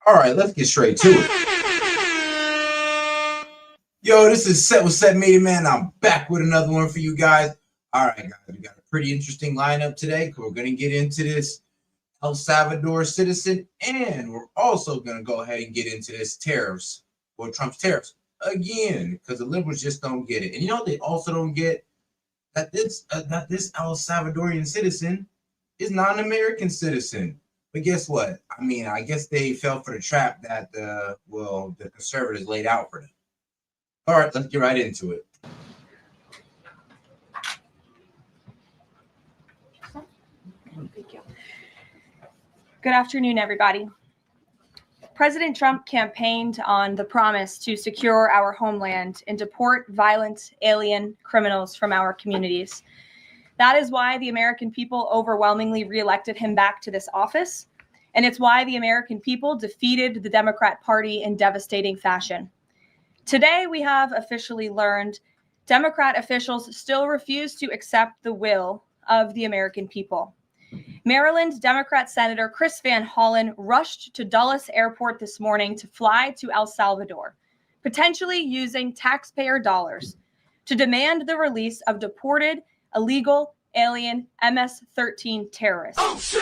All right, let's get straight to it. Yo, this is Set with Set Media Man. I'm back with another one for you guys. All right, guys, we got a pretty interesting lineup today. We're going to get into this El Salvador citizen, and we're also going to go ahead and get into this tariffs, or Trump's tariffs again, because the liberals just don't get it. And you know, they also don't get that this El Salvadorian citizen is not an American citizen. But guess what? I mean, I guess they fell for the trap that the conservatives laid out for them. All right, let's get right into it. Thank you. Good afternoon, everybody. President Trump campaigned on the promise to secure our homeland and deport violent alien criminals from our communities. That is why the American people overwhelmingly reelected him back to this office, and it's why the American people defeated the Democrat Party in devastating fashion. Today, we have officially learned Democrat officials still refuse to accept the will of the American people. Maryland Democrat Senator Chris Van Hollen rushed to Dulles Airport this morning to fly to El Salvador, potentially using taxpayer dollars to demand the release of deported illegal alien MS-13 terrorists.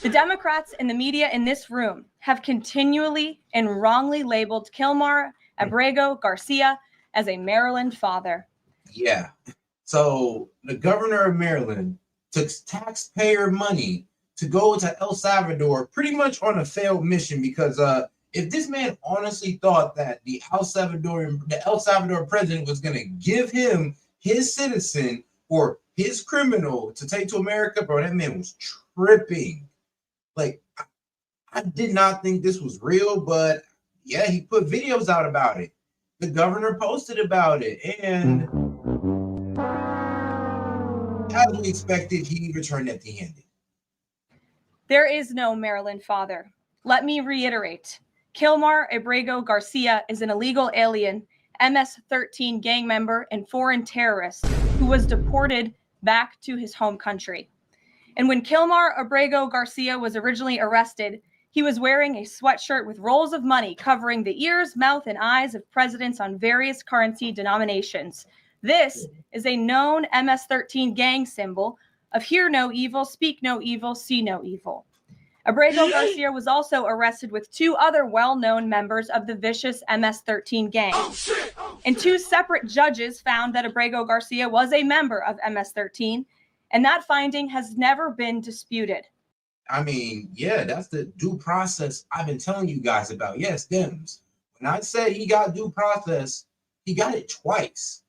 The Democrats and the media in this room have continually and wrongly labeled Kilmar Abrego Garcia as a Maryland father. Yeah. So the governor of Maryland took taxpayer money to go to El Salvador pretty much on a failed mission, because if this man honestly thought that the El Salvador president was going to give him his citizen or his criminal to take to America, bro, that man was tripping. Like, I did not think this was real, but yeah, he put videos out about it. The governor posted about it, and as we expected, he returned empty-handed. There is no Maryland father. Let me reiterate. Kilmar Abrego Garcia is an illegal alien, MS-13 gang member, and foreign terrorist who was deported back to his home country. And when Kilmar Abrego Garcia was originally arrested, he was wearing a sweatshirt with rolls of money covering the ears, mouth, and eyes of presidents on various currency denominations. This is a known MS-13 gang symbol of hear no evil, speak no evil, see no evil. Abrego Garcia was also arrested with two other well-known members of the vicious MS-13 gang. And two separate judges found that Abrego Garcia was a member of MS-13, and that finding has never been disputed. I mean, yeah, that's the due process I've been telling you guys about. Yes, Dems. When I said he got due process, he got it twice.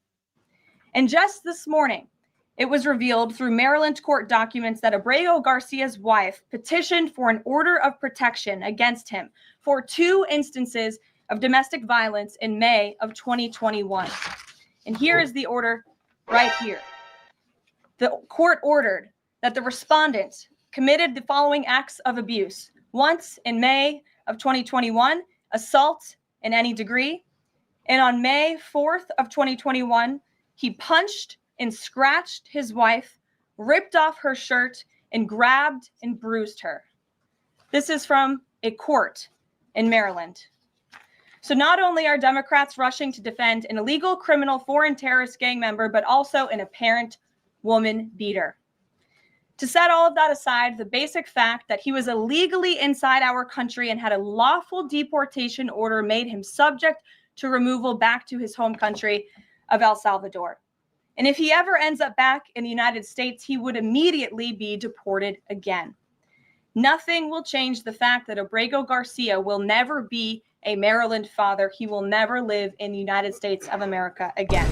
And just this morning, it was revealed through Maryland court documents that Abrego Garcia's wife petitioned for an order of protection against him for 2 instances of domestic violence in May of 2021. And here is the order right here. The court ordered that the respondent committed the following acts of abuse. Once in May of 2021, assault in any degree. And on May 4th of 2021, he punched and scratched his wife, ripped off her shirt, and grabbed and bruised her. This is from a court in Maryland. So not only are Democrats rushing to defend an illegal criminal foreign terrorist gang member, but also an apparent woman beater. To set all of that aside, the basic fact that he was illegally inside our country and had a lawful deportation order made him subject to removal back to his home country of El Salvador. And if he ever ends up back in the United States, he would immediately be deported again. Nothing will change the fact that Abrego Garcia will never be a Maryland father. He will never live in the United States of America again.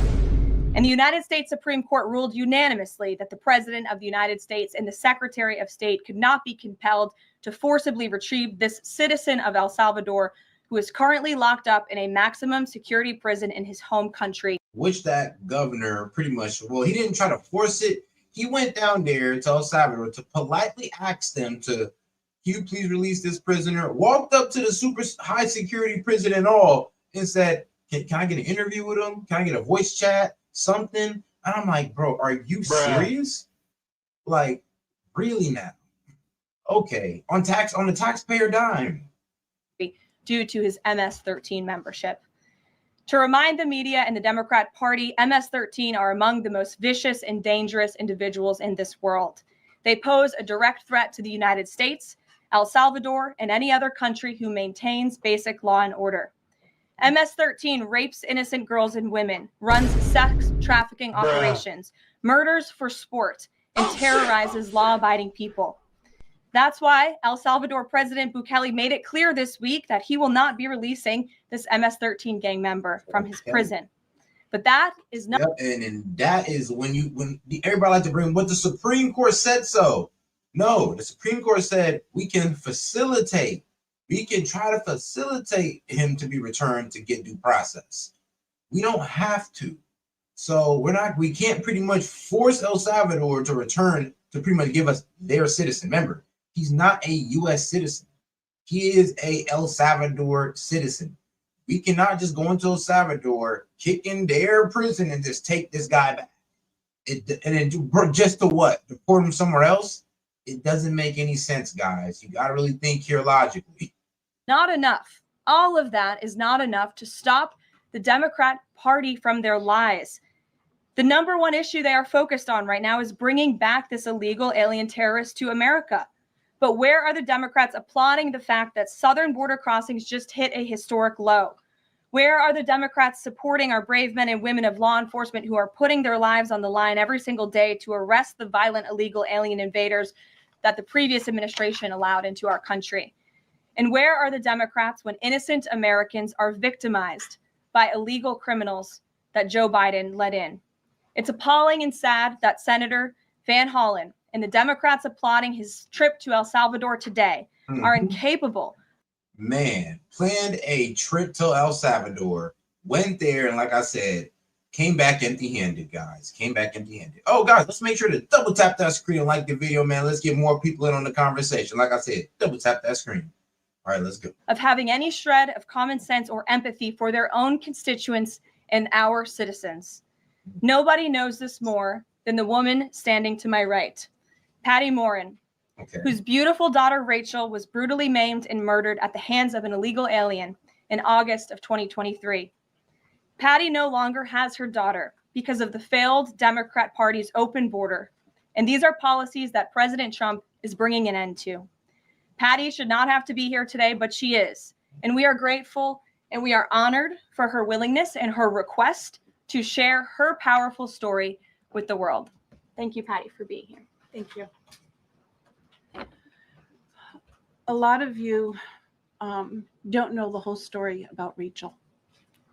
And the United States Supreme Court ruled unanimously that the President of the United States and the Secretary of State could not be compelled to forcibly retrieve this citizen of El Salvador who is currently locked up in a maximum security prison in his home country. Which that governor pretty much, well, he didn't try to force it. He went down there to El Salvador to politely ask them to, can you please release this prisoner? Walked up to the super high security prison and all and said, can I get an interview with him? Can I get a voice chat? Something? And I'm like, bro, are you serious? Like, really now? Okay, on the taxpayer dime. due to his MS-13 membership. To remind the media and the Democrat Party, MS-13 are among the most vicious and dangerous individuals in this world. They pose a direct threat to the United States, El Salvador, and any other country who maintains basic law and order. MS-13 rapes innocent girls and women, runs sex trafficking operations, murders for sport, and terrorizes law-abiding people. That's why El Salvador President Bukele made it clear this week that he will not be releasing this MS-13 gang member from his prison. But that is not. Yep, and that is when everybody like to bring what the Supreme Court said so. No, the Supreme Court said we can facilitate. We can try to facilitate him to be returned to get due process. We don't have to. So we can't pretty much force El Salvador to return to pretty much give us their citizen. Remember, he's not a U.S. citizen. He is a El Salvador citizen. We cannot just go into El Salvador, kick in their prison, and just take this guy back. Just to what? Deport him somewhere else? It doesn't make any sense, guys. You got to really think here logically. Not enough. All of that is not enough to stop the Democrat Party from their lies. The number one issue they are focused on right now is bringing back this illegal alien terrorist to America. But where are the Democrats applauding the fact that southern border crossings just hit a historic low? Where are the Democrats supporting our brave men and women of law enforcement who are putting their lives on the line every single day to arrest the violent illegal alien invaders that the previous administration allowed into our country? And where are the Democrats when innocent Americans are victimized by illegal criminals that Joe Biden let in? It's appalling and sad that Senator Van Hollen and the Democrats applauding his trip to El Salvador today are incapable. Man, planned a trip to El Salvador, went there, and like I said, came back empty-handed, guys. Came back empty-handed. Oh, guys, let's make sure to double tap that screen and like the video, man. Let's get more people in on the conversation. Like I said, double tap that screen. All right, let's go. Of having any shred of common sense or empathy for their own constituents and our citizens. Nobody knows this more than the woman standing to my right, Patty Morin, whose beautiful daughter Rachel was brutally maimed and murdered at the hands of an illegal alien in August of 2023. Patty no longer has her daughter because of the failed Democrat Party's open border, and these are policies that President Trump is bringing an end to. Patty should not have to be here today, but she is, and we are grateful and we are honored for her willingness and her request to share her powerful story with the world. Thank you, Patty, for being here. Thank you. A lot of you don't know the whole story about Rachel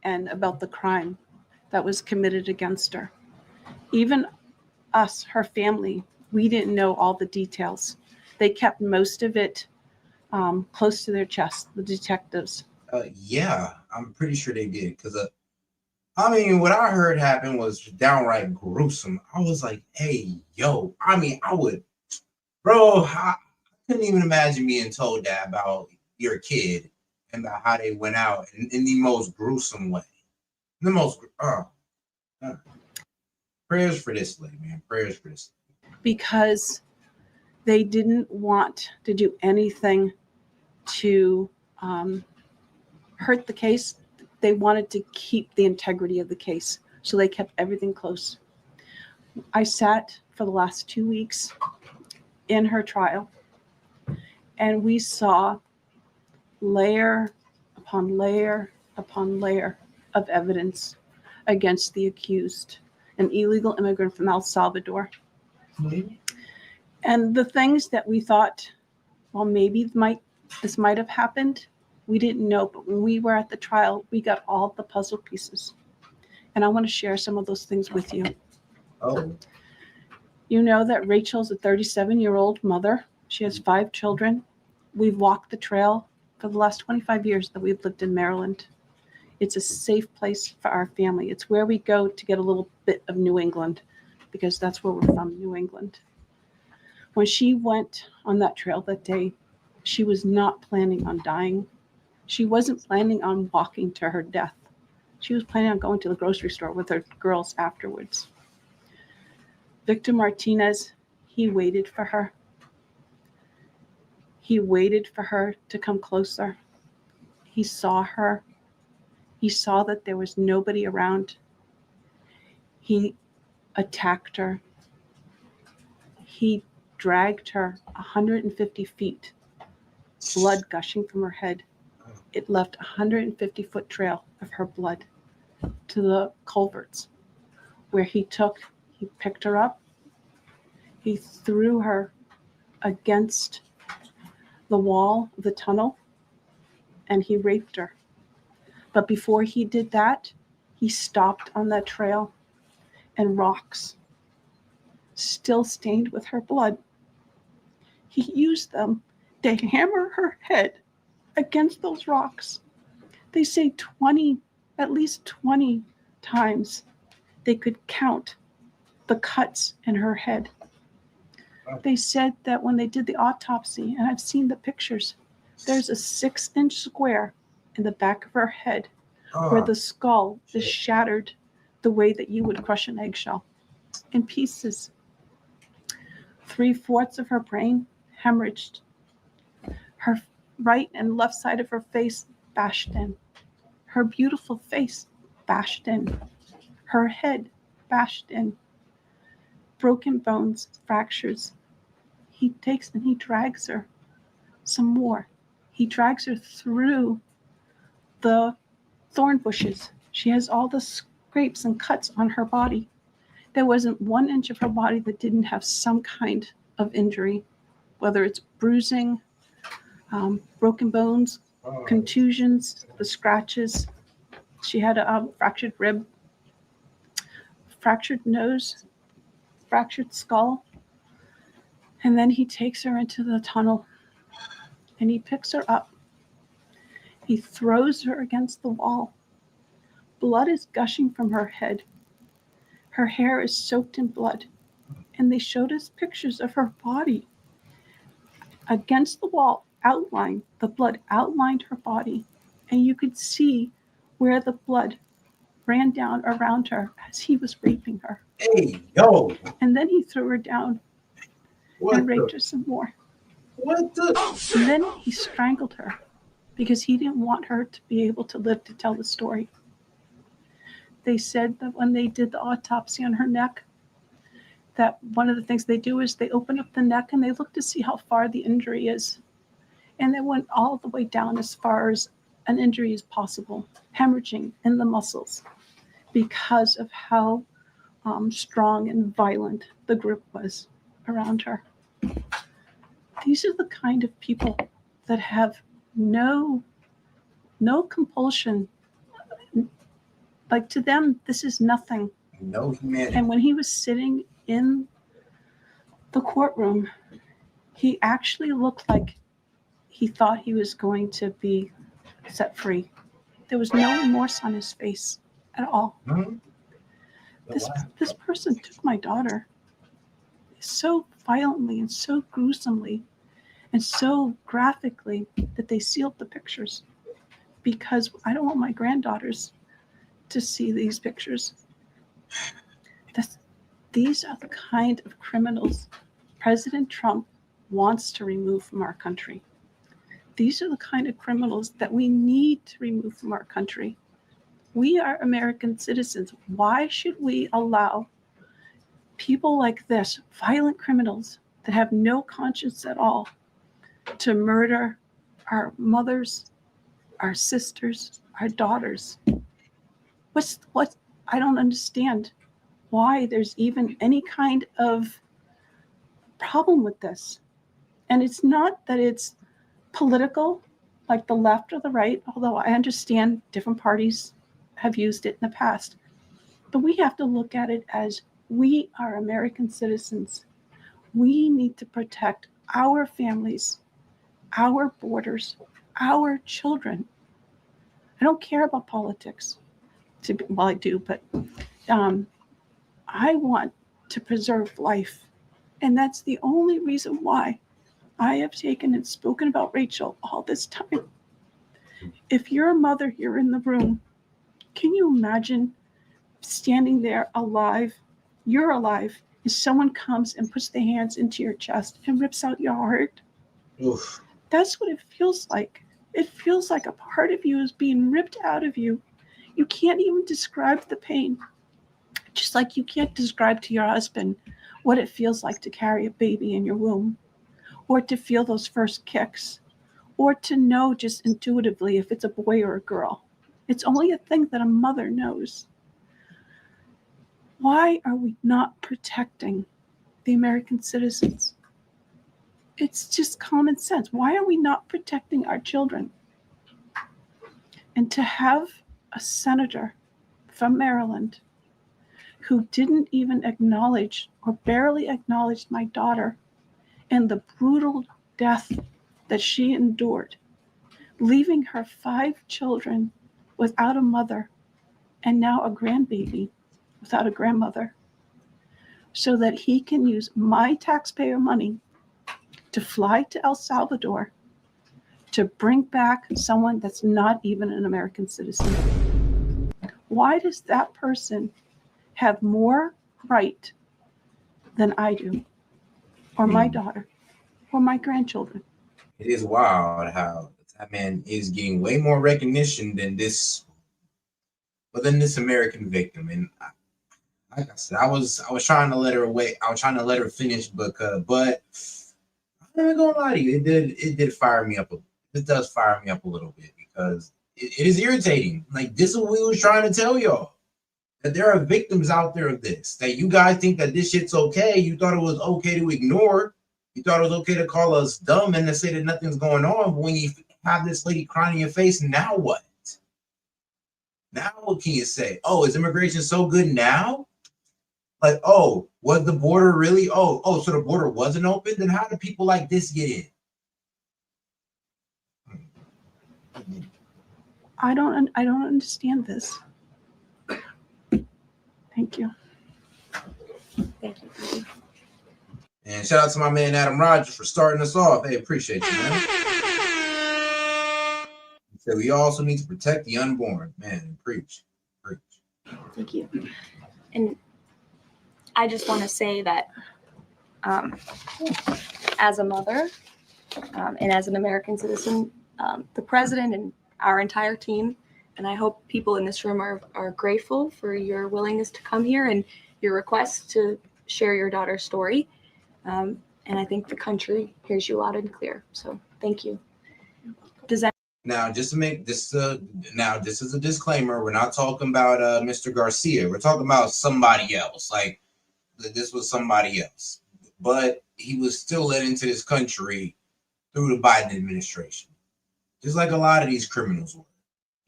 and about the crime that was committed against her. Even us, her family, we didn't know all the details. They kept most of it close to their chest, the detectives. Yeah, I'm pretty sure they did. Because, what I heard happen was downright gruesome. I was like, hey, yo, I couldn't even imagine being told that about your kid and about how they went out in the most gruesome way. Prayers for this lady, man. Prayers for this. Because they didn't want to do anything to hurt the case. They wanted to keep the integrity of the case. So they kept everything close. I sat for the last 2 weeks in her trial, and we saw layer upon layer upon layer of evidence against the accused, an illegal immigrant from El Salvador. Mm-hmm. And the things that we thought, well, maybe this might have happened, we didn't know. But when we were at the trial, we got all the puzzle pieces. And I want to share some of those things with you. Oh. You know that Rachel's a 37-year-old mother. She has 5 children. We've walked the trail for the last 25 years that we've lived in Maryland. It's a safe place for our family. It's where we go to get a little bit of New England, because that's where we're from, New England. When she went on that trail that day, she was not planning on dying. She wasn't planning on walking to her death. She was planning on going to the grocery store with her girls afterwards. Victor Martinez, he waited for her. He waited for her to come closer. He saw her. He saw that there was nobody around. He attacked her. He dragged her 150 feet, blood gushing from her head. It left a 150-foot trail of her blood to the culverts, where he picked her up, he threw her against the wall of the tunnel, and he raped her. But before he did that, he stopped on that trail, and rocks, still stained with her blood, he used them to hammer her head against those rocks. They say at least 20 times they could count the cuts in her head. They said that when they did the autopsy, and I've seen the pictures, there's a 6-inch square in the back of her head where the skull is shattered the way that you would crush an eggshell in pieces. 3/4 of her brain hemorrhaged. Her right and left side of her face bashed in. Her beautiful face bashed in. Her head bashed in. Broken bones, fractures. He takes and he drags her some more. He drags her through the thorn bushes. She has all the scrapes and cuts on her body. There wasn't 1 inch of her body that didn't have some kind of injury, whether it's bruising, broken bones, contusions, the scratches. She had a fractured rib, fractured nose, fractured skull. And then he takes her into the tunnel and he picks her up. He throws her against the wall. Blood is gushing from her head. Her hair is soaked in blood. And they showed us pictures of her body against the wall, the blood outlined her body. And you could see where the blood ran down around her as he was raping her. Hey, yo. And then he threw her down and raped her some more. What the? And then he strangled her because he didn't want her to be able to live to tell the story. They said that when they did the autopsy on her neck, that one of the things they do is they open up the neck and they look to see how far the injury is. And they went all the way down as far as an injury is possible, hemorrhaging in the muscles because of how strong and violent the group was around her. These are the kind of people that have no compulsion. Like, to them, this is nothing. No humanity. And when he was sitting in the courtroom, he actually looked like he thought he was going to be set free. There was no remorse on his face at all. Mm-hmm. This person took my daughter so violently and so gruesomely and so graphically that they sealed the pictures, because I don't want my granddaughters to see these pictures. These are the kind of criminals President Trump wants to remove from our country. These are the kind of criminals that we need to remove from our country. We are American citizens. Why should we allow people like this, violent criminals that have no conscience at all, to murder our mothers, our sisters, our daughters? What? I don't understand why there's even any kind of problem with this. And it's not that it's political, like the left or the right, although I understand different parties have used it in the past. But we have to look at it as we are American citizens. We need to protect our families, our borders, our children. I don't care about politics. Well, I do, but I want to preserve life. And that's the only reason why I have taken and spoken about Rachel all this time. If you're a mother, you're in the room. Can you imagine standing there alive? You're alive, and someone comes and puts their hands into your chest and rips out your heart. Oof. That's what it feels like It feels like a part of you is being ripped out of you. You can't even describe the pain. Just like you can't describe to your husband what it feels like to carry a baby in your womb, or to feel those first kicks, or to know just intuitively if it's a boy or a girl. It's only a thing that a mother knows. Why are we not protecting the American citizens? It's just common sense. Why are we not protecting our children? And to have a senator from Maryland who didn't even acknowledge or barely acknowledged my daughter and the brutal death that she endured, leaving her 5 children without a mother and now a grandbaby without a grandmother, so that he can use my taxpayer money to fly to El Salvador to bring back someone that's not even an American citizen. Why does that person have more right than I do, or my daughter, or my grandchildren? It is wild how that man is getting way more recognition than this American victim. And like I said, I was trying to let her away. I was trying to let her finish, but I'm not gonna lie to you, it did fire me up. It does fire me up a little bit because it is irritating. Like, this is what we was trying to tell y'all, that there are victims out there of this. That you guys think that this shit's okay. You thought it was okay to ignore. You thought it was okay to call us dumb and to say that nothing's going on. But when you have this lady crying in your face, now what? Now what can you say? Oh, is immigration so good now? Like, oh, was the border really? Oh, so the border wasn't open? Then how do people like this get in? I don't understand this. Thank you. Thank you. And shout out to my man Adam Rogers for starting us off. Hey, appreciate you, man. So we also need to protect the unborn. Man, preach. Thank you. And I just want to say that as a mother and as an American citizen, the president and our entire team, and I hope people in this room are grateful for your willingness to come here and your request to share your daughter's story. And I think the country hears you loud and clear. So thank you. Now, just to make this, this is a disclaimer. We're not talking about Mr. Garcia. We're talking about somebody else. Like, this was somebody else. But he was still let into this country through the Biden administration, just like a lot of these criminals were.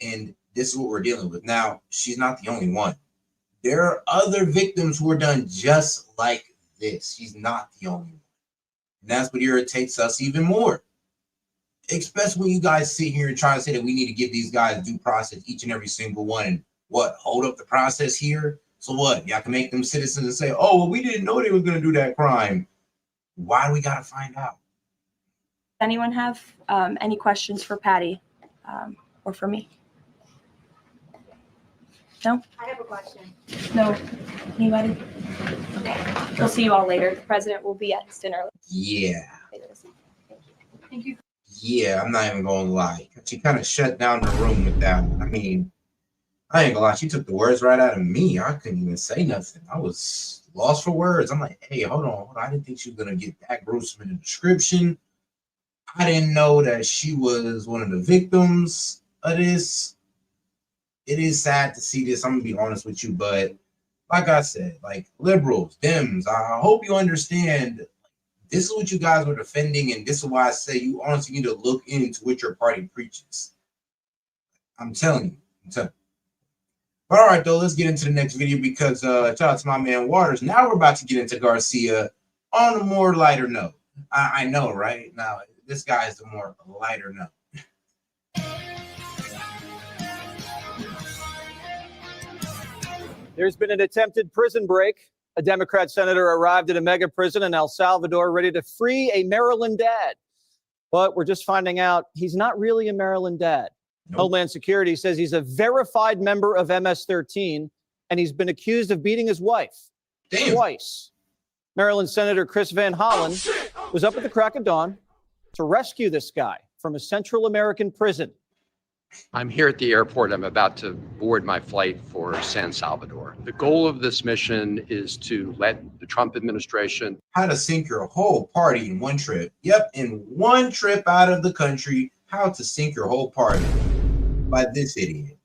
And this is what we're dealing with. Now, she's not the only one. There are other victims who are done just like this. She's not the only one. And that's what irritates us even more. Especially when you guys sit here and try to say that we need to give these guys due process, each and every single one, and hold up the process here? So what? Y'all can make them citizens and say, oh, well, we didn't know they were going to do that crime. Why do we got to find out? Anyone have any questions for Patty or for me? No? I have a question. No? Anybody? Okay. We'll see you all later. The president will be at his dinner Yeah. later this evening. Thank you. Yeah, I'm not even going to lie. She kind of shut down the room with that one. I mean, I ain't gonna lie. She took the words right out of me. I couldn't even say nothing. I was lost for words. I'm like, hey, hold on. I didn't think she was going to get that gruesome in the description. I didn't know that she was one of the victims of this. It is sad to see this. I'm going to be honest with you. But like I said, like liberals, Dems, I hope you understand this is what you guys were defending. And this is why I say you honestly need to look into what your party preaches. I'm telling you. But all right, though, let's get into the next video because shout out to my man Waters. Now we're about to get into Garcia on a more lighter note. I know, right? Now, this guy is the more lighter note. There's been an attempted prison break. A Democrat senator arrived at a mega prison in El Salvador ready to free a Maryland dad. But we're just finding out he's not really a Maryland dad. Nope. Homeland Security says he's a verified member of MS-13, and he's been accused of beating his wife twice. Maryland Senator Chris Van Hollen was up at the crack of dawn to rescue this guy from a Central American prison. I'm here at the airport. I'm about to board my flight for San Salvador. The goal of this mission is to let the Trump administration. How to sink your whole party in one trip. Yep, in one trip out of the country. How to sink your whole party by this idiot.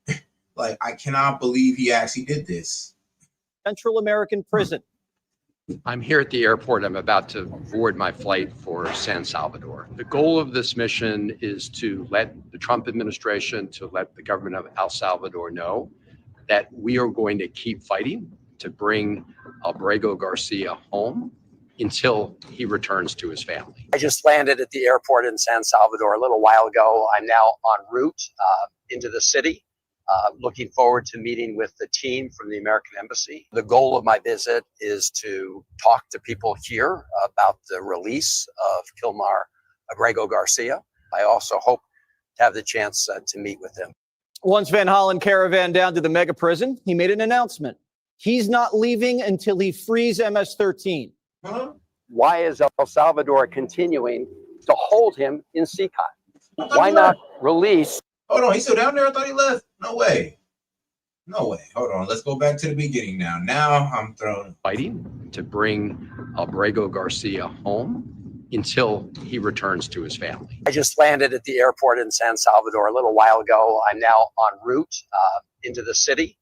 Like, I cannot believe he actually did this. Central American prison. I'm here at the airport. I'm about to board my flight for San Salvador. The goal of this mission is to let the Trump administration, to let the government of El Salvador know that we are going to keep fighting to bring Abrego Garcia home until he returns to his family. I just landed at the airport in San Salvador a little while ago. I'm now en route into the city. Looking forward to meeting with the team from the American Embassy. The goal of my visit is to talk to people here about the release of Kilmar Abrego Garcia. I also hope to have the chance to meet with him. Once Van Hollen caravan down to the mega prison, he made an announcement. He's not leaving until he frees MS-13. Huh? Why is El Salvador continuing to hold him in S.E.T? Why not release? Hold on, he's still down there? I thought he left. No way. No way. Hold on. Let's go back to the beginning now. Now I'm thrown. Fighting to bring Abrego Garcia home until he returns to his family. I just landed at the airport in San Salvador a little while ago. I'm now en route into the city.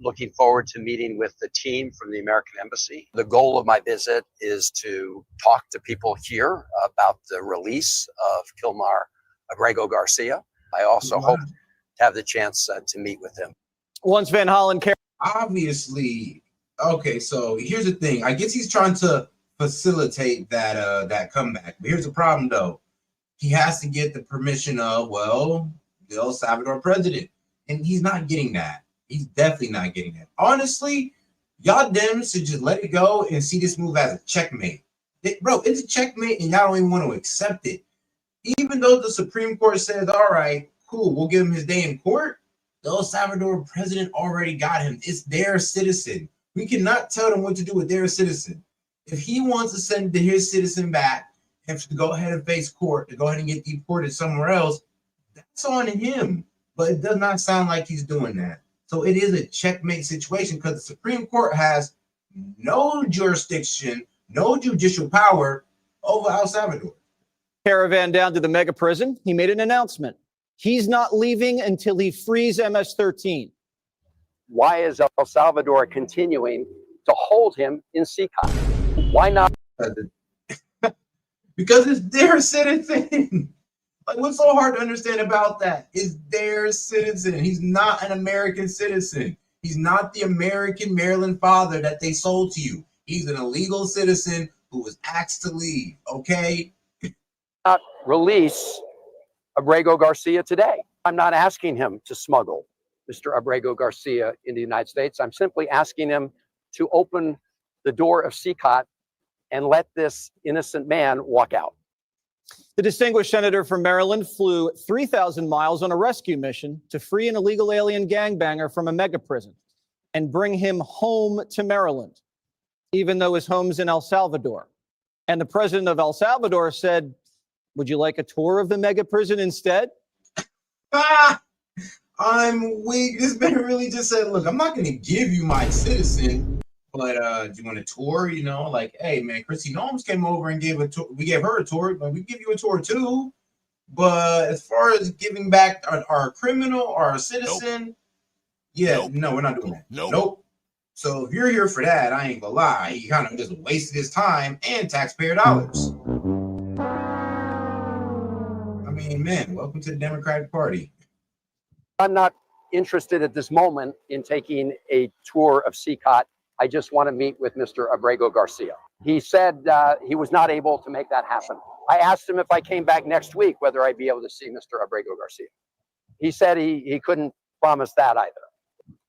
Looking forward to meeting with the team from the American Embassy. The goal of my visit is to talk to people here about the release of Kilmar Abrego Garcia. I also hope to have the chance to meet with him. Once Van Hollen Obviously, okay, so here's the thing. I guess he's trying to facilitate that comeback. But here's the problem, though. He has to get the permission of, well, the El Salvador president. And he's not getting that. He's definitely not getting that. Honestly, y'all Dems should just let it go and see this move as a checkmate. Bro, it's a checkmate and y'all don't even want to accept it. Even though the Supreme Court says, all right, cool, we'll give him his day in court, the El Salvador president already got him. It's their citizen. We cannot tell them what to do with their citizen. If he wants to send his citizen back and to go ahead and face court, to go ahead and get deported somewhere else, that's on him. But it does not sound like he's doing that. So it is a checkmate situation because the Supreme Court has no jurisdiction, no judicial power over El Salvador. caravan down to the mega prison, he made an announcement. He's not leaving until he frees MS-13. Why is El Salvador continuing to hold him in S.E.T? Why not? Because it's their citizen. Like, what's so hard to understand about that? It's their citizen. He's not an American citizen. He's not the American Maryland father that they sold to you. He's an illegal citizen who was asked to leave, okay? Not release Abrego Garcia today. I'm not asking him to smuggle Mr. Abrego Garcia into the United States. I'm simply asking him to open the door of S.E.T and let this innocent man walk out. The distinguished senator from Maryland flew 3,000 miles on a rescue mission to free an illegal alien gangbanger from a mega prison and bring him home to Maryland, even though his home's in El Salvador. And the president of El Salvador said, would you like a tour of the mega prison instead? I'm weak. This man really just said, look, I'm not going to give you my citizen, but do you want a tour? You know, like, hey, man, Chrissy Holmes came over and gave a tour. We gave her a tour, but we give you a tour too. But as far as giving back our criminal or our citizen, no, we're not doing that. Nope. So if you're here for that, I ain't gonna lie. He kind of just wasted his time and taxpayer dollars. I mean, man, welcome to the Democratic Party. I'm not interested at this moment in taking a tour of S.E.T. I just want to meet with Mr. Abrego Garcia. He said he was not able to make that happen. I asked him if I came back next week, whether I'd be able to see Mr. Abrego Garcia. He said he couldn't promise that either.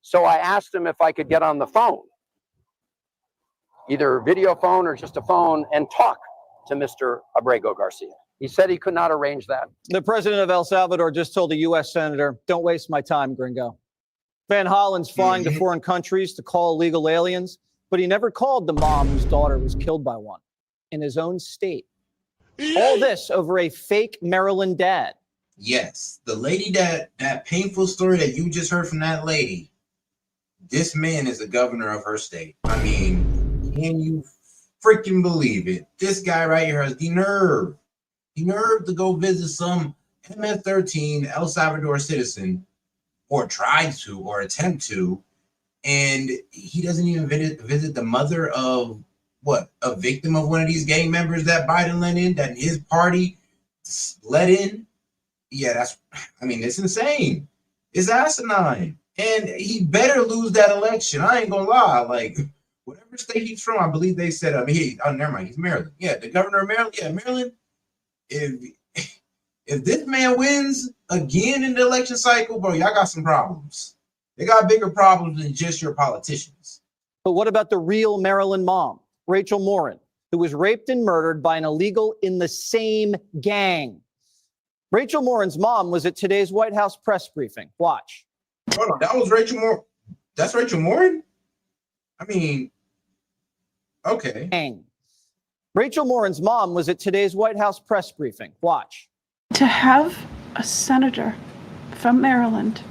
So I asked him if I could get on the phone, either video phone or just a phone, and talk to Mr. Abrego Garcia. He said he could not arrange that. The president of El Salvador just told a U.S. senator, don't waste my time, gringo. Van Hollen's flying to foreign countries to call illegal aliens, but he never called the mom whose daughter was killed by one in his own state. All this over a fake Maryland dad. Yes, the lady that painful story that you just heard from that lady. This man is the governor of her state. I mean, can you freaking believe it? This guy right here has the nerve to go visit some MS-13 El Salvador citizen, or try to, or attempt to, and he doesn't even visit the mother of what, a victim of one of these gang members that Biden let in, that his party let in. Yeah, it's insane. It's asinine. And he better lose that election. I ain't gonna lie. Like, whatever state he's from, I believe they said, never mind, he's Maryland. Yeah, the governor of Maryland. Yeah, Maryland. If this man wins again in the election cycle, bro, y'all got some problems. They got bigger problems than just your politicians. But what about the real Maryland mom, Rachel Morin, who was raped and murdered by an illegal in the same gang? Rachel Morin's mom was at today's White House press briefing. Watch. Hold on, that was Rachel Morin. That's Rachel Morin? I mean, okay. Gang. Rachel Morin's mom was at today's White House press briefing. Watch. To have a senator from Maryland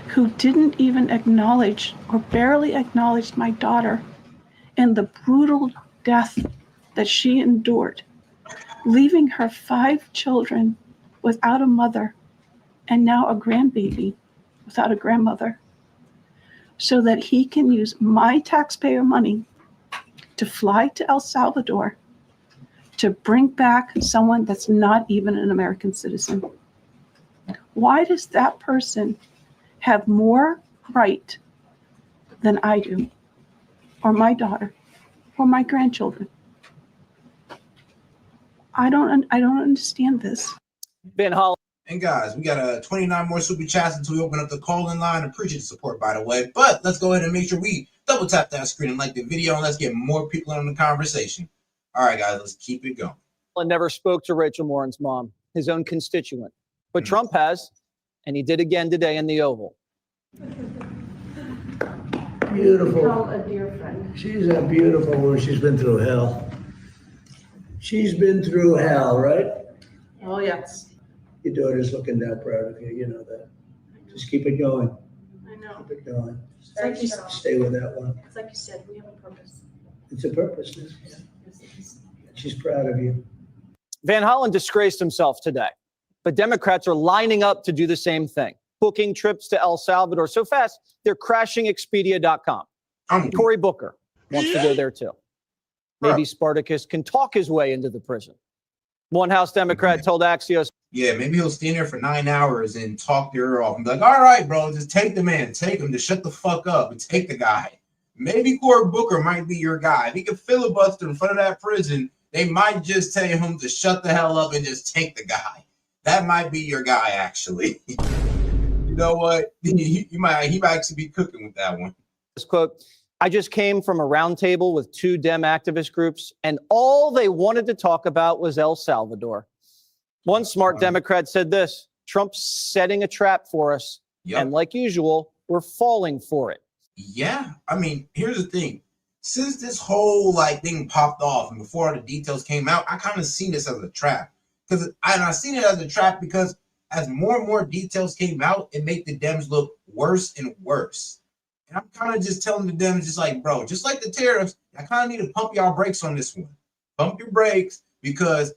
who didn't even acknowledge or barely acknowledged my daughter and the brutal death that she endured, leaving her 5 children without a mother and now a grandbaby without a grandmother, so that he can use my taxpayer money to fly to El Salvador to bring back someone that's not even an American citizen. Why does that person have more right than I do, or my daughter, or my grandchildren? I don't understand this. Ben Holland. And guys, we got 29 more super chats until we open up the call-in line. Appreciate the support, by the way. But let's go ahead and make sure we double tap that screen and like the video, and let's get more people in the conversation. All right, guys, let's keep it going. Never spoke to Rachel Morin's mom, his own constituent. But Trump has, and he did again today in the Oval. Beautiful. A dear friend. She's a beautiful woman. She's been through hell. She's been through hell, right? Oh, yes. Your daughter's looking that proud of you. You know that. Just keep it going. I know. Keep it going. It's like you, Stay with that one. it's like you said, we have a purpose. It's a purpose. Yeah. She's proud of you. Van Hollen disgraced himself today, but Democrats are lining up to do the same thing, booking trips to El Salvador so fast they're crashing Expedia.com. Cory Booker wants to go there too. Maybe Spartacus can talk his way into the prison. One House Democrat told Axios. Yeah, maybe he'll stand there for 9 hours and talk your ear off and be like, all right, bro, just take the man. Take him. Just shut the fuck up and take the guy. Maybe Cory Booker might be your guy. If he can filibuster in front of that prison, they might just tell him to shut the hell up and just take the guy. That might be your guy, actually. You know what? He might actually be cooking with that one. This quote, I just came from a roundtable with 2 Dem activist groups, and all they wanted to talk about was El Salvador. One smart Democrat said this, Trump's setting a trap for us, and like usual, we're falling for it. Yeah, I mean, here's the thing. Since this whole thing popped off and before all the details came out, I kind of seen this as a trap. I seen it as a trap because as more and more details came out, it made the Dems look worse and worse. And I'm kind of just telling the Dems, just like, bro, just like the tariffs, I kind of need to pump y'all brakes on this one. Pump your brakes, because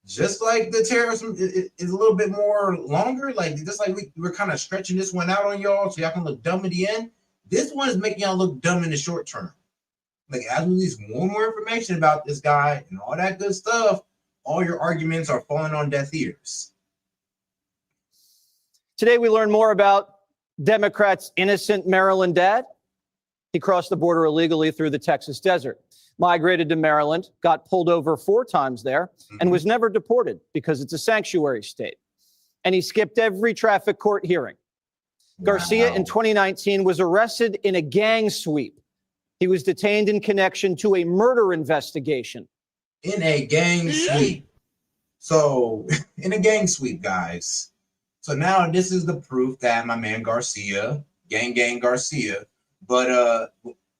just like the tariffs is a little bit more longer, just like we're kind of stretching this one out on y'all so y'all can look dumb at the end. This one is making y'all look dumb in the short term. As we release more information about this guy and all that good stuff, all your arguments are falling on deaf ears. Today, we learn more about Democrats' innocent Maryland dad. He crossed the border illegally through the Texas desert, migrated to Maryland, got pulled over 4 times there, and was never deported because it's a sanctuary state. And he skipped every traffic court hearing. Garcia in 2019 was arrested in a gang sweep. He was detained in connection to a murder investigation. In a gang sweep. So, in a gang sweep, guys. So now this is the proof that my man Garcia, gang Garcia, but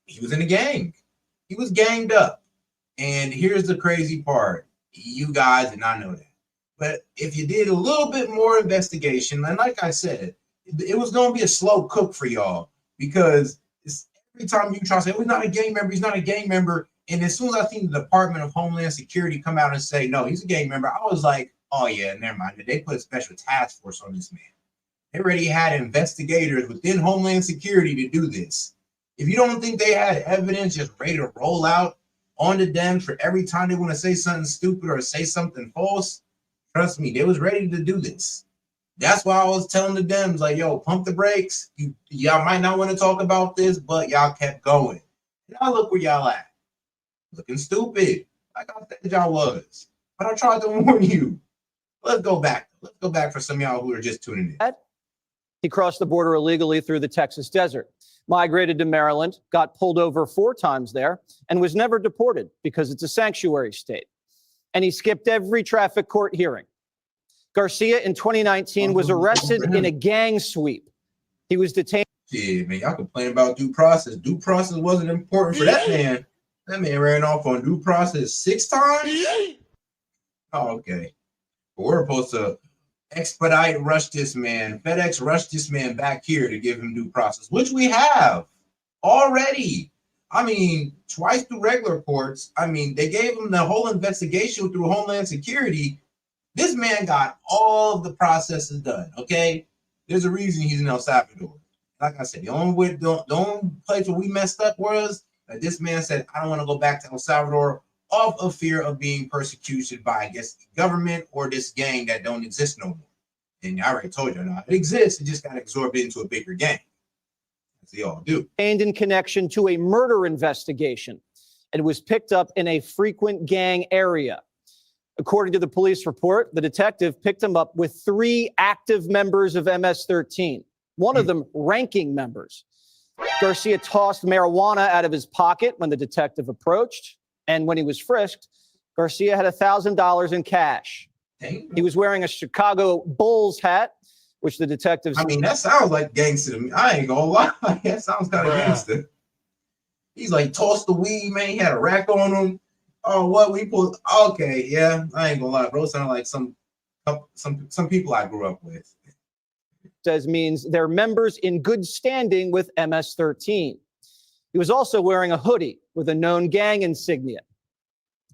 he was in a gang. He was ganged up. And here's the crazy part. You guys did not know that. But if you did a little bit more investigation, and like I said, it was going to be a slow cook for y'all, because every time you try to say, oh, he's not a gang member, he's not a gang member. And as soon as I seen the Department of Homeland Security come out and say, no, he's a gang member, I was like, oh, yeah, never mind. They put a special task force on this man. They already had investigators within Homeland Security to do this. If you don't think they had evidence just ready to roll out on the Dems for every time they want to say something stupid or say something false, trust me, they was ready to do this. That's why I was telling the Dems, like, yo, pump the brakes. Y'all might not want to talk about this, but y'all kept going. Now look where y'all at. Looking stupid, like I said y'all was. But I tried to warn you. Let's go back. Let's go back for some of y'all who are just tuning in. He crossed the border illegally through the Texas desert, migrated to Maryland, got pulled over 4 times there, and was never deported because it's a sanctuary state. And he skipped every traffic court hearing. Garcia in 2019 was arrested in a gang sweep. He was detained. Yeah, man, y'all complain about due process. Due process wasn't important for that man. That man ran off on due process 6 times? Oh, okay. But we're supposed to expedite rush this man. FedEx rushed this man back here to give him due process, which we have already. I mean, twice through regular courts. I mean, they gave him the whole investigation through Homeland Security. This man got all of the processes done, okay? There's a reason he's in El Salvador. Like I said, the only place where we messed up was that this man said, I don't want to go back to El Salvador off of fear of being persecuted by, I guess, the government or this gang that don't exist no more. And I already told you, it exists. It just got absorbed into a bigger gang. As they all do. And in connection to a murder investigation. It was picked up in a frequent gang area. According to the police report, the detective picked him up with 3 active members of MS-13, one of them ranking members. Garcia tossed marijuana out of his pocket when the detective approached. And when he was frisked, Garcia had $1,000 in cash. He was wearing a Chicago Bulls hat, which the detectives. I mean, that sounds like gangster to me. I ain't gonna lie. That sounds kind of gangster. He's like, tossed the weed, man. He had a rack on him. Oh, what we pulled? Okay, yeah. I ain't gonna lie, bro. Sound like some people I grew up with. Says means they're members in good standing with MS-13. He was also wearing a hoodie with a known gang insignia.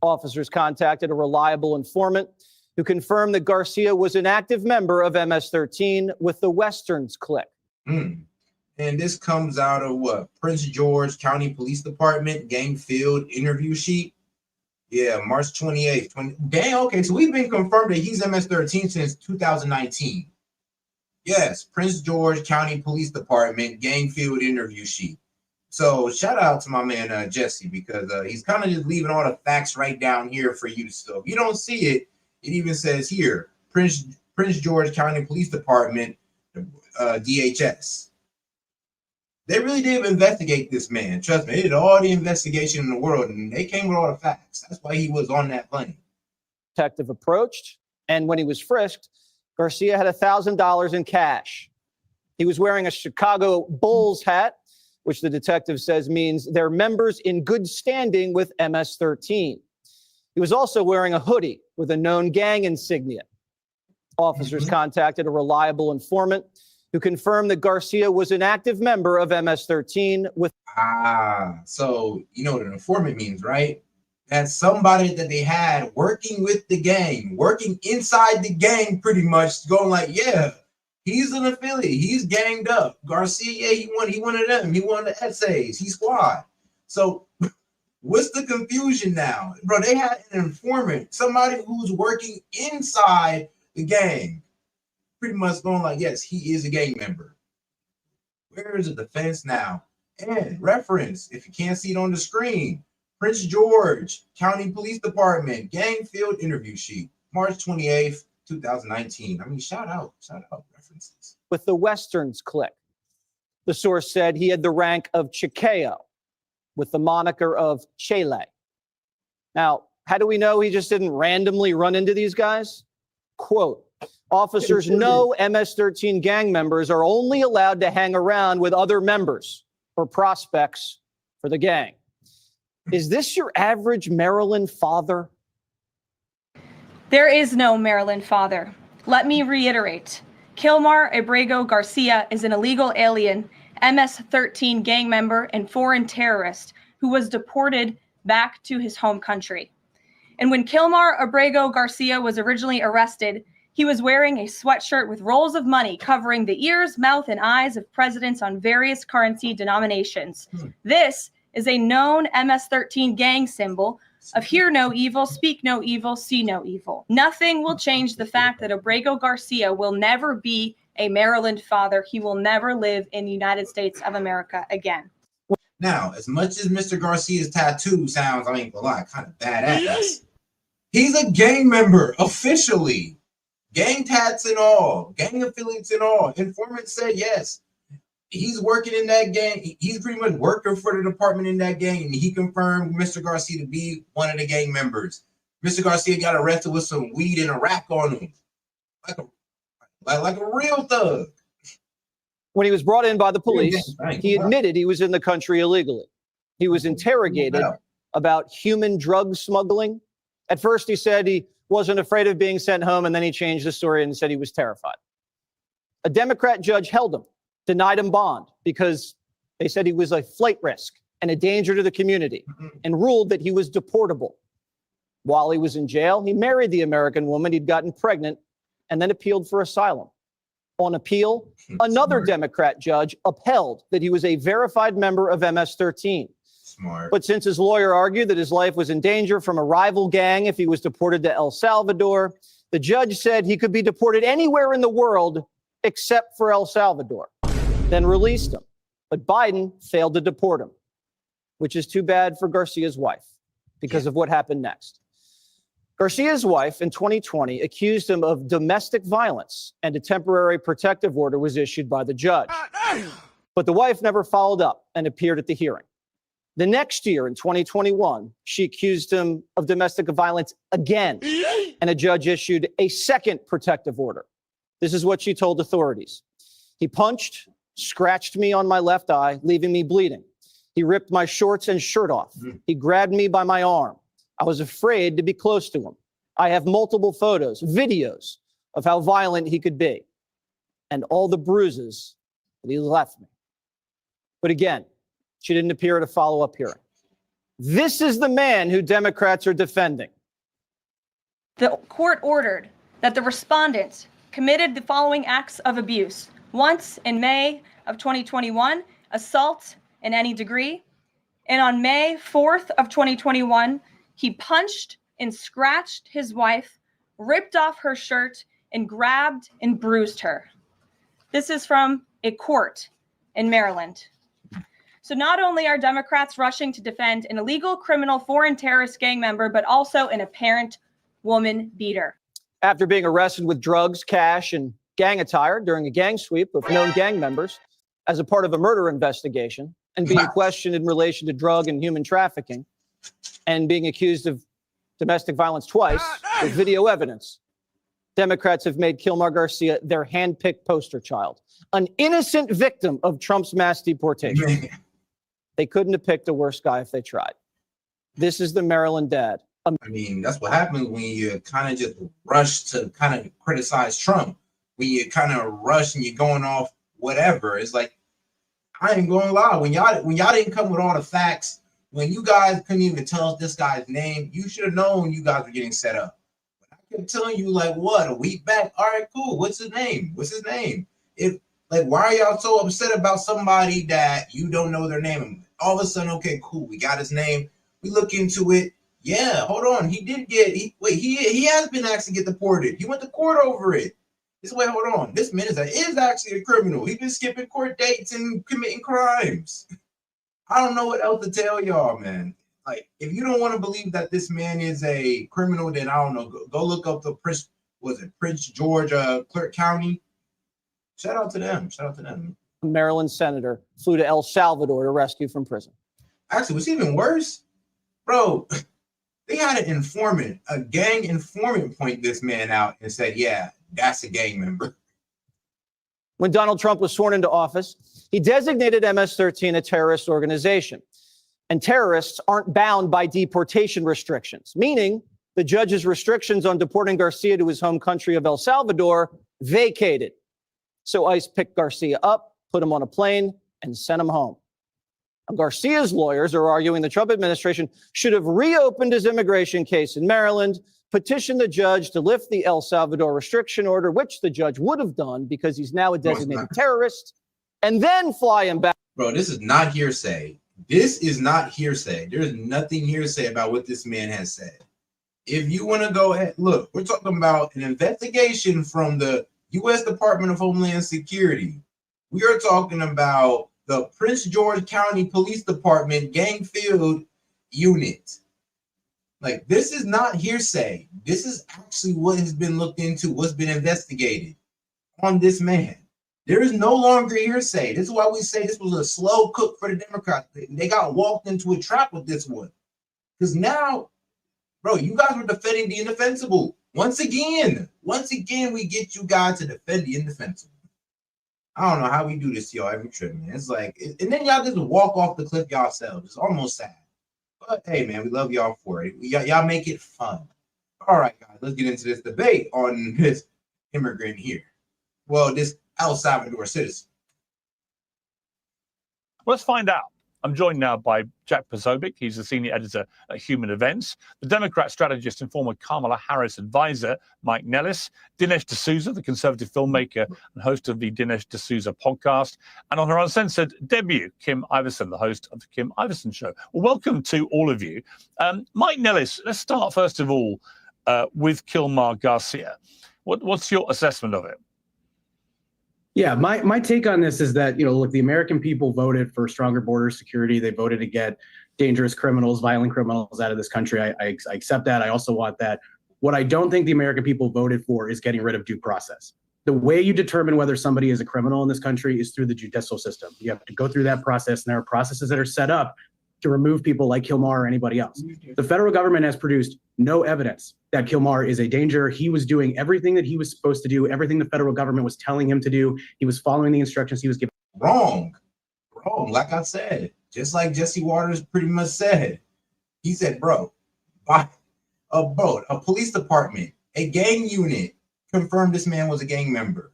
Officers contacted a reliable informant who confirmed that Garcia was an active member of MS-13 with the Westerns clique. And this comes out of what? Prince George County Police Department gang field interview sheet. Yeah, March 28th. Dang, okay, so we've been confirmed that he's MS-13 since 2019. Yes, Prince George County Police Department gang field interview sheet. So shout out to my man Jesse, because he's kind of just leaving all the facts right down here for you to still. If you don't see it, it even says here, Prince George County Police Department, DHS. They really did investigate this man. Trust me, they did all the investigation in the world, and they came with all the facts. That's why he was on that plane. Detective approached, and when he was frisked, Garcia had $1,000 in cash. He was wearing a Chicago Bulls hat, which the detective says means they're members in good standing with MS-13. He was also wearing a hoodie with a known gang insignia. Officers contacted a reliable informant who confirmed that Garcia was an active member of MS-13 with. So you know what an informant means, right? That's somebody that they had working with the gang, working inside the gang, pretty much going like, yeah, he's an affiliate, he's ganged up. Garcia, yeah, he one of them, he one of the essays, he squad. So what's the confusion now? Bro, they had an informant, somebody who's working inside the gang, pretty much going like, yes, he is a gang member. Where is the defense now? And reference, if you can't see it on the screen, Prince George County Police Department gang field interview sheet, March 28th, 2019. I mean, shout out references. With the Westerns clique. The source said he had the rank of Chiqueo with the moniker of Chele. Now, how do we know he just didn't randomly run into these guys? Quote, officers know MS-13 gang members are only allowed to hang around with other members or prospects for the gang. Is this your average Maryland father? There is no Maryland father. Let me reiterate. Kilmar Abrego Garcia is an illegal alien, MS-13 gang member and foreign terrorist who was deported back to his home country. And when Kilmar Abrego Garcia was originally arrested, he was wearing a sweatshirt with rolls of money covering the ears, mouth, and eyes of presidents on various currency denominations. This is a known MS-13 gang symbol of hear no evil, speak no evil, see no evil. Nothing will change the fact that Abrego Garcia will never be a Maryland father. He will never live in the United States of America again. Now, as much as Mr. Garcia's tattoo sounds, I ain't gonna lie, kind of badass, he's a gang member officially. Gang tats and all, gang affiliates and all. Informant said yes. He's working in that gang. He's pretty much working for the department in that gang, and he confirmed Mr. Garcia to be one of the gang members. Mr. Garcia got arrested with some weed and a rack on him, like a real thug. When he was brought in by the police, he admitted he was in the country illegally. He was interrogated about human drug smuggling. At first, he said he wasn't afraid of being sent home, and then he changed the story and said he was terrified. A Democrat judge held him, denied him bond because they said he was a flight risk and a danger to the community, and ruled that he was deportable. While he was in jail, he married the American woman he'd gotten pregnant and then appealed for asylum. On appeal, another Democrat judge upheld that he was a verified member of MS-13. Smart. But since his lawyer argued that his life was in danger from a rival gang if he was deported to El Salvador, the judge said he could be deported anywhere in the world except for El Salvador, then released him. But Biden failed to deport him, which is too bad for Garcia's wife because of what happened next. Garcia's wife in 2020 accused him of domestic violence, and a temporary protective order was issued by the judge. But the wife never followed up and appeared at the hearing. The next year, in 2021, she accused him of domestic violence again, and a judge issued a second protective order. This is what she told authorities. He punched, scratched me on my left eye, leaving me bleeding. He ripped my shorts and shirt off. He grabbed me by my arm. I was afraid to be close to him. I have multiple photos, videos of how violent he could be, and all the bruises that he left me. But again, she didn't appear at a follow-up hearing. This is the man who Democrats are defending. The court ordered that the respondent committed the following acts of abuse. Once in May of 2021, assault in any degree. And on May 4th of 2021, he punched and scratched his wife, ripped off her shirt, and grabbed and bruised her. This is from a court in Maryland. So not only are Democrats rushing to defend an illegal criminal foreign terrorist gang member, but also an apparent woman beater. After being arrested with drugs, cash, and gang attire during a gang sweep of known gang members as a part of a murder investigation, and being questioned in relation to drug and human trafficking, and being accused of domestic violence twice with video evidence, Democrats have made Kilmar Garcia their handpicked poster child, an innocent victim of Trump's mass deportation. Man. They couldn't have picked a worse guy if they tried. This is the Maryland dad. I mean, that's what happens when you kind of just rush to kind of criticize Trump. When you kind of rush and you're going off whatever. It's like, I ain't gonna lie. When y'all didn't come with all the facts, when you guys couldn't even tell us this guy's name, you should have known you guys were getting set up. But I kept telling you, like, what, a week back? All right, cool. What's his name? Like, why are y'all so upset about somebody that you don't know their name? All of a sudden, okay, cool. We got his name. We look into it. Yeah, hold on. He has been asked to get deported. He went to court over it. Hold on. This man is actually a criminal. He's been skipping court dates and committing crimes. I don't know what else to tell y'all, man. Like, if you don't want to believe that this man is a criminal, then I don't know. Go look up the Prince George, Clark County. Shout out to them. Maryland senator flew to El Salvador to rescue from prison. Actually, what's even worse, bro, they had an informant, a gang informant, point this man out and said, yeah, that's a gang member. When Donald Trump was sworn into office, he designated MS-13 a terrorist organization. And terrorists aren't bound by deportation restrictions, meaning the judge's restrictions on deporting Garcia to his home country of El Salvador vacated. So ICE picked Garcia up, put him on a plane, and sent him home. Garcia's lawyers are arguing the Trump administration should have reopened his immigration case in Maryland, petitioned the judge to lift the El Salvador restriction order, which the judge would have done because he's now a designated terrorist, and then fly him back. Bro, this is not hearsay. This is not hearsay. There's nothing hearsay about what this man has said. If you want to go ahead, look, we're talking about an investigation from the U.S. Department of Homeland Security. We are talking about the Prince George County Police Department gang field unit. Like, this is not hearsay. This is actually what has been looked into, what's been investigated on this man. There is no longer hearsay. This is why we say this was a slow cook for the Democrats. They got walked into a trap with this one. Because now, bro, you guys were defending the indefensible. Once again, we get you guys to defend the indefensible. I don't know how we do this to y'all every trip, man. It's like, and then y'all just walk off the cliff yourselves. It's almost sad. But hey, man, we love y'all for it. Y'all make it fun. All right, guys, let's get into this debate on this immigrant here. Well, this El Salvador citizen. Let's find out. I'm joined now by Jack Posobiec. He's the senior editor at Human Events. The Democrat strategist and former Kamala Harris advisor, Mike Nellis. Dinesh D'Souza, the conservative filmmaker and host of the Dinesh D'Souza podcast. And on her uncensored debut, Kim Iverson, the host of the Kim Iverson Show. Well, welcome to all of you. Mike Nellis, let's start first of all with Kilmar Garcia. What's your assessment of it? Yeah, my take on this is that, look, the American people voted for stronger border security. They voted to get dangerous criminals, violent criminals out of this country. I accept that. I also want that. What I don't think the American people voted for is getting rid of due process. The way you determine whether somebody is a criminal in this country is through the judicial system. You have to go through that process, and there are processes that are set up to remove people like Kilmar or anybody else. The federal government has produced no evidence that Kilmar is a danger. He was doing everything that he was supposed to do, everything the federal government was telling him to do. He was following the instructions he was given. Wrong. Like I said, just like Jesse Waters pretty much said. He said, bro, a police department, a gang unit confirmed this man was a gang member.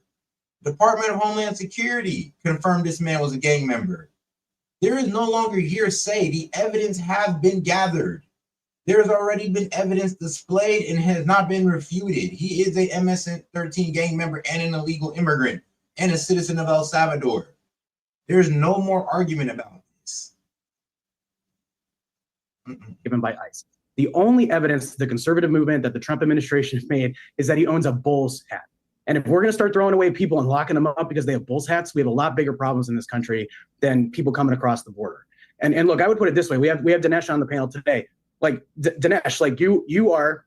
Department of Homeland Security confirmed this man was a gang member. There is no longer hearsay. The evidence has been gathered. There has already been evidence displayed and has not been refuted. He is a MS-13 gang member and an illegal immigrant and a citizen of El Salvador. There is no more argument about this. Given by ICE. The only evidence the conservative movement that the Trump administration has made is that he owns a Bulls hat. And if we're going to start throwing away people and locking them up because they have Bulls hats, we have a lot bigger problems in this country than people coming across the border. And look, I would put it this way. We have Dinesh on the panel today. Like, Dinesh, like you are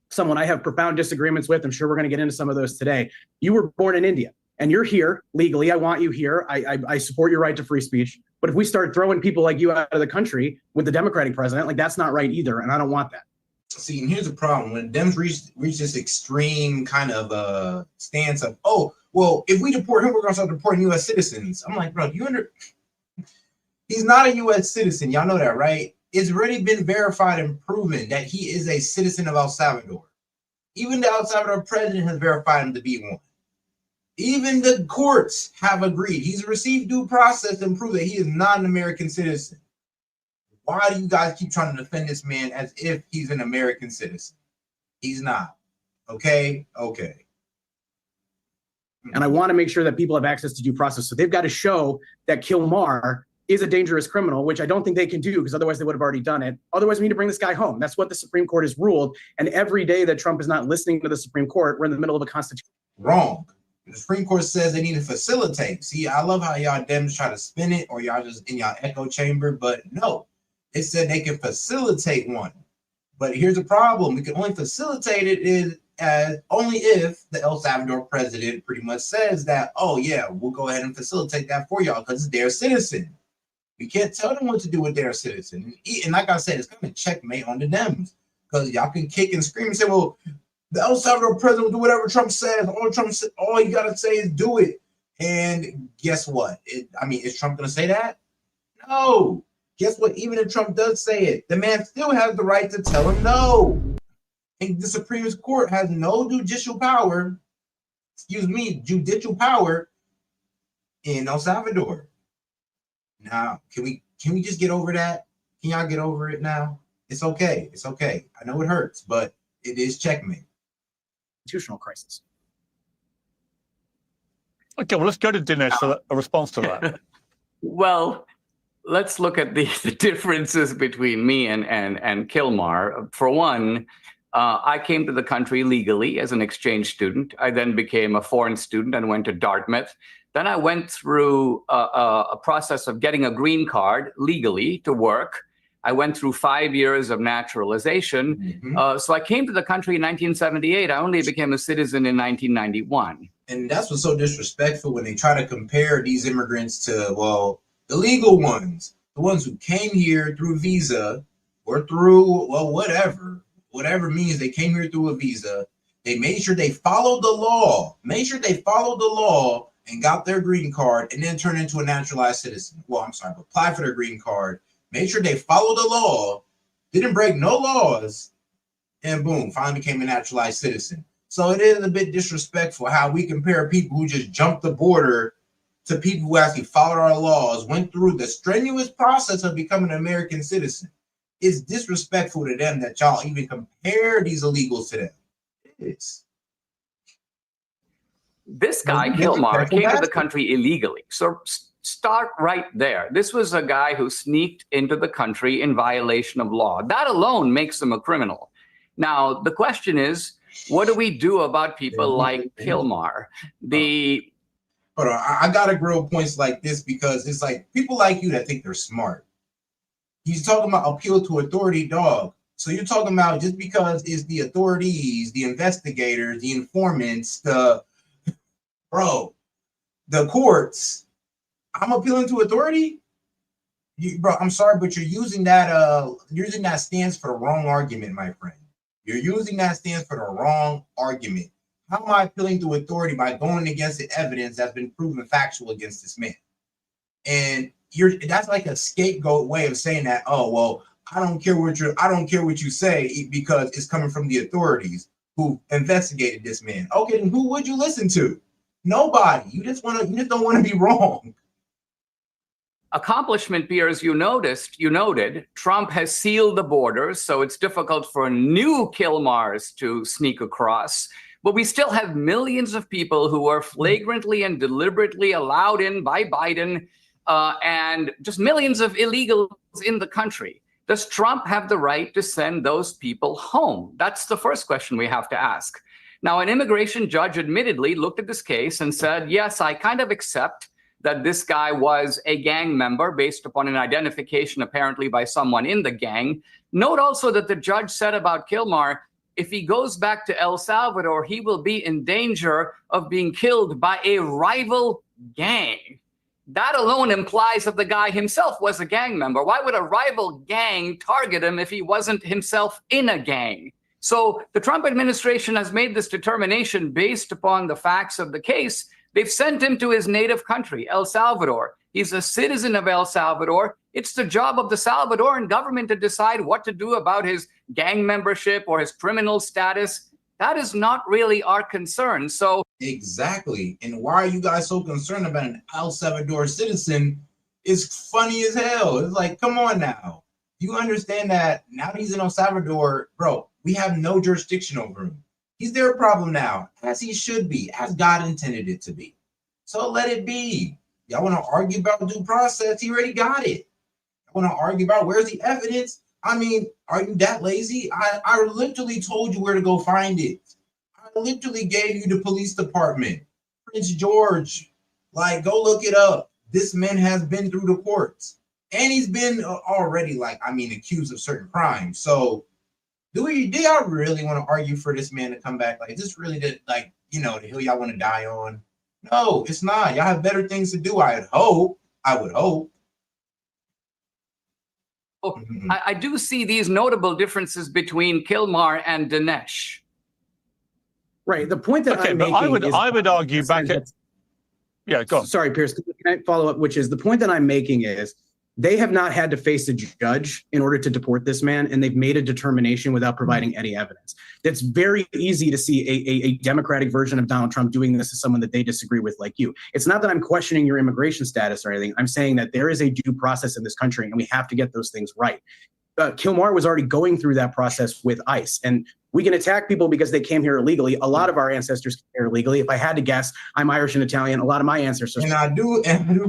someone I have profound disagreements with. I'm sure we're going to get into some of those today. You were born in India and you're here legally. I want you here. I support your right to free speech. But if we start throwing people like you out of the country with the Democratic president, like, that's not right either. And I don't want that. See, and here's the problem. When Dems reach this extreme kind of stance of, oh, well, if we deport him, we're going to start deporting U.S. citizens. I'm like, bro, he's not a U.S. citizen. Y'all know that, right? It's already been verified and proven that he is a citizen of El Salvador. Even the El Salvador president has verified him to be one. Even the courts have agreed. He's received due process and proved that he is not an American citizen. Why do you guys keep trying to defend this man as if he's an American citizen? He's not. Okay. And I want to make sure that people have access to due process. So they've got to show that Kilmar is a dangerous criminal, which I don't think they can do because otherwise they would have already done it. Otherwise, we need to bring this guy home. That's what the Supreme Court has ruled. And every day that Trump is not listening to the Supreme Court, we're in the middle of a constitution. Wrong. The Supreme Court says they need to facilitate. See, I love how y'all Dems try to spin it, or y'all just in y'all echo chamber, but no. It said they can facilitate one. But here's the problem. We can only facilitate it only if the El Salvador president pretty much says that, oh, yeah, we'll go ahead and facilitate that for y'all because it's their citizen. We can't tell them what to do with their citizen. And like I said, it's kind of checkmate on the Dems because y'all can kick and scream and say, well, the El Salvador president will do whatever Trump says. All you got to say is do it. And guess what? Is Trump going to say that? No. Guess what? Even if Trump does say it, the man still has the right to tell him no. And the Supreme Court has no judicial power, judicial power in El Salvador. Now, can we just get over that? Can y'all get over it now? It's okay. It's okay. I know it hurts, but it is checkmate. Constitutional crisis. Okay, well, let's go to Dinesh for a response to that. Well, let's look at the differences between me and Kilmar. For one, I came to the country legally as an exchange student. I then became a foreign student and went to Dartmouth. Then I went through a process of getting a green card legally to work. I went through 5 years of naturalization. So I came to the country in 1978. I only became a citizen in 1991. And that's what's so disrespectful when they try to compare these immigrants to, well, the legal ones, the ones who came here through visa or through, well, whatever means they came here through a visa. They made sure they followed the law, and got their green card and then turned into a naturalized citizen. Well, I'm sorry, applied for their green card, made sure they followed the law, didn't break no laws, and boom, finally became a naturalized citizen. So it is a bit disrespectful how we compare people who just jumped the border to people who actually followed our laws, went through the strenuous process of becoming an American citizen. It's disrespectful to them that y'all even compare these illegals to them. It is. This guy, Kilmar, came to the country illegally. So start right there. This was a guy who sneaked into the country in violation of law. That alone makes him a criminal. Now, the question is, what do we do about people like Kilmar? Hold on, I gotta grill points like this because it's like people like you that think they're smart. He's talking about appeal to authority, dog. So you're talking about just because it's the authorities, the investigators, the informants, the courts, I'm appealing to authority? Bro, I'm sorry, but you're using that stance for the wrong argument, my friend. You're using that stance for the wrong argument. How am I appealing to authority by going against the evidence that's been proven factual against this man? And that's like a scapegoat way of saying that, oh, well, I don't care what you say because it's coming from the authorities who investigated this man. Okay, then who would you listen to? Nobody. You just don't want to be wrong. Accomplishment, Pierre, as you noted, Trump has sealed the borders, so it's difficult for new Kilmars to sneak across. But we still have millions of people who are flagrantly and deliberately allowed in by Biden, and just millions of illegals in the country. Does Trump have the right to send those people home? That's the first question we have to ask. Now, an immigration judge admittedly looked at this case and said, yes, I kind of accept that this guy was a gang member based upon an identification apparently by someone in the gang. Note also that the judge said about Kilmar, if he goes back to El Salvador, he will be in danger of being killed by a rival gang. That alone implies that the guy himself was a gang member. Why would a rival gang target him if he wasn't himself in a gang? So the Trump administration has made this determination based upon the facts of the case. They've sent him to his native country, El Salvador. He's a citizen of El Salvador. It's the job of the Salvadoran government to decide what to do about his gang membership or his criminal status. That is not really our concern. So exactly. And why are you guys so concerned about an El Salvador citizen? It's funny as hell. It's like, come on now. You understand that now that he's in El Salvador, bro, we have no jurisdiction over him. He's their problem now, as he should be, as God intended it to be. So let it be. Y'all want to argue about due process? He already got it. I want to argue about where's the evidence? I mean, are you that lazy? I literally told you where to go find it. I literally gave you the police department, Prince George. Like, go look it up. This man has been through the courts. And he's been already, accused of certain crimes. So do y'all really want to argue for this man to come back? Like, is this really the hill y'all want to die on? No, it's not. Y'all have better things to do, I would hope. I do see these notable differences between Kilmar and Dinesh. Right. The point that I'm making I would argue back at... Yeah, go on. Sorry, Pierce. Can I follow up? Which is the point that I'm making is They have not had to face a judge in order to deport this man, and they've made a determination without providing any evidence. That's very easy to see a Democratic version of Donald Trump doing this to someone that they disagree with, like you. It's not that I'm questioning your immigration status or anything. I'm saying that there is a due process in this country, and we have to get those things right. Kilmar was already going through that process with ICE, and we can attack people because they came here illegally. A lot of our ancestors came here illegally. If I had to guess, I'm Irish and Italian. A lot of my ancestors. And I do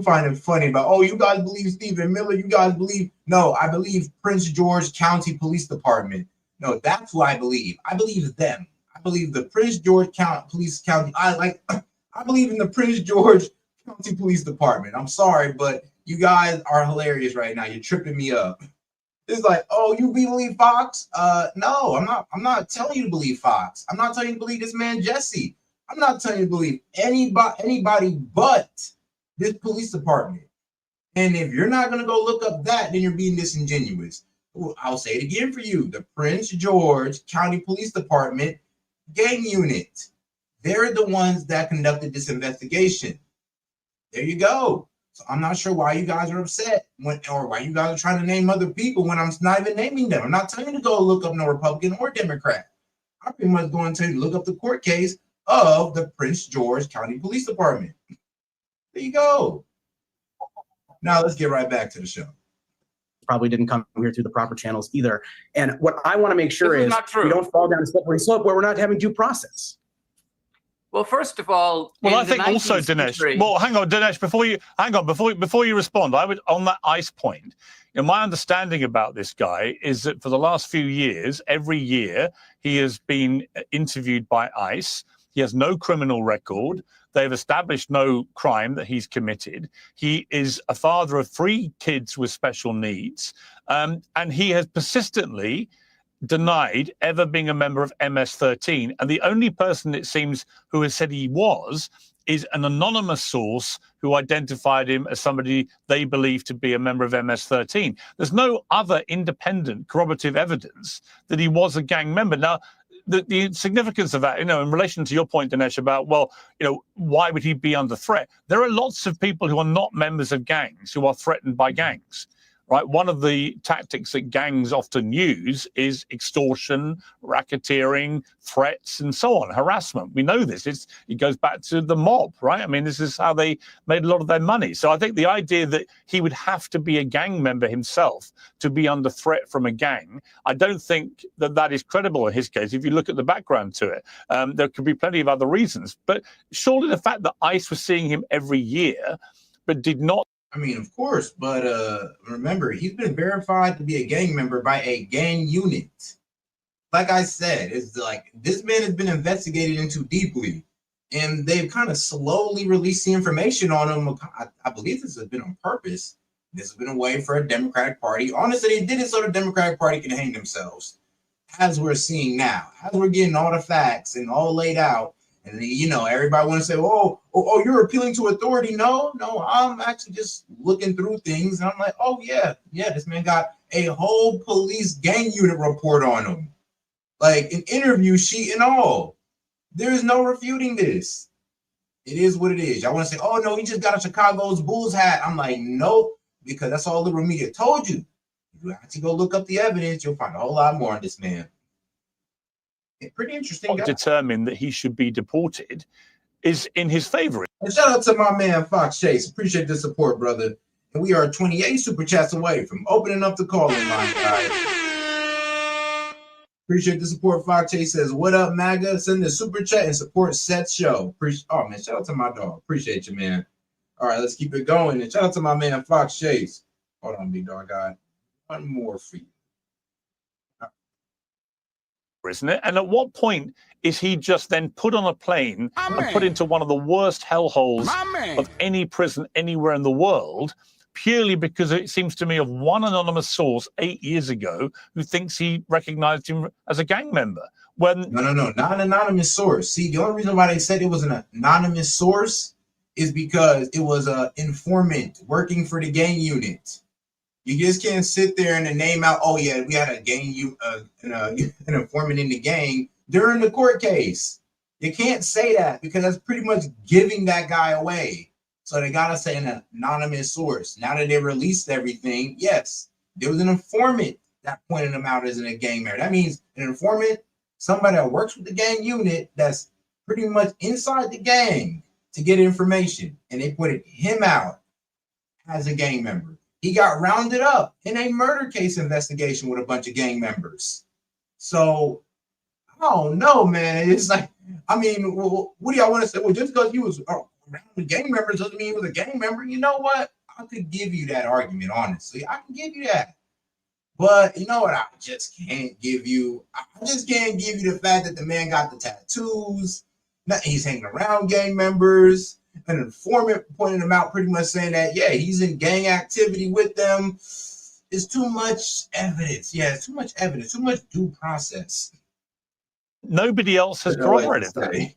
find it funny, but oh, you guys believe Stephen Miller? You guys believe? No, I believe Prince George County Police Department. No, that's who I believe. I believe them. I believe the Prince George Police County. I believe in the Prince George County Police Department. I'm sorry, but you guys are hilarious right now. You're tripping me up. It's like, oh, you believe Fox? No, I'm not telling you to believe Fox. I'm not telling you to believe this man Jesse. I'm not telling you to believe anybody but this police department. And if you're not going to go look up that, then you're being disingenuous. I'll say it again for you. The Prince George County Police Department gang unit. They're the ones that conducted this investigation. There you go. So I'm not sure why you guys are upset or why you guys are trying to name other people when I'm not even naming them. I'm not telling you to go look up no Republican or Democrat. I'm pretty much going to tell you to look up the court case of the Prince George County Police Department. There you go. Now let's get right back to the show. Probably didn't come here through the proper channels either. And what I want to make sure is we don't fall down a slippery slope where we're not having due process. Well, first of all, well, I think also, Dinesh. Well, hang on, Dinesh. Before you respond, I would on that ICE point. You know, my understanding about this guy is that for the last few years, every year he has been interviewed by ICE. He has no criminal record. They've established no crime that he's committed. He is a father of 3 kids with special needs, and he has persistently denied ever being a member of MS-13. And the only person, it seems, who has said he was is an anonymous source who identified him as somebody they believe to be a member of MS-13. There's no other independent corroborative evidence that he was a gang member. Now, the significance of that, you know, in relation to your point, Dinesh, about, well, you know, why would he be under threat? There are lots of people who are not members of gangs who are threatened by gangs. Right, one of the tactics that gangs often use is extortion, racketeering, threats, and so on, harassment. We know this. It goes back to the mob, right? I mean, this is how they made a lot of their money. So I think the idea that he would have to be a gang member himself to be under threat from a gang, I don't think that that is credible in his case. If you look at the background to it, there could be plenty of other reasons. But surely the fact that ICE was seeing him every year, but did not. I mean, of course, but remember, he's been verified to be a gang member by a gang unit. Like I said, it's like this man has been investigated into deeply, and they've kind of slowly released the information on him. I believe this has been on purpose. This has been a way for a Democratic Party. Honestly, they did it so the Democratic Party can hang themselves, as we're seeing now, as we're getting all the facts and all laid out. And you know, everybody want to say, oh, you're appealing to authority. No, I'm actually just looking through things. And I'm like, oh, yeah, this man got a whole police gang unit report on him. Like an interview sheet and all. There is no refuting this. It is what it is. Y'all want to say, oh, no, he just got a Chicago's Bulls hat. I'm like, nope, because that's all liberal media told you. If you actually go look up the evidence, you'll find a whole lot more on this man. Pretty interesting guy. Determined that he should be deported is in his favor. And shout out to my man Fox Chase. Appreciate the support, brother. And we are 28 super chats away from opening up the calling line, guys. Appreciate the support. Fox Chase says, "What up, MAGA? Send the super chat and support Seth's show." Oh man, shout out to my dog. Appreciate you, man. All right, let's keep it going. And shout out to my man Fox Chase. Hold on, big dog. I got one more for you. Isn't it? And at what point is he just then put on a plane and put into one of the worst hellholes of any prison anywhere in the world, purely because it seems to me of one anonymous source 8 years ago who thinks he recognized him as a gang member? When No, not an anonymous source. See, the only reason why they said it was an anonymous source is because it was an informant working for the gang unit. You just can't sit there and name out, oh yeah, we had a gang, an informant in the gang during the court case. You can't say that because that's pretty much giving that guy away. So they got to say an anonymous source. Now that they released everything, yes, there was an informant that pointed them out as a gang member. That means an informant, somebody that works with the gang unit that's pretty much inside the gang to get information. And they put him out as a gang member. He got rounded up in a murder case investigation with a bunch of gang members. So, I don't know, man. It's like, I mean, what do y'all want to say? Well, just because he was around with gang members doesn't mean he was a gang member. You know what? I could give you that argument, honestly. I can give you that. But you know what? I just can't give you. I just can't give you the fact that the man got the tattoos. He's hanging around gang members. An informant pointed him out, pretty much saying that, yeah, he's in gang activity with them. It's too much evidence. Yeah, it's too much evidence, too much due process. Nobody else has corroborated that.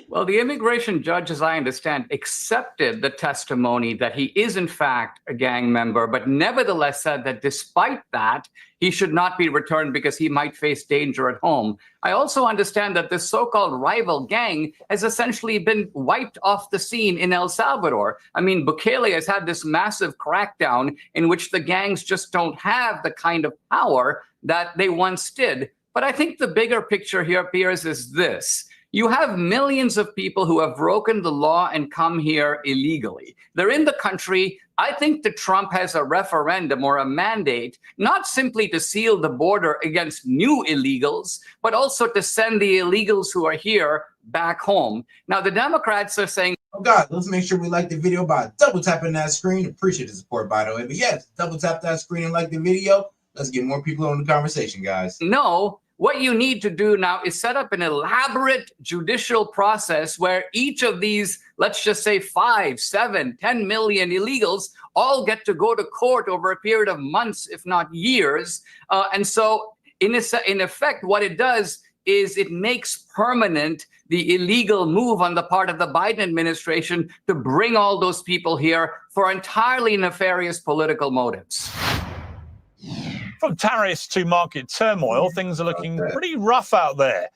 Well, the immigration judge, as I understand, accepted the testimony that he is in fact a gang member, but nevertheless said that despite that, he should not be returned because he might face danger at home. I also understand that this so-called rival gang has essentially been wiped off the scene in El Salvador. I mean, Bukele has had this massive crackdown in which the gangs just don't have the kind of power that they once did. But I think the bigger picture here, Piers, is this. You have millions of people who have broken the law and come here illegally. They're in the country. I think that Trump has a referendum or a mandate, not simply to seal the border against new illegals, but also to send the illegals who are here back home. Now, the Democrats are saying, oh God, let's make sure we like the video by double tapping that screen. Appreciate the support, by the way. But yes, double tap that screen and like the video. Let's get more people on the conversation, guys. no. What you need to do now is set up an elaborate judicial process where each of these, let's just say 5, 7, 10 million illegals all get to go to court over a period of months, if not years. And so in effect, what it does is it makes permanent the illegal move on the part of the Biden administration to bring all those people here for entirely nefarious political motives. From tariffs to market turmoil, things are looking pretty rough out there.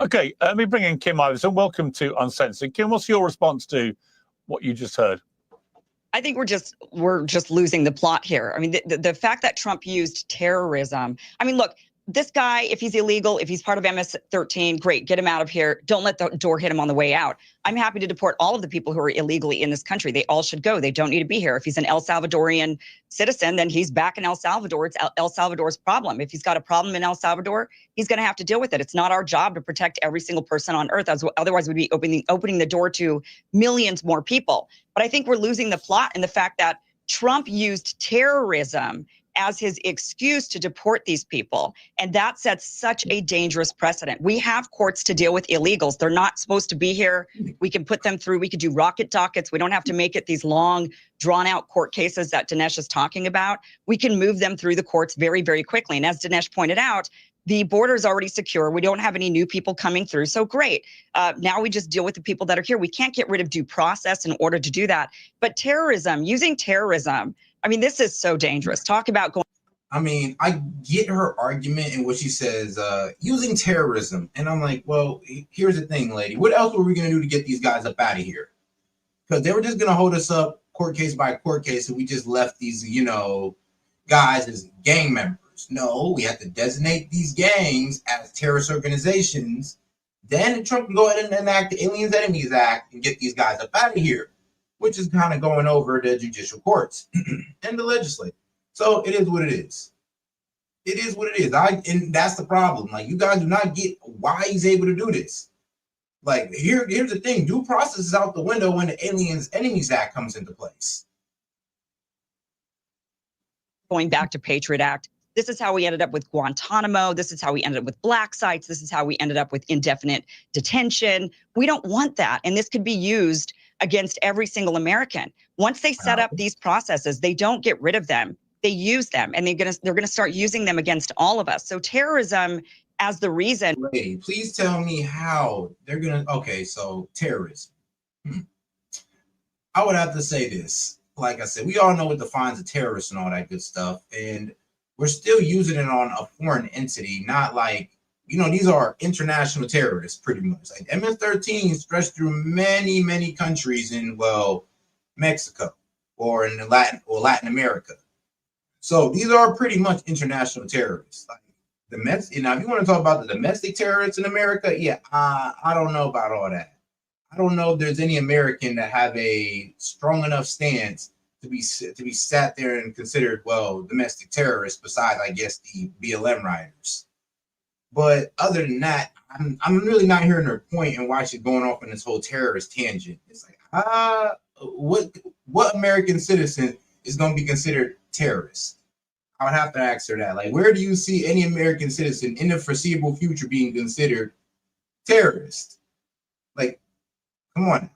Okay, let me bring in Kim Iverson. Welcome to Uncensored. Kim, what's your response to what you just heard? I think we're just losing the plot here. I mean, the fact that Trump used terrorism. I mean, look, this guy, if he's illegal, if he's part of MS-13, great, get him out of here. Don't let the door hit him on the way out. I'm happy to deport all of the people who are illegally in this country. They all should go. They don't need to be here. If he's an El Salvadorian citizen, then he's back in El Salvador. It's El Salvador's problem. If he's got a problem in El Salvador, he's going to have to deal with it. It's not our job to protect every single person on earth. Otherwise, we'd be opening the door to millions more people. But I think we're losing the plot in the fact that Trump used terrorism as his excuse to deport these people. And that sets such a dangerous precedent. We have courts to deal with illegals. They're not supposed to be here. We can put them through. We could do rocket dockets. We don't have to make it these long, drawn out court cases that Dinesh is talking about. We can move them through the courts very, very quickly. And as Dinesh pointed out, the border is already secure. We don't have any new people coming through. So great. Now we just deal with the people that are here. We can't get rid of due process in order to do that. But terrorism, using terrorism, I mean, this is so dangerous. Talk about going. I mean, I get her argument and what she says, using terrorism. And I'm like, well, here's the thing, lady. What else were we going to do to get these guys up out of here? Because they were just going to hold us up court case by court case. And we just left these, guys as gang members. No, we have to designate these gangs as terrorist organizations. Then Trump can go ahead and enact the Aliens Enemies Act and get these guys up out of here, which is kind of going over the judicial courts and the legislature. So it is what it is. It is what it is. And that's the problem. Like, you guys do not get why he's able to do this. Like, here's the thing. Due process is out the window when the Aliens Enemies Act comes into place. Going back to Patriot Act. This is how we ended up with Guantanamo. This is how we ended up with black sites. This is how we ended up with indefinite detention. We don't want that. And this could be used against every single American. Once they set up these processes, they don't get rid of them. They use them, and they're gonna start using them against all of us. So terrorism as the reason. Lady, please tell me how they're gonna. Okay, so terrorism. I would have to say this. Like I said, we all know what defines a terrorist and all that good stuff, and we're still using it on a foreign entity, not like these are international terrorists pretty much. Like MS-13 stretched through many, many countries in, well, Mexico or in Latin America. So these are pretty much international terrorists. Like if you want to talk about the domestic terrorists in America, yeah, I don't know about all that. I don't know if there's any American that have a strong enough stance to be sat there and considered, well, domestic terrorists besides, I guess, the BLM riders. But other than that, I'm really not hearing her point and why she's going off on this whole terrorist tangent. It's like, what American citizen is going to be considered terrorist? I would have to ask her that. Like, where do you see any American citizen in the foreseeable future being considered terrorist? Like, come on.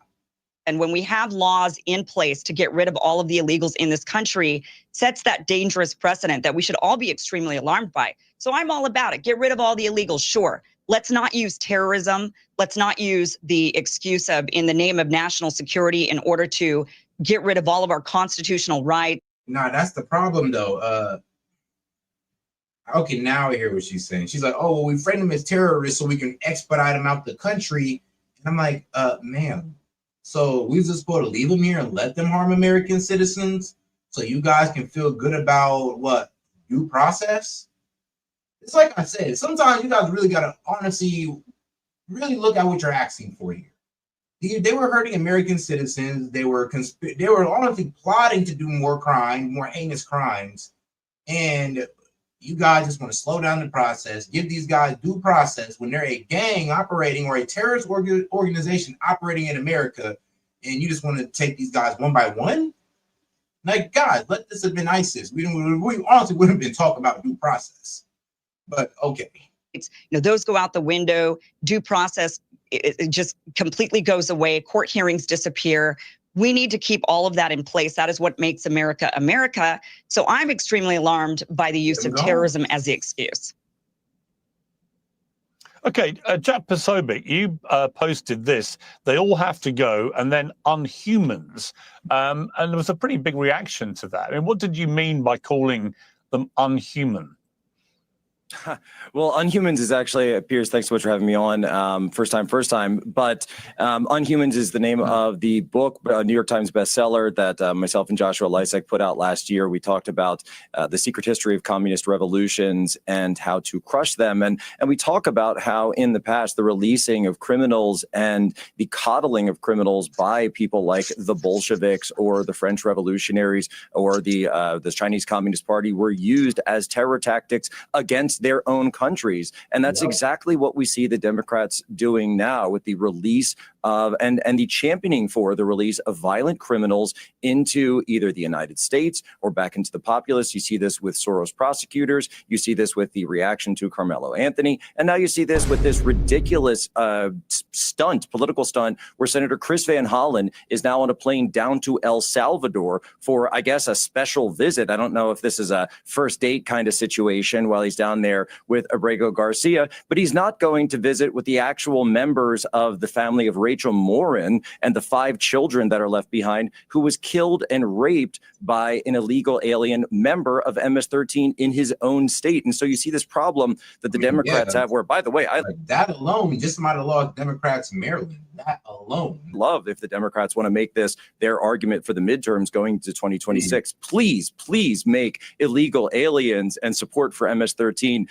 And when we have laws in place to get rid of all of the illegals in this country, sets that dangerous precedent that we should all be extremely alarmed by. So I'm all about it. Get rid of all the illegals, sure. Let's not use terrorism. Let's not use the excuse of in the name of national security in order to get rid of all of our constitutional rights. Nah, that's the problem, though. Okay, now I hear what she's saying. She's like, oh, well, we frame them as terrorists so we can expedite them out the country. And I'm like, ma'am, so we just supposed to leave them here and let them harm American citizens so you guys can feel good about what? Due process? It's like I said, sometimes you guys really got to honestly really look at what you're asking for here. They were hurting American citizens. They were honestly plotting to do more crime, more heinous crimes. And you guys just want to slow down the process, give these guys due process when they're a gang operating or a terrorist organization operating in America, and you just want to take these guys one by one? Like, guys, let this have been ISIS. We honestly wouldn't have been talking about due process. But okay. Those go out the window. Due process, it just completely goes away. Court hearings disappear. We need to keep all of that in place. That is what makes America America. So I'm extremely alarmed by the use of terrorism as the excuse. Okay, Jack Posobiec, you posted this. They all have to go, and then unhumans. And there was a pretty big reaction to that. I mean, what did you mean by calling them unhuman? Well, Unhumans is actually, Piers, thanks so much for having me on. First time. But Unhumans is the name of the book, New York Times bestseller that myself and Joshua Lysek put out last year. We talked about the secret history of communist revolutions and how to crush them. And we talk about how in the past, the releasing of criminals and the coddling of criminals by people like the Bolsheviks or the French revolutionaries or the Chinese Communist Party were used as terror tactics against their own countries. And that's exactly what we see the Democrats doing now with the release of and the championing for the release of violent criminals into either the United States or back into the populace. You see this with Soros prosecutors. You see this with the reaction to Carmelo Anthony. And now you see this with this ridiculous political stunt, where Senator Chris Van Hollen is now on a plane down to El Salvador for, I guess, a special visit. I don't know if this is a first date kind of situation while he's down there with Abrego Garcia, but he's not going to visit with the actual members of the family of Rachel Morin and the 5 children that are left behind, who was killed and raped by an illegal alien member of MS-13 in his own state. And so you see this problem that the Democrats have, where, by the way, that alone just might have lost Democrats in Maryland. That alone. Love if the Democrats want to make this their argument for the midterms going to 2026. Please make illegal aliens and support for MS-13.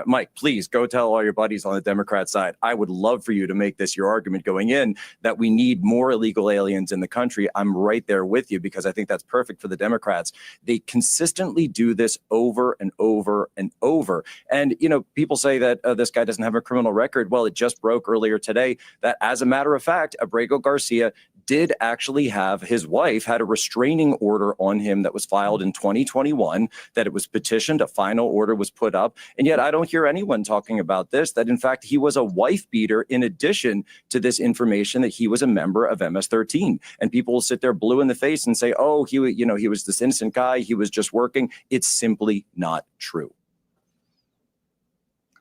Mike, please go tell all your buddies on the Democrat side. I would love for you to make this your argument going in, that we need more illegal aliens in the country. I'm right there with you, because I think that's perfect for the Democrats. They consistently do this over and over and over. And, people say that this guy doesn't have a criminal record. Well, it just broke earlier today that, as a matter of fact, Abrego Garcia did actually have, his wife had a restraining order on him that was filed in 2021, that it was petitioned, a final order was put up. And yet I don't hear anyone talking about this, that in fact he was a wife beater in addition to this information that he was a member of MS-13. And people will sit there blue in the face and say, oh, he was this innocent guy, he was just working. It's simply not true.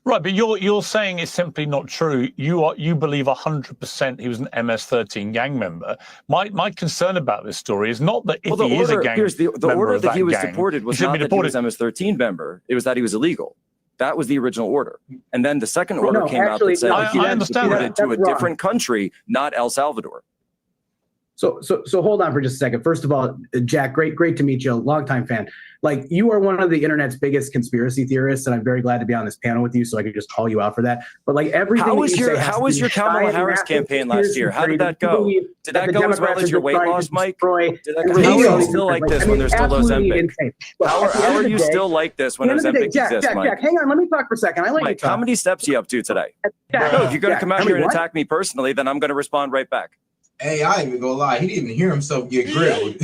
Right, but you're saying it's simply not true. You believe 100% he was an MS-13 gang member. My concern about this story is not that if he is a gang member, the order that he was gang, deported was not that he was MS-13 member. It was that he was illegal. That was the original order. And then the second order No, came actually, out that said I he was understand that. deported to a That's wrong. different country, not El Salvador. So hold on for just a second. First of all, Jack, great to meet you. Longtime fan. Like, you are one of the internet's biggest conspiracy theorists, and I'm very glad to be on this panel with you, so I could just call you out for that. But like everything, How was that you your say has how to was be your Kamala shy Harris and campaign last year? How did that go? Did that go as well as your weight loss, Mike? How are you still like this when there's still Ozempic? How are you still like this when Ozempic exists, Mike? Jack, hang on, let me talk for a second. I let you Mike, talk. how many steps are you up to today? Jack, No, if you're going to Jack, come out how here many and what? attack me personally, then I'm going to respond right back. Hey, I ain't even gonna lie. He didn't even hear himself get grilled.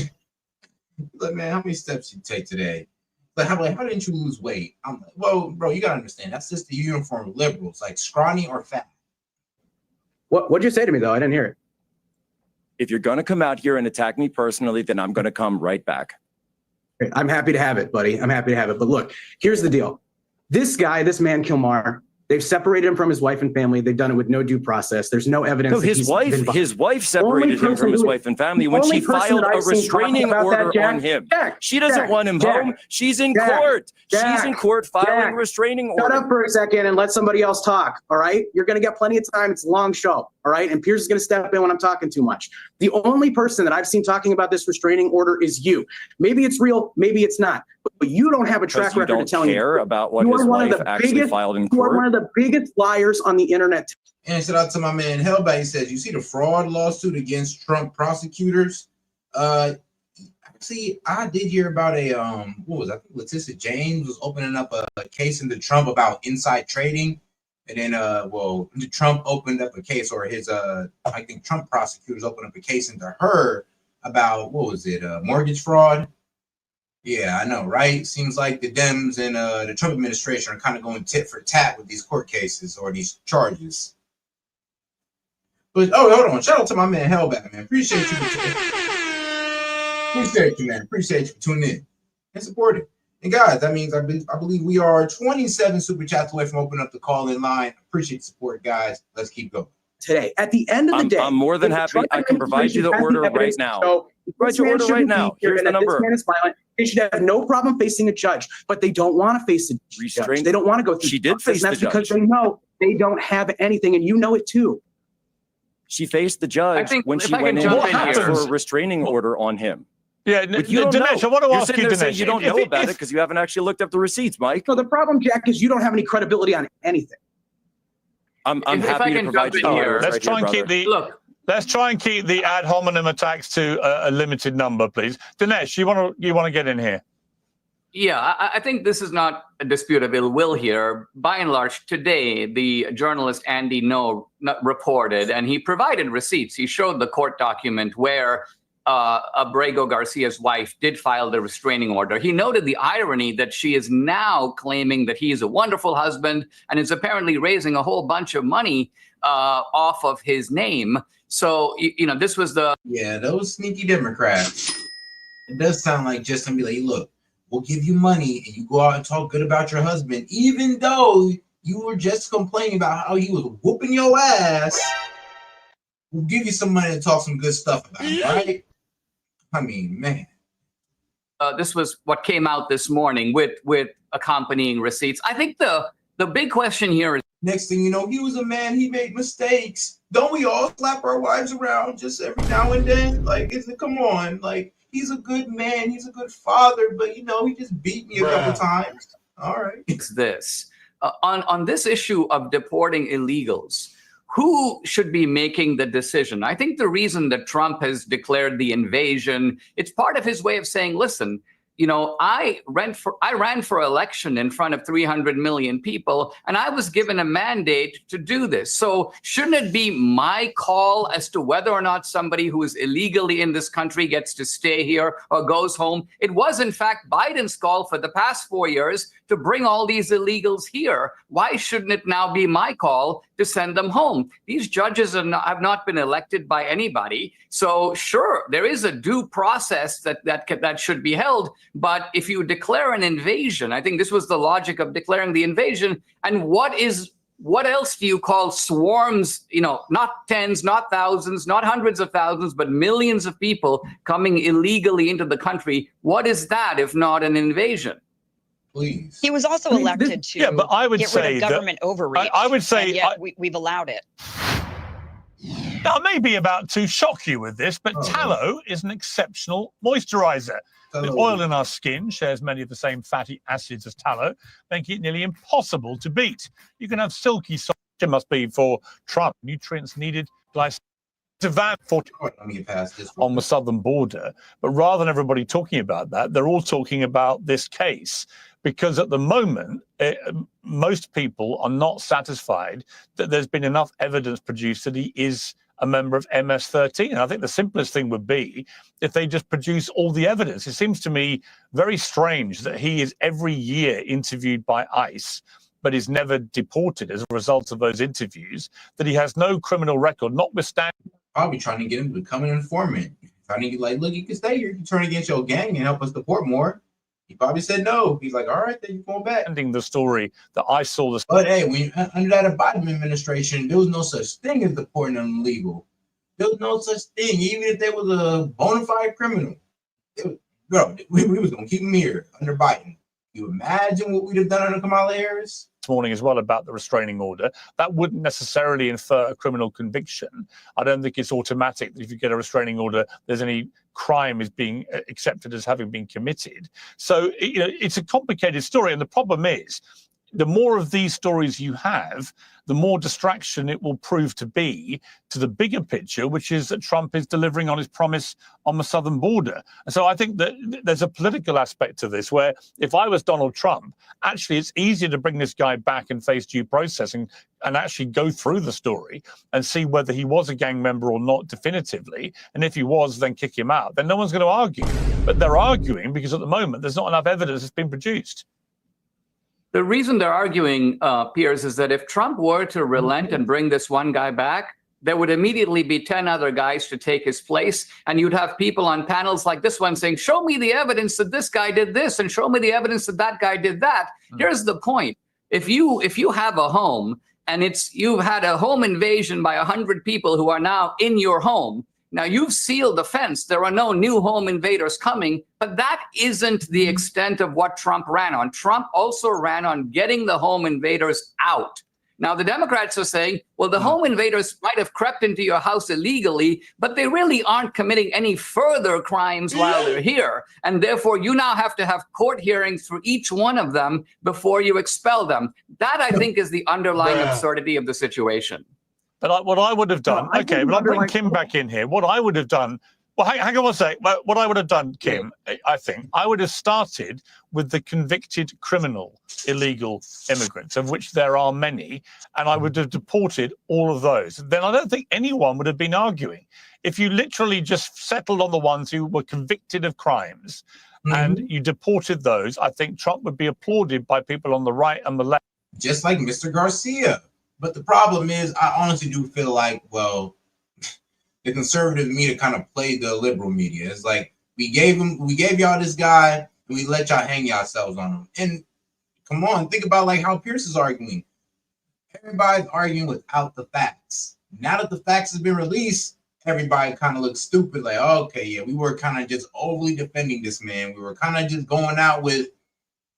Like, man, how many steps you take today? Like, how didn't you lose weight? I'm like, well, bro, you gotta understand. That's just the uniform of liberals, like scrawny or fat. What'd you say to me, though? I didn't hear it. If you're going to come out here and attack me personally, then I'm going to come right back. I'm happy to have it, buddy. I'm happy to have it. But look, here's the deal. This guy, this man, Kilmar, they've separated him from his wife and family. They've done it with no due process. There's no evidence. No, that his wife separated him from his wife and family when she filed a restraining order on him. She doesn't want him home. She's in court. She's in court filing a restraining order. Shut up for a second and let somebody else talk. All right. You're going to get plenty of time. It's a long show. All right. And Piers is going to step in when I'm talking too much. The only person that I've seen talking about this restraining order is you. Maybe it's real. Maybe it's not. But you don't have a track record of telling me. You don't care about what his wife actually filed in court. You are one of the biggest liars on the internet. And shout out to my man Hellbat. He says, you see the fraud lawsuit against Trump prosecutors? Actually, I did hear about a what was that? Letitia James was opening up a case into Trump about inside trading. And then Trump opened up a case, or his I think Trump prosecutors opened up a case into her about mortgage fraud. Yeah, I know, right? Seems like the Dems and the Trump administration are kind of going tit for tat with these court cases or these charges. But hold on, shout out to my man Hellbat, man. Appreciate you, man. Appreciate you for tuning in and supporting. And guys, that means I believe we are 27 super chats away from opening up the call-in line. Appreciate the support, guys. Let's keep going. Today, at the end of the day, I'm more than happy. I can provide you the order right now. Provide your order right now. Here's the number. This man is violent. They should have no problem facing a judge, but they don't want to face a judge. They don't want to go through. She did face the judge. That's because they know they don't have anything, and you know it too. She faced the judge when she went in for a restraining order on him. Yeah, but you don't Dinesh, know. I want to You're ask sitting you, there saying Dinesh, you don't know about it because you haven't actually looked up the receipts, Mike. So the problem, Jack, is you don't have any credibility on anything. I'm happy to provide you the order. Let's try and keep the ad hominem attacks to a limited number, please. Dinesh, you want to get in here? Yeah, I think this is not a dispute of ill will here. By and large, today, the journalist Andy No reported, and he provided receipts. He showed the court document where Abrego Garcia's wife did file the restraining order. He noted the irony that she is now claiming that he is a wonderful husband and is apparently raising a whole bunch of money off of his name. So, this was those sneaky Democrats. It does sound like just to be like, look, we'll give you money and you go out and talk good about your husband, even though you were just complaining about how he was whooping your ass. We'll give you some money to talk some good stuff about him, right? I mean, man. This was what came out this morning with accompanying receipts. I think the big question here is, next thing you know, he was a man, he made mistakes. Don't we all slap our wives around just every now and then? Like, come on, like, he's a good man, he's a good father, but he just beat me a couple times. All right. It's this. On this issue of deporting illegals, who should be making the decision? I think the reason that Trump has declared the invasion, it's part of his way of saying, listen, I ran for election in front of 300 million people, and I was given a mandate to do this. So shouldn't it be my call as to whether or not somebody who is illegally in this country gets to stay here or goes home? It was, in fact, Biden's call for the past 4 years to bring all these illegals here. Why shouldn't it now be my call to send them home? These judges have not been elected by anybody. So sure, there is a due process that should be held. But if you declare an invasion, I think this was the logic of declaring the invasion. And what else do you call swarms, not tens, not thousands, not hundreds of thousands, but millions of people coming illegally into the country? What is that if not an invasion? Please. He was also I mean, elected to yeah, but I would get rid say of that- government overreach. I would say and yet we've allowed it. Now, I may be about to shock you with this, but Oh. tallow is an exceptional moisturizer. The oil in our skin shares many of the same fatty acids as tallow, making it nearly impossible to beat. You can have silky soft, it must be for Trump, nutrients needed, glycemic for Let me get past this. on the southern border. But rather than everybody talking about that, they're all talking about this case because at the moment, most people are not satisfied that there's been enough evidence produced that he is a member of MS-13. And I think the simplest thing would be if they just produce all the evidence. It seems to me very strange that he is every year interviewed by ICE, but is never deported as a result of those interviews, that he has no criminal record, notwithstanding. Probably trying to get him to become an informant. Trying to get like, look, you can stay here. You can turn against your gang and help us deport more. He probably said no. He's like, all right, then you're going back. The story that I saw this. But hey, when under that Biden administration, there was no such thing as deporting an illegal. There was no such thing, even if they was a bona fide criminal. We was gonna keep him here under Biden. You imagine what we'd have done under Kamala Harris? This morning as well about the restraining order. That wouldn't necessarily infer a criminal conviction. I don't think it's automatic that if you get a restraining order, there's any crime is being accepted as having been committed. So, it's a complicated story. And the problem is, the more of these stories you have, the more distraction it will prove to be to the bigger picture, which is that Trump is delivering on his promise on the southern border. And so I think that there's a political aspect to this where if I was Donald Trump, actually it's easier to bring this guy back and face due process and actually go through the story and see whether he was a gang member or not definitively. And if he was, then kick him out. Then no one's going to argue. But they're arguing because at the moment there's not enough evidence that's been produced. The reason they're arguing, Piers, is that if Trump were to relent and bring this one guy back, there would immediately be 10 other guys to take his place. And you'd have people on panels like this one saying, show me the evidence that this guy did this and show me the evidence that that guy did that. Here's the point. If you have a home and you've had a home invasion by 100 people who are now in your home, now, you've sealed the fence. There are no new home invaders coming, but that isn't the extent of what Trump ran on. Trump also ran on getting the home invaders out. Now, the Democrats are saying, well, the home invaders might have crept into your house illegally, but they really aren't committing any further crimes while they're here. And therefore, you now have to have court hearings for each one of them before you expel them. That, I think, is the underlying absurdity of the situation. But what I would have done, but I'll bring Kim back in here. What I would have done, well, hang on one sec. What I would have done, Kim, I think, I would have started with the convicted criminal illegal immigrants, of which there are many, and I would have deported all of those. Then I don't think anyone would have been arguing. If you literally just settled on the ones who were convicted of crimes and you deported those, I think Trump would be applauded by people on the right and the left. Just like Mr. Garcia. But the problem is, I honestly do feel like, well, the conservative media kind of played the liberal media. It's like we gave y'all this guy, and we let y'all hang yourselves on him. And come on, think about like how Pierce is arguing. Everybody's arguing without the facts. Now that the facts have been released, everybody kind of looks stupid. Like, okay, yeah, we were kind of just overly defending this man. We were kind of just going out with.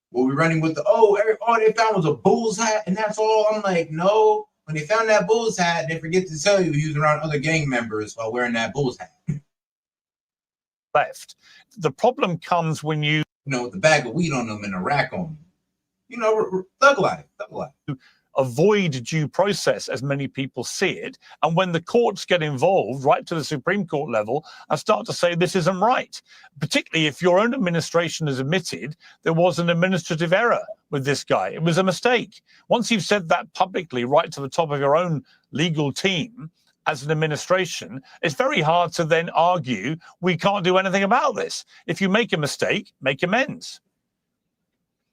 Well, we're running with all they found was a Bulls hat, and that's all. I'm like, no. When they found that Bulls hat, they forget to tell you he was around other gang members while wearing that Bulls hat. Left. The problem comes when you with the bag of weed on them and a rack on them. Thug life. Avoid due process as many people see it. And when the courts get involved, right to the Supreme Court level, and start to say this isn't right, particularly if your own administration has admitted there was an administrative error with this guy. It was a mistake. Once you've said that publicly, right to the top of your own legal team as an administration, it's very hard to then argue we can't do anything about this. If you make a mistake, make amends.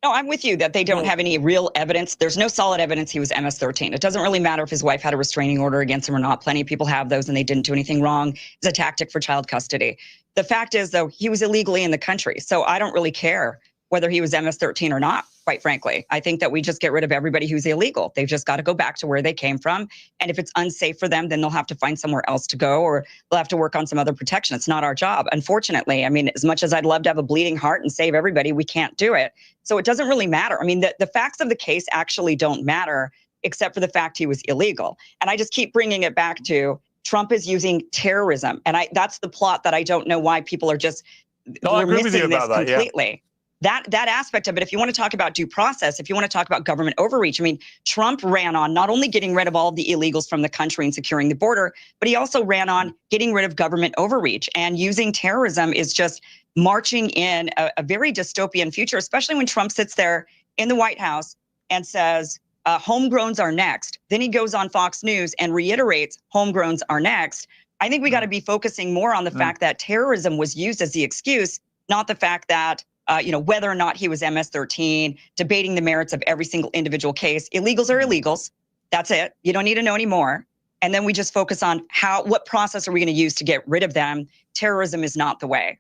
No, I'm with you that they don't have any real evidence. There's no solid evidence he was MS-13. It doesn't really matter if his wife had a restraining order against him or not. Plenty of people have those and they didn't do anything wrong. It's a tactic for child custody. The fact is, though, he was illegally in the country. So I don't really care whether he was MS-13 or not. quite frankly. I think that we just get rid of everybody who's illegal. They've just got to go back to where they came from. And if it's unsafe for them, then they'll have to find somewhere else to go, or they'll have to work on some other protection. It's not our job, unfortunately. I mean, as much as I'd love to have a bleeding heart and save everybody, we can't do it. So it doesn't really matter. I mean, the facts of the case actually don't matter, except for the fact he was illegal. And I just keep bringing it back to Trump is using terrorism. And that's the plot that I don't know why people are just, we're missing this completely. That aspect of it, if you want to talk about due process, if you want to talk about government overreach, I mean, Trump ran on not only getting rid of all of the illegals from the country and securing the border, but he also ran on getting rid of government overreach. And using terrorism is just marching in a very dystopian future, especially when Trump sits there in the White House and says, homegrowns are next. Then he goes on Fox News and reiterates homegrowns are next. I think we got to be focusing more on the fact that terrorism was used as the excuse, not the fact that, whether or not he was MS-13, debating the merits of every single individual case. Illegals are illegals. That's it. You don't need to know anymore. And then we just focus on what process are we going to use to get rid of them. Terrorism is not the way.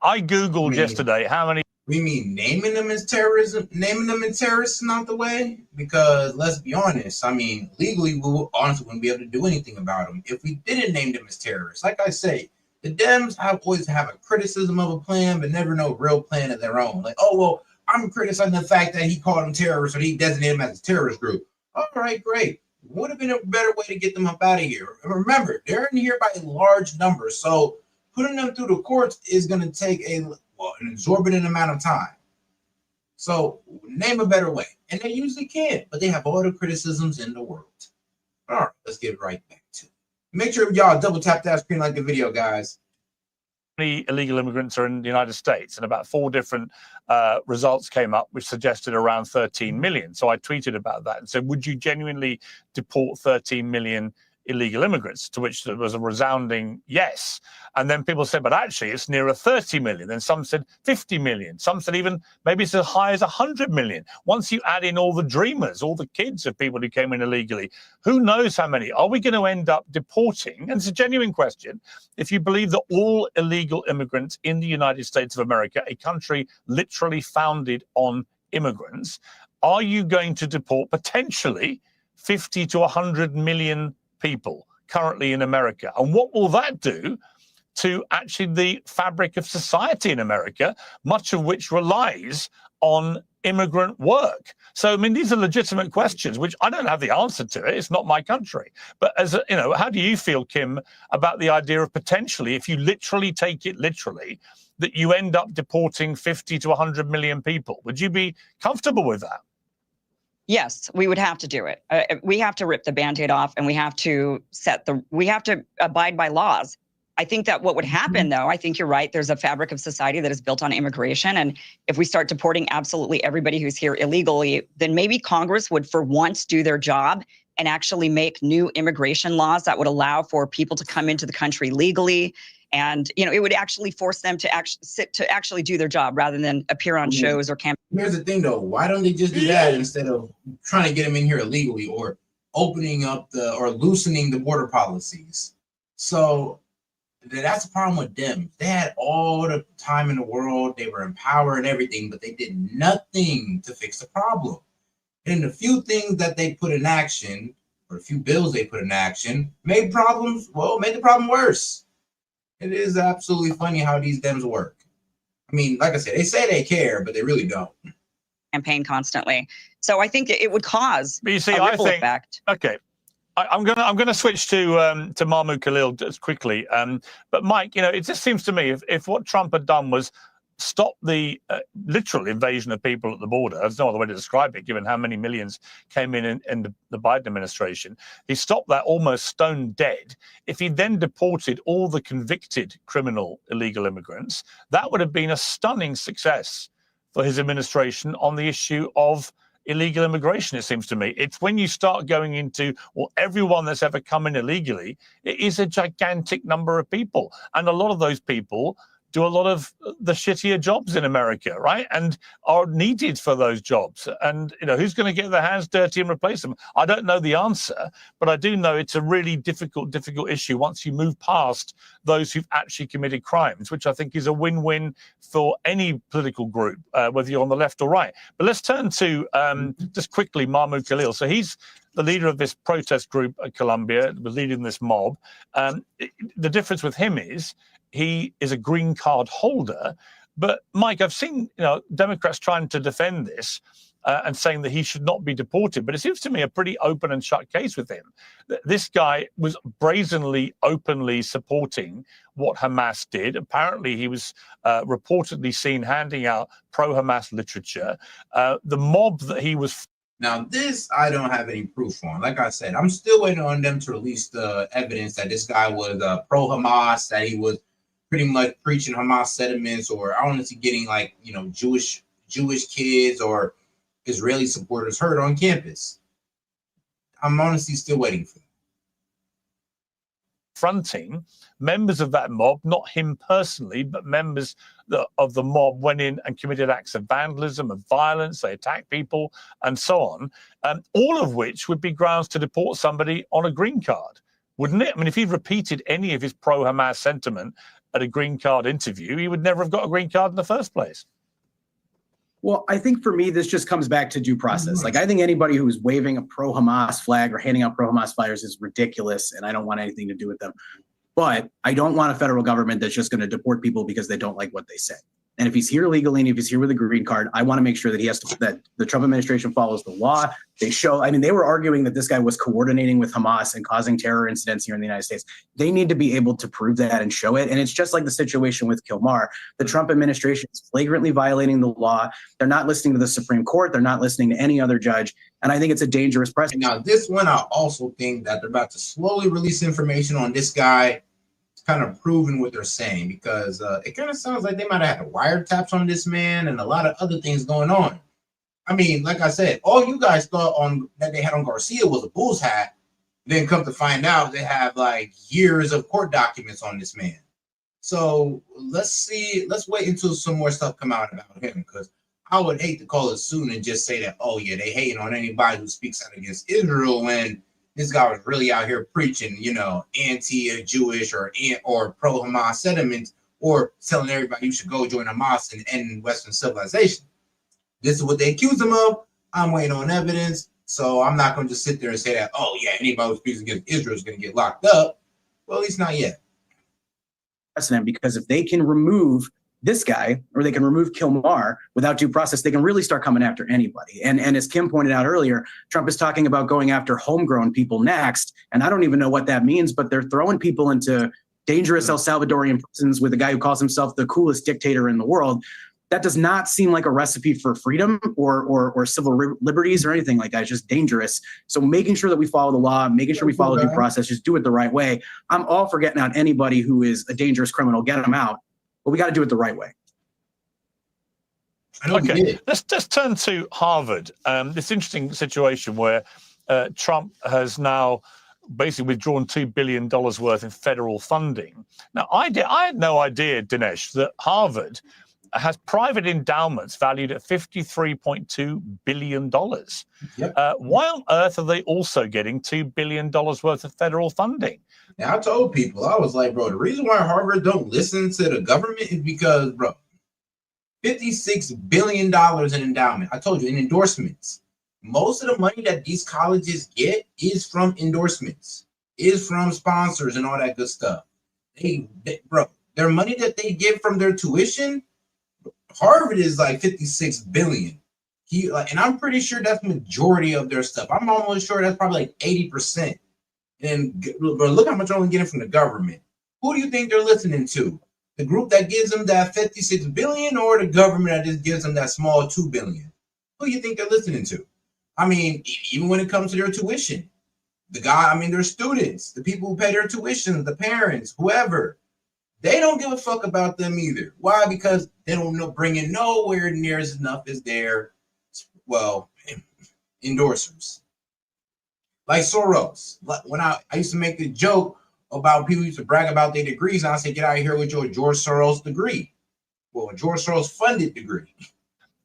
I Googled yesterday how many. We mean naming them as terrorism, naming them as terrorists is not the way? Because let's be honest, I mean, legally, we honestly wouldn't be able to do anything about them if we didn't name them as terrorists. Like I say, the Dems always have a criticism of a plan, but never no real plan of their own. Like, oh, well, I'm criticizing the fact that he called them terrorists or he designated them as a terrorist group. All right, great. Would have been a better way to get them up out of here. Remember, they're in here by large numbers, so putting them through the courts is going to take an exorbitant amount of time. So name a better way. And they usually can, but they have all the criticisms in the world. All right, let's get right back to it. Make sure y'all double tap that screen like the video, guys. Many illegal immigrants are in the United States, and about 4 different results came up, which suggested around 13 million. So I tweeted about that and said, would you genuinely deport 13 million illegal immigrants? To which there was a resounding yes. And then people said, but actually it's nearer 30 million. Then some said 50 million. Some said even maybe it's as high as 100 million. Once you add in all the dreamers, all the kids of people who came in illegally, who knows how many? Are we going to end up deporting? And it's a genuine question. If you believe that all illegal immigrants in the United States of America, a country literally founded on immigrants, are you going to deport potentially 50 to 100 million people currently in America? And what will that do to actually the fabric of society in America, much of which relies on immigrant work? So, I mean, these are legitimate questions, which I don't have the answer to. It's not my country. But how do you feel, Kim, about the idea of potentially, if you literally take it literally, that you end up deporting 50 to 100 million people? Would you be comfortable with that? Yes, we would have to do it. We have to rip the Band-Aid off, and we have to abide by laws. I think that what would happen, though, I think you're right. There's a fabric of society that is built on immigration. And if we start deporting absolutely everybody who's here illegally, then maybe Congress would for once do their job and actually make new immigration laws that would allow for people to come into the country legally. And, it would actually force them to actually do their job rather than appear on shows or campaigns. Here's the thing, though. Why don't they just do that instead of trying to get them in here illegally or opening up or loosening the border policies? So that's the problem with them. They had all the time in the world. They were in power and everything, but they did nothing to fix the problem. And the few things that they put in action, or a few bills they put in action, made the problem worse. It is absolutely funny how these Dems work. I mean, like I said, they say they care, but they really don't. Campaign constantly. So I think it would cause a ripple effect. Okay. I'm gonna switch to Mahmoud Khalil just quickly. But Mike, it just seems to me if what Trump had done was stop the literal invasion of people at the border, there's no other way to describe it, given how many millions came in the Biden administration. He stopped that almost stone dead. If he then deported all the convicted criminal illegal immigrants, that would have been a stunning success for his administration on the issue of illegal immigration, it seems to me. It's when you start going into, everyone that's ever come in illegally, it is a gigantic number of people. And a lot of those people do a lot of the shittier jobs in America, right? And are needed for those jobs. And, who's going to get their hands dirty and replace them? I don't know the answer, but I do know it's a really difficult issue once you move past those who've actually committed crimes, which I think is a win-win for any political group, whether you're on the left or right. But let's turn to, just quickly, Mahmoud Khalil. So he's the leader of this protest group at Colombia, was leading this mob. The difference with him is he is a green card holder. But Mike, I've seen Democrats trying to defend this and saying that he should not be deported. But it seems to me a pretty open and shut case with him. This guy was brazenly, openly supporting what Hamas did. Apparently, he was reportedly seen handing out pro-Hamas literature. The mob that he was... Now, this I don't have any proof on. Like I said, I'm still waiting on them to release the evidence that this guy was pro-Hamas, that he was pretty much preaching Hamas sentiments, or I don't see getting Jewish kids or Israeli supporters hurt on campus. I'm honestly still waiting for them. Fronting members of that mob, not him personally, but members of the mob went in and committed acts of vandalism, of violence. They attacked people and so on, all of which would be grounds to deport somebody on a green card, wouldn't it? I mean, if he'd repeated any of his pro-Hamas sentiment at a green card interview, he would never have got a green card in the first place. Well, I think for me, this just comes back to due process. Like, I think anybody who's waving a pro-Hamas flag or handing out pro-Hamas flyers is ridiculous, and I don't want anything to do with them. But I don't want a federal government that's just going to deport people because they don't like what they say. And if he's here legally and if he's here with a green card, I want to make sure that that the Trump administration follows the law. They were arguing that this guy was coordinating with Hamas and causing terror incidents here in the United States. They need to be able to prove that and show it. And it's just like the situation with Kilmar. The Trump administration is flagrantly violating the law. They're not listening to the Supreme Court. They're not listening to any other judge. And I think it's a dangerous precedent. Now, this one, I also think that they're about to slowly release information on this guy, kind of proving what they're saying, because it kind of sounds like they might have had wiretaps on this man and a lot of other things going on. I mean, like I said, all you guys thought that they had on Garcia was a bull's hat. Then come to find out they have years of court documents on this man. So let's wait until some more stuff come out about him, because I would hate to call it soon and just say that, oh yeah, they hating on anybody who speaks out against Israel, when this guy was really out here preaching, anti-Jewish or pro-Hamas sentiments, or telling everybody you should go join Hamas and end Western civilization. This is what they accuse him of. I'm waiting on evidence, so I'm not going to just sit there and say that, oh yeah, anybody who speaks against Israel is going to get locked up. Well, at least not yet. Because if they can remove this guy, or they can remove Kilmar without due process, they can really start coming after anybody. And as Kim pointed out earlier, Trump is talking about going after homegrown people next. And I don't even know what that means, but they're throwing people into dangerous El Salvadorian prisons with a guy who calls himself the coolest dictator in the world. That does not seem like a recipe for freedom or civil liberties or anything like that. It's just dangerous. So making sure that we follow the law, making sure we follow due process, just do it the right way. I'm all for getting out anybody who is a dangerous criminal, get them out. But we got to do it the right way. Okay, let's just turn to Harvard. This interesting situation where Trump has now basically withdrawn $2 billion worth in federal funding. Now, I had no idea, Dinesh, that Harvard has private endowments valued at $53.2 billion. Yep. Why on earth are they also getting $2 billion worth of federal funding? Now, I told people, I was like, bro, the reason why Harvard don't listen to the government is because, bro, $56 billion in endowment. I told you, in endorsements. Most of the money that these colleges get is from endorsements, is from sponsors and all that good stuff. Bro, their money that they get from their tuition, Harvard is like $56 billion. And I'm pretty sure that's majority of their stuff. I'm almost sure that's probably like 80%. And but look how much they're only getting from the government. Who do you think they're listening to? The group that gives them that $56 billion, or the government that just gives them that small $2 billion? Who do you think they're listening to? I mean, even when it comes to their tuition, their students, the people who pay their tuition, the parents, whoever, they don't give a fuck about them either. Why? Because they don't bring in nowhere near as enough as their, endorsers. Like Soros. When I used to make the joke, about people used to brag about their degrees. And I say, get out of here with your George Soros degree. Well, a George Soros funded degree.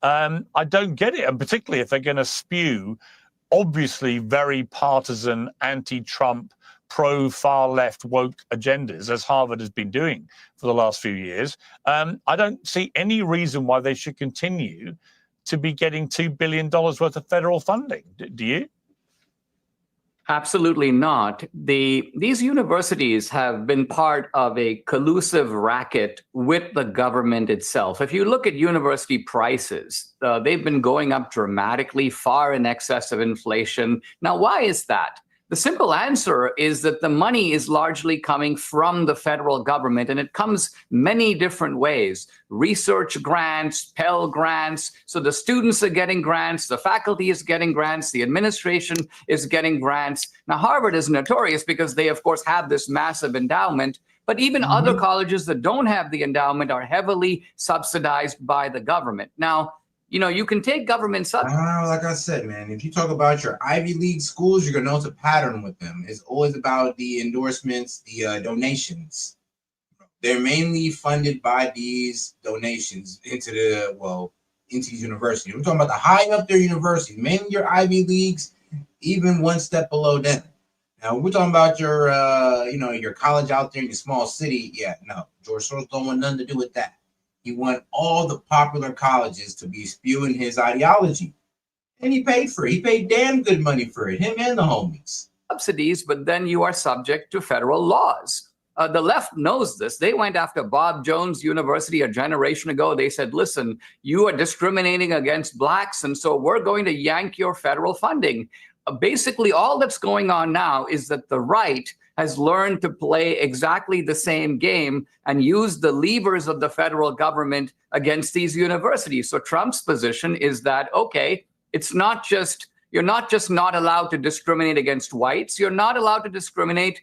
I don't get it. And particularly if they're going to spew obviously very partisan, anti-Trump, pro-far left woke agendas, as Harvard has been doing for the last few years. I don't see any reason why they should continue to be getting $2 billion worth of federal funding. Do you? Absolutely not. These universities have been part of a collusive racket with the government itself. If you look at university prices, they've been going up dramatically, far in excess of inflation. Now, why is that? The simple answer is that the money is largely coming from the federal government, and it comes many different ways. Research grants, Pell grants. So the students are getting grants, the faculty is getting grants, the administration is getting grants. Now, Harvard is notorious because they, of course, have this massive endowment, but even other colleges that don't have the endowment are heavily subsidized by the government. Now, you know, you can take government subsidies. Like I said, man, if you talk about your Ivy League schools, you're going to notice a pattern with them. It's always about the endorsements, the donations. They're mainly funded by these donations into these universities. We're talking about the high up their universities, mainly your Ivy Leagues, even one step below them. Now, we're talking about your, your college out there in your small city. Yeah, no, George Soros don't want nothing to do with that. He wanted all the popular colleges to be spewing his ideology. And he paid for it. He paid damn good money for it, him and the homies. Subsidies, but then you are subject to federal laws. The left knows this. They went after Bob Jones University a generation ago. They said, listen, you are discriminating against blacks, and so we're going to yank your federal funding. Basically, all that's going on now is that the right has learned to play exactly the same game and use the levers of the federal government against these universities. So Trump's position is that, okay, it's not just, you're not just not allowed to discriminate against whites, you're not allowed to discriminate,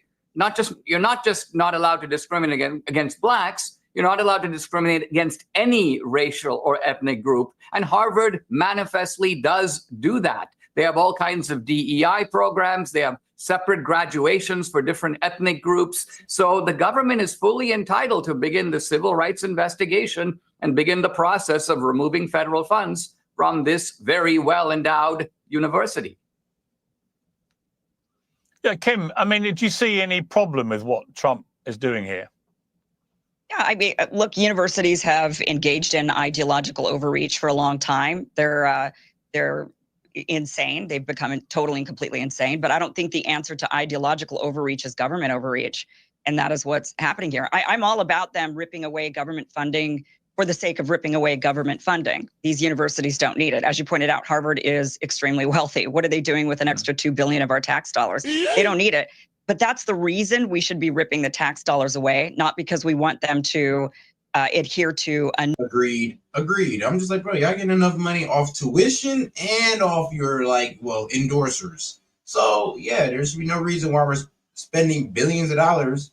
you're not just not allowed to discriminate against blacks, you're not allowed to discriminate against any racial or ethnic group. And Harvard manifestly does do that. They have all kinds of DEI programs. They have separate graduations for different ethnic groups. So the government is fully entitled to begin the civil rights investigation and begin the process of removing federal funds from this very well-endowed university. Yeah, Kim, I mean, did you see any problem with what Trump is doing here? Yeah, I mean, look, universities have engaged in ideological overreach for a long time. They're insane. They've become totally and completely insane. But I don't think the answer to ideological overreach is government overreach. And that is what's happening here. I'm all about them ripping away government funding for the sake of ripping away government funding. These universities don't need it. As you pointed out, Harvard is extremely wealthy. What are they doing with an extra $2 billion of our tax dollars? They don't need it. But that's the reason we should be ripping the tax dollars away, not because we want them to adhere to a... Agreed. I'm just like, bro, y'all getting enough money off tuition and off your endorsers. So yeah, there should be no reason why we're spending billions of dollars,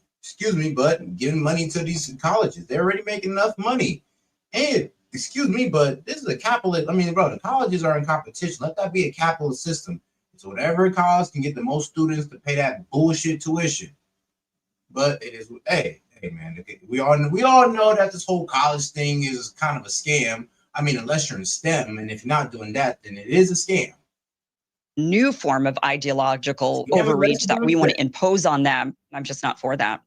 but giving money to these colleges. They're already making enough money. And but this is a capitalist. I mean, bro, the colleges are in competition. Let that be a capitalist system. So whatever college can get the most students to pay that bullshit tuition. But it is, hey man, we all know that this whole college thing is kind of a scam. I mean, unless you're in STEM, and if you're not doing that, then it is a scam. New form of ideological overreach that we want to impose on them. I'm just not for that.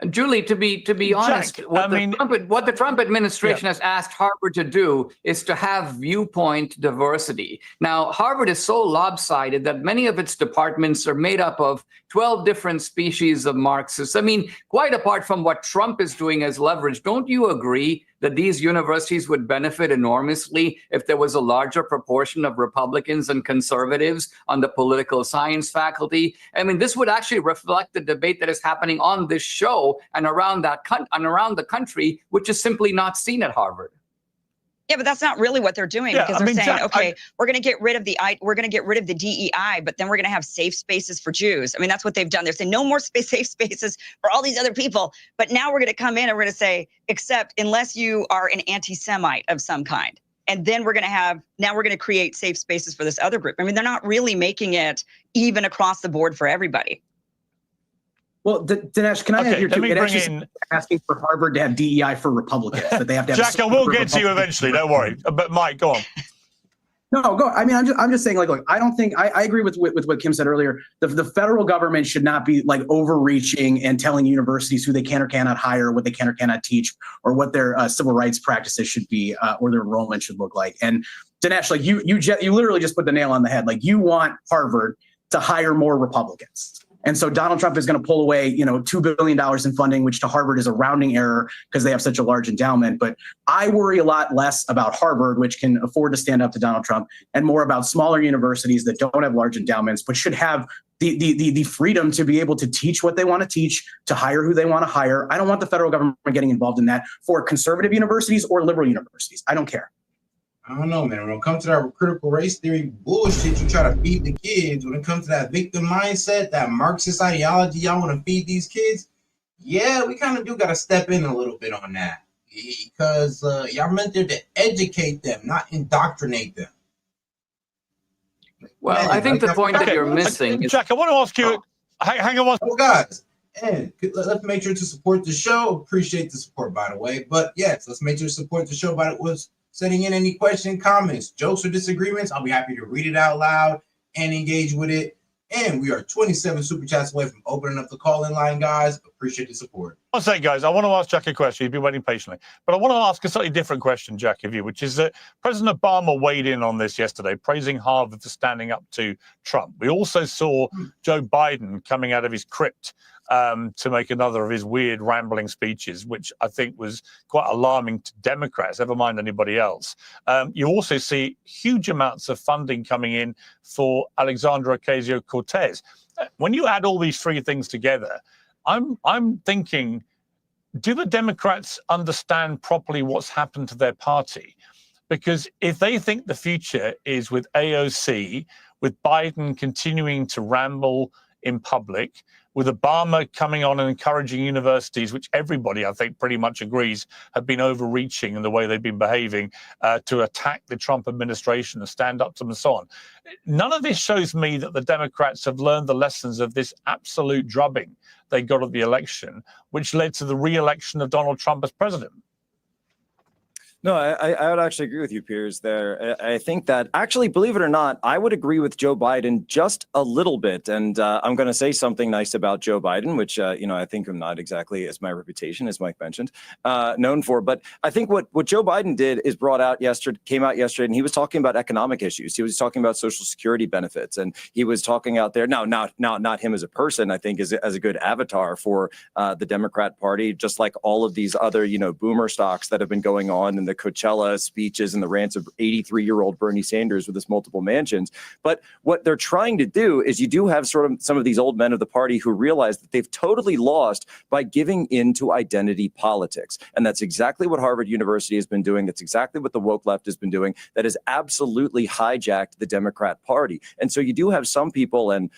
Julie, to be honest, what the Trump administration has asked Harvard to do is to have viewpoint diversity. Now, Harvard is so lopsided that many of its departments are made up of 12 different species of Marxists. I mean, quite apart from what Trump is doing as leverage, don't you agree that these universities would benefit enormously if there was a larger proportion of Republicans and conservatives on the political science faculty? I mean, this would actually reflect the debate that is happening on this show and around the country, which is simply not seen at Harvard. Yeah, but that's not really what they're doing, because they're saying, okay, we're going to get rid of the DEI, but then we're going to have safe spaces for Jews. I mean, that's what they've done. They're saying no more safe spaces for all these other people. But now we're going to come in and we're going to say, except unless you are an anti-Semite of some kind. And then we're going to create safe spaces for this other group. I mean, they're not really making it even across the board for everybody. Well, Dinesh, can I Okay, add here let too? me It bring actually in asking for Harvard to have DEI for Republicans, that they have to have. Jack. I will get to you eventually. Don't worry. But Mike, go on. No, go. I mean, I'm just saying, like, look, I don't think I agree with what Kim said earlier. The federal government should not be like overreaching and telling universities who they can or cannot hire, what they can or cannot teach, or what their civil rights practices should be, or their enrollment should look like. And Dinesh, like you literally just put the nail on the head. Like, you want Harvard to hire more Republicans. And so Donald Trump is going to pull away, $2 billion in funding, which to Harvard is a rounding error because they have such a large endowment. But I worry a lot less about Harvard, which can afford to stand up to Donald Trump, and more about smaller universities that don't have large endowments, but should have the freedom to be able to teach what they want to teach, to hire who they want to hire. I don't want the federal government getting involved in that for conservative universities or liberal universities. I don't care. I don't know, man. When it comes to that critical race theory bullshit, you try to feed the kids. When it comes to that victim mindset, that Marxist ideology, y'all want to feed these kids. Yeah, we kind of do got to step in a little bit on that, because y'all meant there to educate them, not indoctrinate them. Well, Man, I think the point that Okay, you're missing is Jack, I want to ask you. Hang on one. Oh, guys, and let's make sure to support the show. Appreciate the support, by the way. But yes, let's make sure to support the show by sending in any question, comments, jokes, or disagreements. I'll be happy to read it out loud and engage with it. And we are 27 super chats away from opening up the call-in line, guys. Appreciate the support. I'll say, guys, I want to ask Jack a question. He's been waiting patiently. But I want to ask a slightly different question, Jack, of you, which is that President Obama weighed in on this yesterday, praising Harvard for standing up to Trump. We also saw Joe Biden coming out of his crypt to make another of his weird rambling speeches, which I think was quite alarming to Democrats, never mind anybody else. You also see huge amounts of funding coming in for Alexandria Ocasio-Cortez. When you add all these three things together, I'm thinking, do the Democrats understand properly what's happened to their party? Because if they think the future is with AOC, with Biden continuing to ramble in public, with Obama coming on and encouraging universities, which everybody, I think, pretty much agrees have been overreaching in the way they've been behaving to attack the Trump administration and stand up to them and so on. None of this shows me that the Democrats have learned the lessons of this absolute drubbing they got at the election, which led to the re-election of Donald Trump as president. No, I would actually agree with you, Piers, there. I think that actually, believe it or not, I would agree with Joe Biden just a little bit. And I'm going to say something nice about Joe Biden, which, I think I'm not exactly, as my reputation, as Mike mentioned, known for. But I think what Joe Biden did is came out yesterday, and he was talking about economic issues. He was talking about Social Security benefits, and he was talking out there. Now, not him as a person, I think, as a good avatar for the Democrat Party, just like all of these other, boomer stocks that have been going on in the Coachella speeches and the rants of 83-year-old Bernie Sanders with his multiple mansions. But what they're trying to do is you do have sort of some of these old men of the party who realize that they've totally lost by giving into identity politics. And that's exactly what Harvard University has been doing. That's exactly what the woke left has been doing. That has absolutely hijacked the Democrat Party. And so you do have some people, and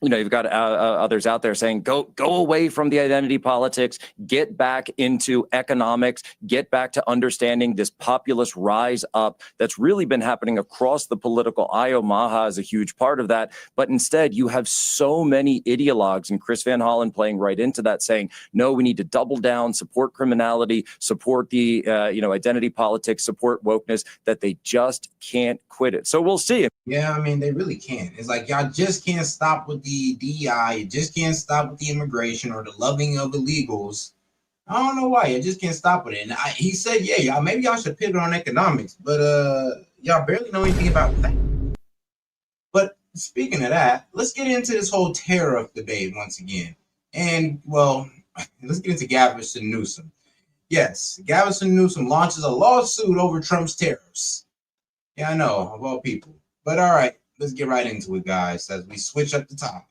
you've got others out there saying, go away from the identity politics, get back into economics, get back to understanding this populist rise up that's really been happening across the political aisle. Maha is a huge part of that. But instead, you have so many ideologues, and Chris Van Hollen playing right into that, saying, no, we need to double down, support criminality, support the identity politics, support wokeness, that they just can't quit it. So we'll see. Yeah, I mean, they really can't. It's like y'all just can't stop with the DEI. You just can't stop with the immigration or the loving of illegals. I don't know why. You just can't stop with it. And he said, yeah, y'all, maybe y'all should pivot on economics, but y'all barely know anything about that. But speaking of that, let's get into this whole tariff debate once again. And, well, let's get into Gavin Newsom. Yes, Gavin Newsom launches a lawsuit over Trump's tariffs. Yeah, I know, of all people. But all right, let's get right into it, guys, as we switch up the topic.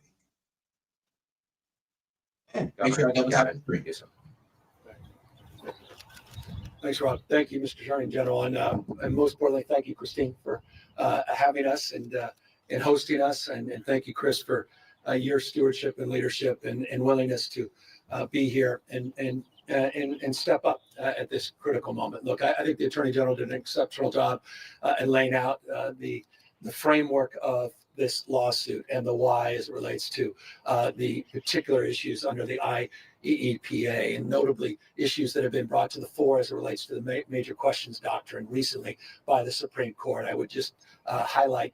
Make sure I double tap the screen. Thanks, Rob. Thank you, Mr. Attorney General, and most importantly, thank you, Christine, for having us and hosting us, and thank you, Chris, for your stewardship and leadership and willingness to be here and step up at this critical moment. Look, I think the Attorney General did an exceptional job in laying out the framework of this lawsuit and the why as it relates to the particular issues under the IEEPA, and notably issues that have been brought to the fore as it relates to the major questions doctrine recently by the Supreme Court. I would just highlight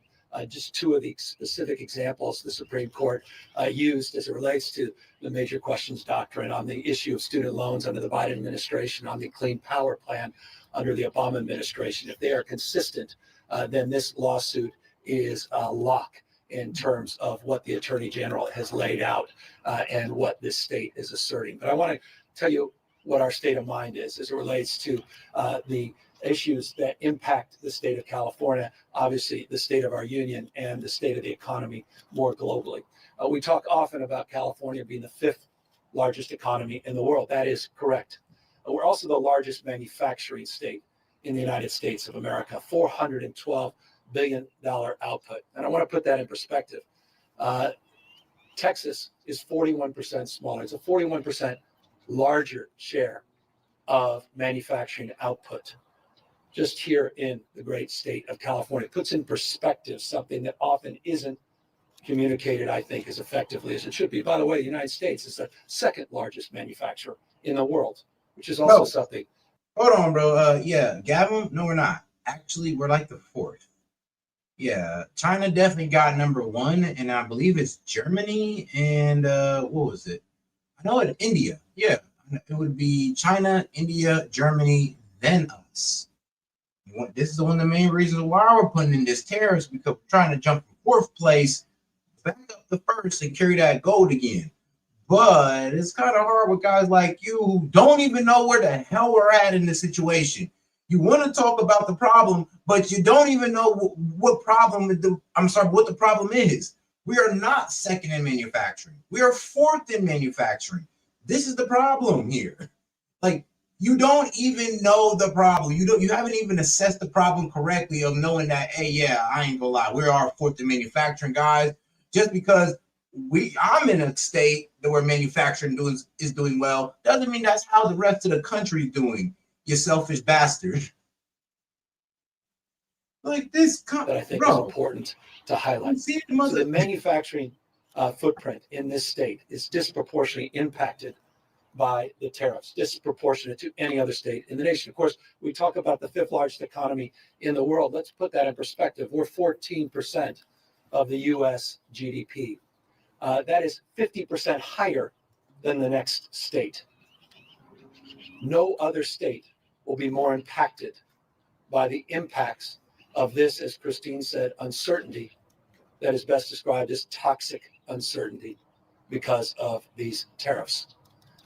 just two of the specific examples the Supreme Court used as it relates to the major questions doctrine on the issue of student loans under the Biden administration, on the Clean Power Plan under the Obama administration. If they are consistent, then this lawsuit is a lock in terms of what the Attorney General has laid out and what this state is asserting. But I want to tell you what our state of mind is as it relates to the issues that impact the state of California, obviously the state of our union, and the state of the economy more globally. We talk often about California being the 5th largest economy in the world. That is correct. We're also the largest manufacturing state in the United States of America, $412 billion output. And I want to put that in perspective. Texas is 41% smaller. It's a 41% larger share of manufacturing output just here in the great state of California. It puts in perspective something that often isn't communicated, I think, as effectively as it should be. By the way, the United States is the 2nd largest manufacturer in the world, which is also something. Hold on, bro. Yeah, Gavin, no, we're not. Actually, we're like the 4th. Yeah, China definitely got number 1, and I believe it's Germany and what was it? I know it, India. Yeah, it would be China, India, Germany, then us. This is one of the main reasons why we're putting in this tariffs, because we're trying to jump from 4th place back up to 1st and carry that gold again. But it's kind of hard with guys like you who don't even know where the hell we're at in the situation. You want to talk about the problem, but you don't even know what the problem is. We are not 2nd in manufacturing. We are 4th in manufacturing. This is the problem here. Like, you don't even know the problem. You haven't even assessed the problem correctly of knowing that, hey, yeah, I ain't gonna lie, we are 4th in manufacturing, guys. Just because I'm in a state that where manufacturing is doing well doesn't mean that's how the rest of the country is doing. You selfish bastard. Like this, that I think is important to highlight. So the manufacturing footprint in this state is disproportionately impacted by the tariffs, disproportionate to any other state in the nation. Of course, we talk about the 5th largest economy in the world. Let's put that in perspective. We're 14% of the U.S. GDP. That is 50% higher than the next state. No other state will be more impacted by the impacts of this, as Christine said, uncertainty that is best described as toxic uncertainty because of these tariffs.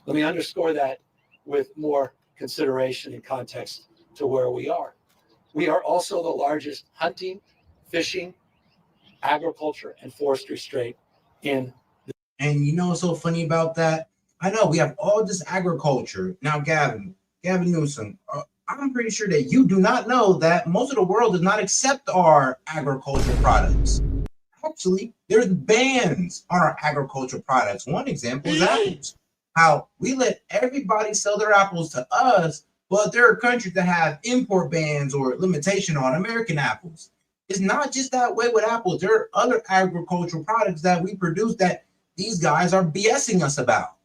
Let me underscore that with more consideration and context to where we are. We are also the largest hunting, fishing, agriculture, and forestry state in. And you know what's so funny about that? I know we have all this agriculture. Now, Gavin Newsom, I'm pretty sure that you do not know that most of the world does not accept our agricultural products. Actually, there's bans on our agricultural products. One example is apples. How we let everybody sell their apples to us, but there are countries that have import bans or limitation on American apples. It's not just that way with apples. There are other agricultural products that we produce that these guys are BSing us about.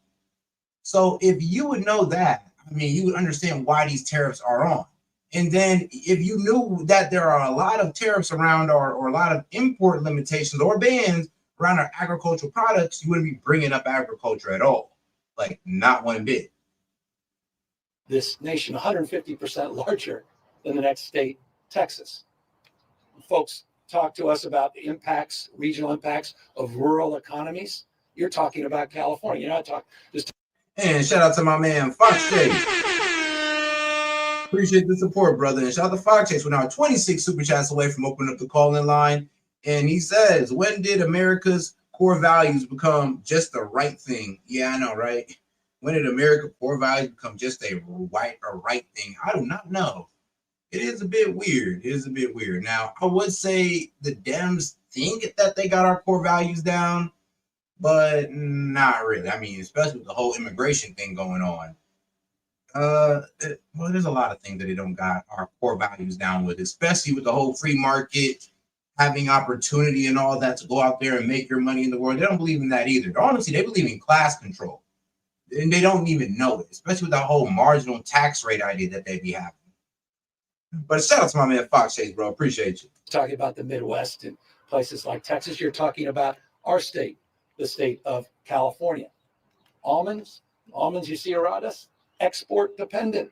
So if you would know that, I mean, you would understand why these tariffs are on. And then if you knew that there are a lot of tariffs around or a lot of import limitations or bans around our agricultural products, you wouldn't be bringing up agriculture at all. Like, not one bit. This nation, 150% larger than the next state, Texas. Folks talk to us about the impacts, regional impacts of rural economies. You're talking about California. You're not talking just. And shout out to my man Fox Chase. Appreciate the support, brother. And shout out to Fox Chase. We're now 26 super chats away from opening up the call-in line. And he says, when did America's core values become just the right thing? Yeah, I know, right? When did America's core values become just a right thing? I do not know. It is a bit weird. It is a bit weird. Now, I would say the Dems think that they got our core values down, but not really. I mean, especially with the whole immigration thing going on. Well, there's a lot of things that they don't got our core values down with, especially with the whole free market having opportunity and all that to go out there and make your money in the world. They don't believe in that either. Honestly, they believe in class control. And they don't even know it, especially with that whole marginal tax rate idea that they be having. But shout out to my man Fox Chase, bro. Appreciate you. Talking about the Midwest and places like Texas, you're talking about our state, the state of California. Almonds you see around us, export dependent.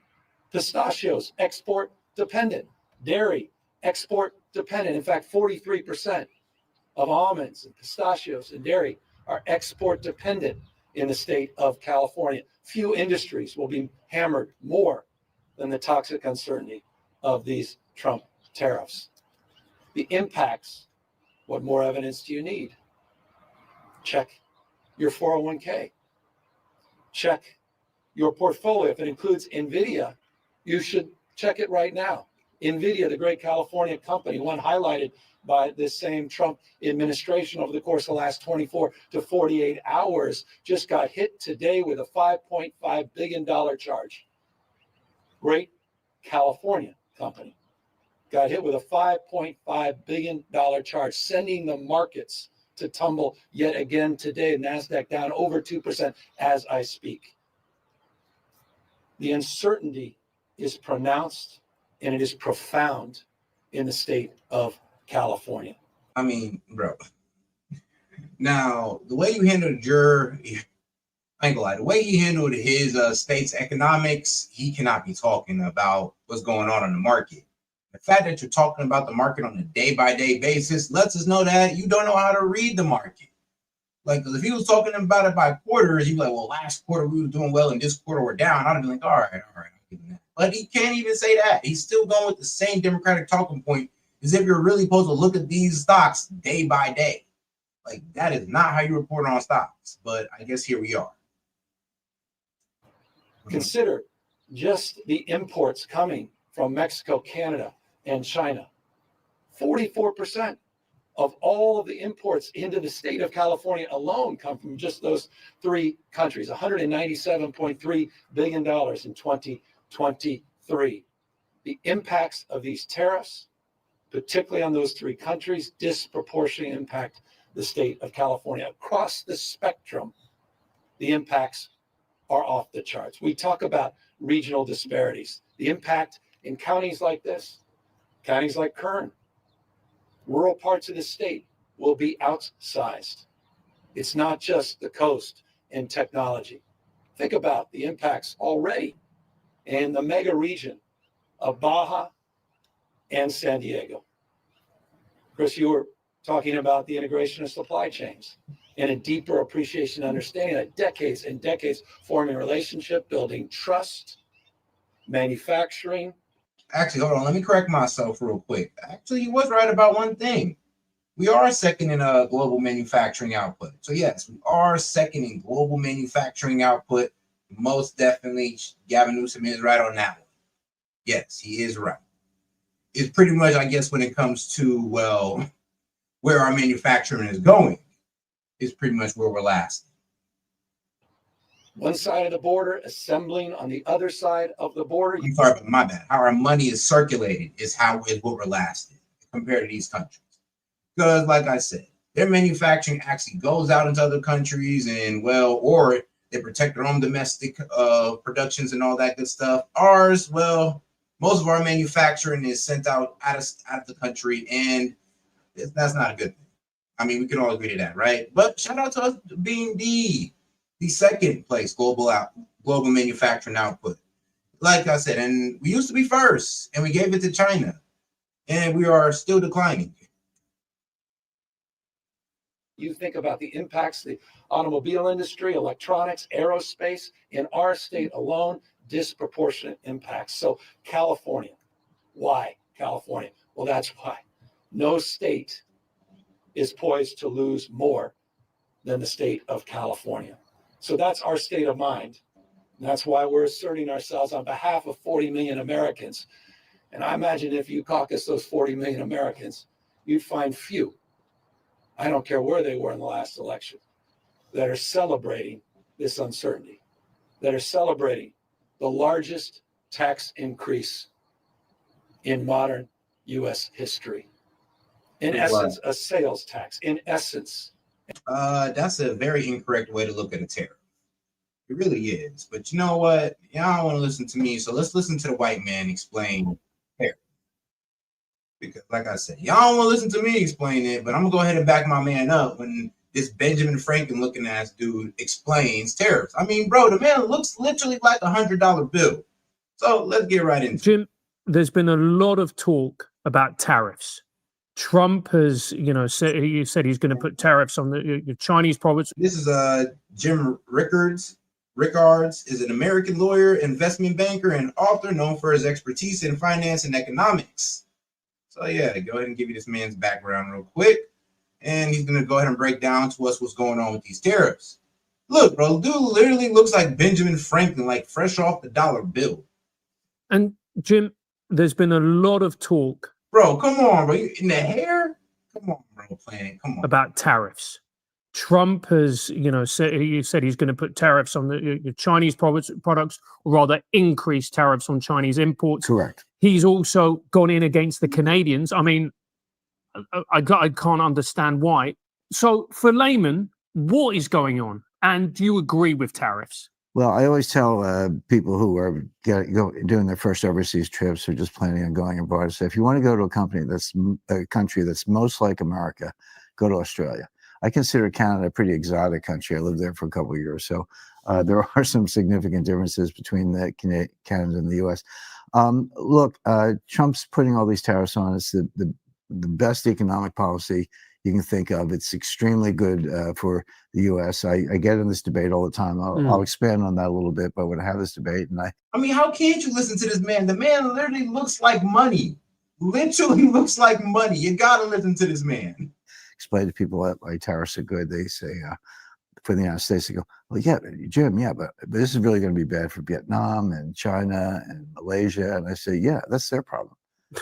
Pistachios, export dependent. Dairy, export dependent. In fact, 43% of almonds and pistachios and dairy are export dependent in the state of California. Few industries will be hammered more than the toxic uncertainty of these Trump tariffs. The impacts, what more evidence do you need? Check your 401k. Check your portfolio. If it includes NVIDIA, you should check it right now. NVIDIA, the great California company, one highlighted by this same Trump administration over the course of the last 24 to 48 hours, just got hit today with a $5.5 billion charge. Great California company got hit with a $5.5 billion charge, sending the markets to tumble yet again today. NASDAQ down over 2% as I speak. The uncertainty is pronounced and it is profound in the state of California. I mean, bro. Now, the way you handled your, I ain't gonna lie, the way he handled his state's economics, he cannot be talking about what's going on in the market. The fact that you're talking about the market on a day-by-day basis lets us know that you don't know how to read the market. Like, if he was talking about it by quarters, he'd be like, well, last quarter we were doing well and this quarter we're down. I'd be like, all right, I'll give him that. But he can't even say that. He's still going with the same Democratic talking point as if you're really supposed to look at these stocks day by day. Like, that is not how you report on stocks. But I guess here we are. Consider just the imports coming from Mexico, Canada, and China. 44% of all of the imports into the state of California alone come from just those three countries, $197.3 billion in 2023. The impacts of these tariffs, particularly on those three countries, disproportionately impact the state of California. Across the spectrum, the impacts are off the charts. We talk about regional disparities. The impact in counties like this, counties like Kern, rural parts of the state will be outsized. It's not just the coast and technology. Think about the impacts already in the mega region of Baja and San Diego. Chris, you were talking about the integration of supply chains and a deeper appreciation and understanding that decades and decades forming relationship, building trust, manufacturing. Actually, hold on. Let me correct myself real quick. Actually, he was right about one thing. We are second in global manufacturing output. So yes, we are second in global manufacturing output. Most definitely, Gavin Newsom is right on that one. Yes, he is right. It's pretty much, I guess, when it comes to, well, where our manufacturing is going, is pretty much where we're last. One side of the border assembling on the other side of the border. I'm sorry, but my bad. How our money is circulated is what we're last in compared to these countries. Because, like I said, their manufacturing actually goes out into other countries and, well, or they protect their own domestic productions and all that good stuff. Ours, well, most of our manufacturing is sent out of the country, and that's not a good thing. I mean, we can all agree to that, right? But shout out to us being the second place global manufacturing output. Like I said, and we used to be first, and we gave it to China, and we are still declining. You think about the impacts, the automobile industry, electronics, aerospace, in our state alone, disproportionate impacts. So California, why California? Well, that's why. No state is poised to lose more than the state of California. So that's our state of mind. And that's why we're asserting ourselves on behalf of 40 million Americans. And I imagine if you caucus those 40 million Americans, you'd find few, I don't care where they were in the last election, that are celebrating this uncertainty, that are celebrating the largest tax increase in modern U.S. history. In essence, a sales tax. In essence. That's a very incorrect way to look at a tariff. It really is. But you know what? Y'all don't want to listen to me, so let's listen to the white man explain tariff. Because, like I said, y'all don't want to listen to me explain it, but I'm gonna go ahead and back my man up when this Benjamin Franklin looking ass dude explains tariffs. I mean, bro, the man looks literally like $100 bill. So let's get right into it. Jim, there's been a lot of talk about tariffs. Trump has, said he's going to put tariffs on the Chinese products. This is Jim Rickards. Rickards is an American lawyer, investment banker, and author known for his expertise in finance and economics. So yeah, go ahead and give you this man's background real quick. And he's going to go ahead and break down to us what's going on with these tariffs. Look, bro, dude literally looks like Benjamin Franklin, like fresh off the dollar bill. And Jim, there's been a lot of talk. Bro, come on, bro. In the hair? Come on, bro, Planet. Come on. About tariffs. Trump has, said he's going to put tariffs on the Chinese products, or rather increase tariffs on Chinese imports. Correct. He's also gone in against the Canadians. I mean, I can't understand why. So for laymen, what is going on? And do you agree with tariffs? Well, I always tell people who are doing their first overseas trips or just planning on going abroad, say, if you want to go to a country that's most like America, go to Australia. I consider Canada a pretty exotic country. I lived there for a couple of years. So there are some significant differences between Canada and the U.S. Look, Trump's putting all these tariffs on. It's the best economic policy you can think of. It's extremely good for the U.S. I get in this debate all the time. I'll expand on that a little bit, but when I have this debate, I mean, how can't you listen to this man? The man literally looks like money. Literally looks like money. You gotta listen to this man. Explain to people that like tariffs are good. They say for the United States, they go, well, yeah, Jim, yeah, but this is really going to be bad for Vietnam and China and Malaysia. And I say, yeah, that's their problem.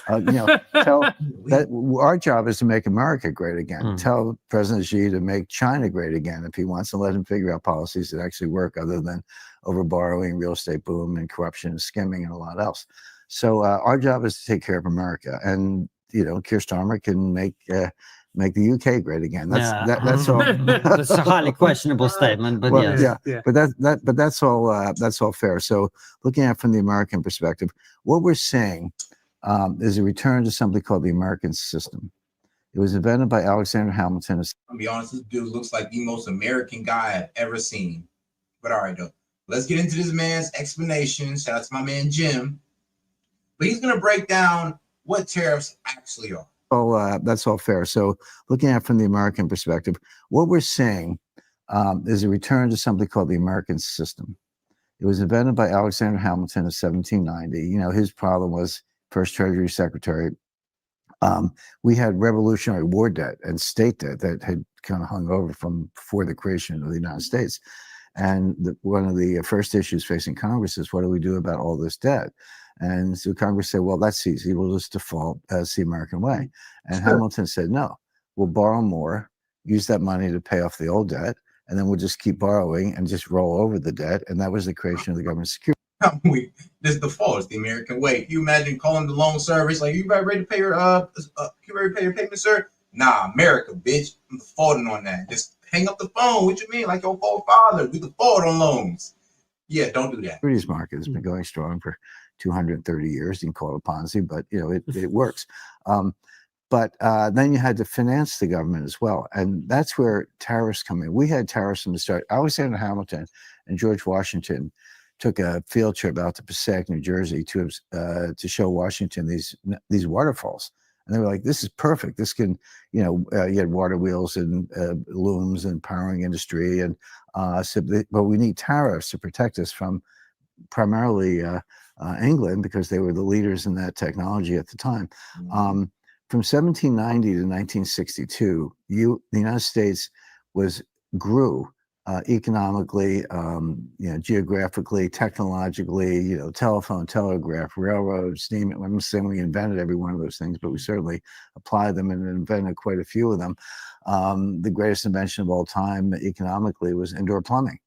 Tell that our job is to make America great again. Tell President Xi to make China great again if he wants, and let him figure out policies that actually work other than over borrowing, real estate boom, and corruption and skimming and a lot else. So our job is to take care of America, and Keir Starmer can make the UK great again. That's all. That's a highly questionable statement, but well, yes. Yeah. But that's all fair. So looking at it from the American perspective, what we're saying is a return to something called the American system. It was invented by Alexander Hamilton. I'll be honest, this dude looks like the most American guy I've ever seen. But all right, though, let's get into this man's explanation. Shout out to my man Jim. But he's going to break down what tariffs actually are. Oh, that's all fair. So looking at it from the American perspective, what we're saying is a return to something called the American system. It was invented by Alexander Hamilton in 1790. His problem was first Treasury Secretary. We had Revolutionary War debt and state debt that had kind of hung over from before the creation of the United States. And one of the first issues facing Congress is, what do we do about all this debt? And so Congress said, well, that's easy. We'll just default as the American way. And Hamilton said, no, we'll borrow more, use that money to pay off the old debt, and then we'll just keep borrowing and just roll over the debt. And that was the creation of the government security. This default is the American way. Can you imagine calling the loan service like, you ready to pay your payment, sir? Nah, America, bitch. I'm defaulting on that. Just hang up the phone. What you mean? Like your forefather, we default on loans. Yeah, don't do that. The securities market has been going strong for 230 years. You can call it a Ponzi, but it works. But then you had to finance the government as well. And that's where tariffs come in. We had tariffs from the start. Alexander Hamilton and George Washington took a field trip out to Passaic, New Jersey to show Washington these waterfalls. And they were like, this is perfect. This can, you had water wheels and looms and powering industry. And but we need tariffs to protect us from primarily England, because they were the leaders in that technology at the time. From 1790 to 1962, the United States grew economically, geographically, technologically, telephone, telegraph, railroad, steam. I'm not saying we invented every one of those things, but we certainly applied them and invented quite a few of them. The greatest invention of all time economically was indoor plumbing.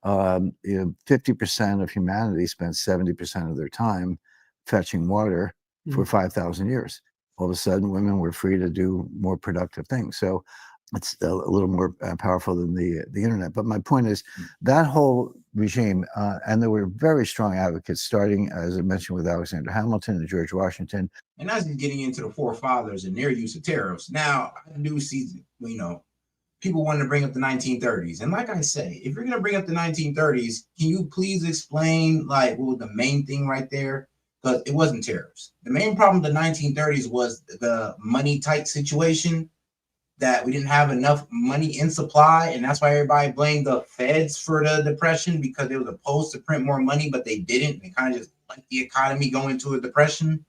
50% of humanity spent 70% of their time fetching water for 5,000 years. all of a sudden women were free to do more productive things. So it's a little more powerful than the internet. But my point is that whole regime, and there were very strong advocates, starting, as I mentioned, with Alexander Hamilton and George Washington. And as he's getting into the forefathers and their use of tariffs, now I do see, people want to bring up the 1930s. And like I say, if you're going to bring up the 1930s, can you please explain like what was the main thing right there? Because it wasn't tariffs. The main problem with the 1930s was the money tight situation, that we didn't have enough money in supply. And that's why everybody blamed the feds for the depression, because they were supposed to print more money, but they didn't. They kind of just let the economy go into a depression.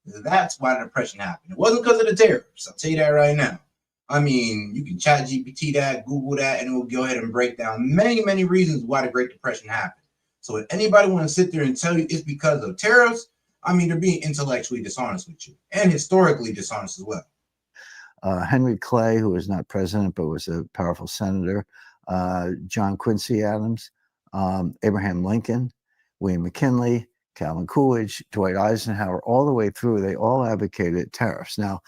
That's why the depression happened. It wasn't because of the tariffs. I'll tell you that right now. I mean, you can chat GPT that, Google that, and it will go ahead and break down many, many reasons why the Great Depression happened. So if anybody want to sit there and tell you it's because of tariffs, I mean, they're being intellectually dishonest with you and historically dishonest as well. Henry Clay, who was not president but was a powerful senator, John Quincy Adams, Abraham Lincoln, William McKinley, Calvin Coolidge, Dwight Eisenhower, all the way through, they all advocated tariffs. Now,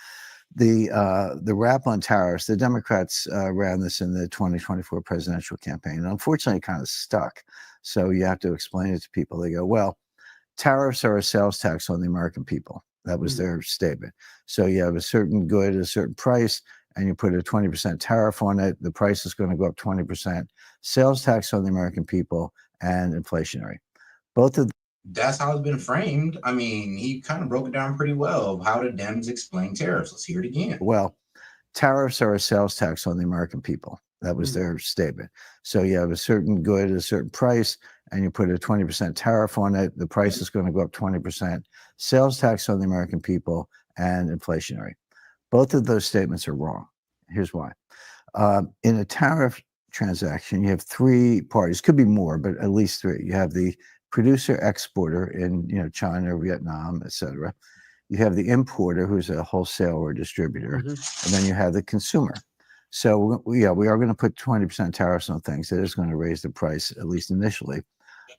the rap on tariffs, the Democrats ran this in the 2024 presidential campaign, and unfortunately it kind of stuck. So you have to explain it to people. They go, well, tariffs are a sales tax on the American people. That was their statement. So you have a certain good at a certain price, and you put a 20% tariff on it. The price is going to go up 20%. Sales tax on the American people and inflationary. Both of That's how it's been framed. I mean, he kind of broke it down pretty well of how the Dems explain tariffs. Let's hear it again. Well, tariffs are a sales tax on the American people. That was their statement. So you have a certain good at a certain price, and you put a 20% tariff on it. The price is going to go up 20%. Sales tax on the American people and inflationary. Both of those statements are wrong. Here's why. In a tariff transaction, you have three parties. Could be more, but at least three. You have the producer exporter in China, Vietnam, etc. You have the importer, who's a wholesaler or distributor, and then you have the consumer. So we are going to put 20% tariffs on things. That is going to raise the price, at least initially.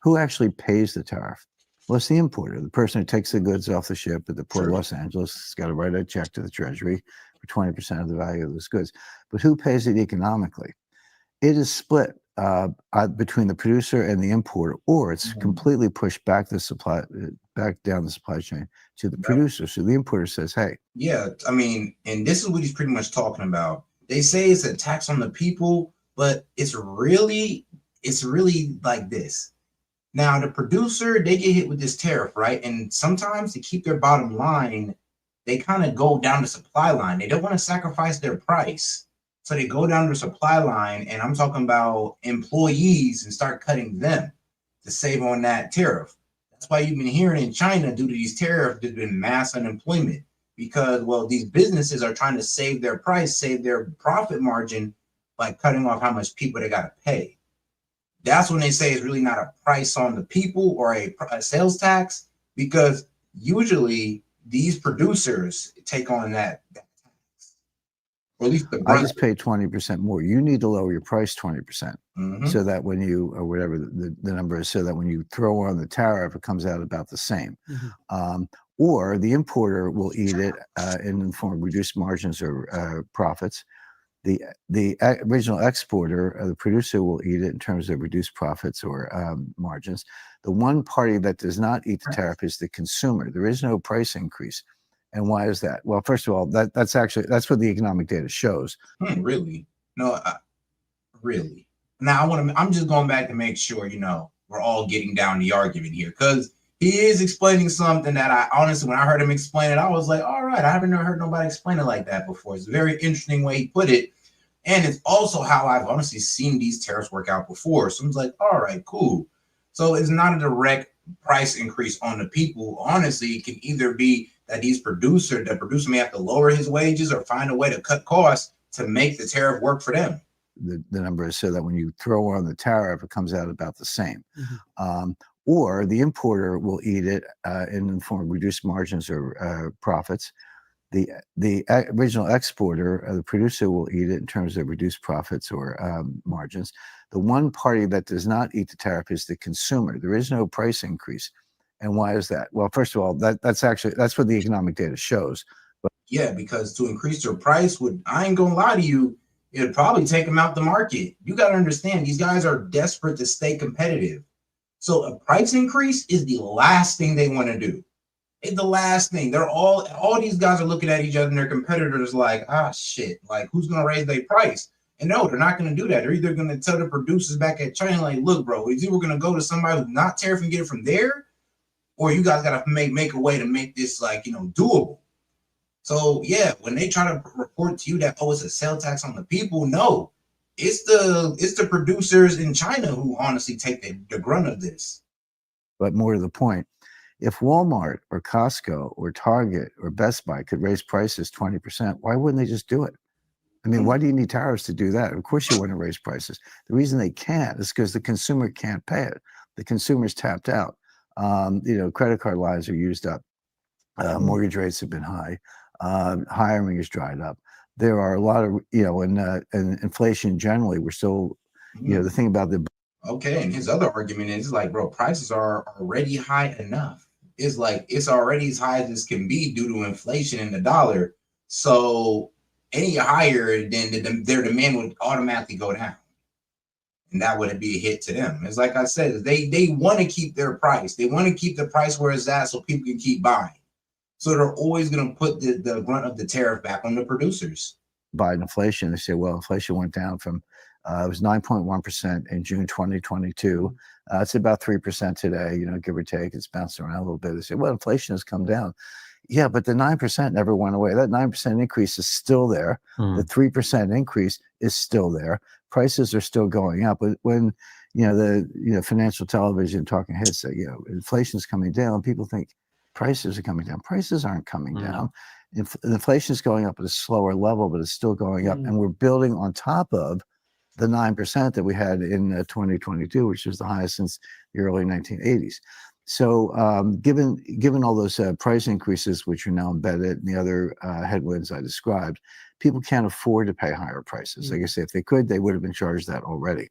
Who actually pays the tariff? Well, it's the importer, the person who takes the goods off the ship at the port of Los Angeles. Has got to write a check to the Treasury for 20% of the value of those goods. But who pays it economically? It is split between the producer and the importer, or it's completely pushed back down the supply chain to the producer. So the importer says, hey. Yeah, I mean, and this is what he's pretty much talking about. They say it's a tax on the people, but it's really like this. Now, the producer, they get hit with this tariff, right? And sometimes to keep their bottom line, they kind of go down the supply line. They don't want to sacrifice their price. So they go down the supply line, and I'm talking about employees, and start cutting them to save on that tariff. That's why you've been hearing in China, due to these tariffs, there's been mass unemployment because, well, these businesses are trying to save their price, save their profit margin by cutting off how much people they got to pay. That's when they say it's really not a price on the people or a sales tax, because usually these producers take on that tax. Or at least the I just pay 20% more. You need to lower your price 20%, so that when you, or whatever the number is, so that when you throw on the tariff, it comes out about the same. Or the importer will eat it in the form of reduced margins or profits. The original exporter, the producer, will eat it in terms of reduced profits or margins. The one party that does not eat the tariff is the consumer. There is no price increase. And why is that? Well, first of all, that's what the economic data shows. Really? No, really. Now I'm just going back to make sure, we're all getting down the argument here, because he is explaining something that I honestly, when I heard him explain it, I was like, all right, I haven't heard nobody explain it like that before. It's a very interesting way he put it. And it's also how I've honestly seen these tariffs work out before. So I was like, all right, cool. So it's not a direct price increase on the people. Honestly, it can either be that the producer may have to lower his wages or find a way to cut costs to make the tariff work for them. The number is so that when you throw on the tariff, it comes out about the same. Or the importer will eat it in the form of reduced margins or profits. The original exporter, the producer, will eat it in terms of reduced profits or margins. The one party that does not eat the tariff is the consumer. There is no price increase. And why is that? Well, first of all, that's what the economic data shows. Yeah, because to increase their price would, I ain't gonna lie to you, it would probably take them out the market. You got to understand, these guys are desperate to stay competitive. So a price increase is the last thing they want to do. It's the last thing. They're all these guys are looking at each other and their competitors like, ah, shit, like who's gonna raise their price? And no, they're not gonna do that. They're either gonna tell the producers back at China, like, look, bro, it's either gonna go to somebody who's not tariff and get it from there, or you guys gotta make a way to make this like, doable. So yeah, when they try to report to you that, oh, it's a sales tax on the people, no, it's the producers in China who honestly take the grunt of this. But more to the point, if Walmart or Costco or Target or Best Buy could raise prices 20%, why wouldn't they just do it? I mean, why do you need tariffs to do that? Of course you want to raise prices. The reason they can't is because the consumer can't pay it. The consumer's tapped out. Credit card lines are used up. Mortgage rates have been high. Hiring is dried up. There are a lot of, and inflation generally, we're still, the thing about the. Okay, and his other argument is like, bro, prices are already high enough. It's like it's already as high as this can be due to inflation in the dollar. So any higher, then their demand would automatically go down, and that would be a hit to them. It's like I said, they want to keep their price. They want to keep the price where it's at so people can keep buying. So they're always going to put the brunt of the tariff back on the producers. By inflation, they say, well, inflation went down from it was 9.1% in June 2022. It's about 3% today, give or take. It's bounced around a little bit. They say, well, inflation has come down. Yeah, but the 9% never went away. That 9% increase is still there. The 3% increase is still there. Prices are still going up. But when the financial television talking heads say, inflation is coming down, people think prices are coming down. Prices aren't coming down. Inflation is going up at a slower level, but it's still going up. And we're building on top of the 9% that we had in 2022, which was the highest since the early 1980s. So given all those price increases, which are now embedded, and the other headwinds I described, people can't afford to pay higher prices. Like I say, if they could, they would have been charged that already.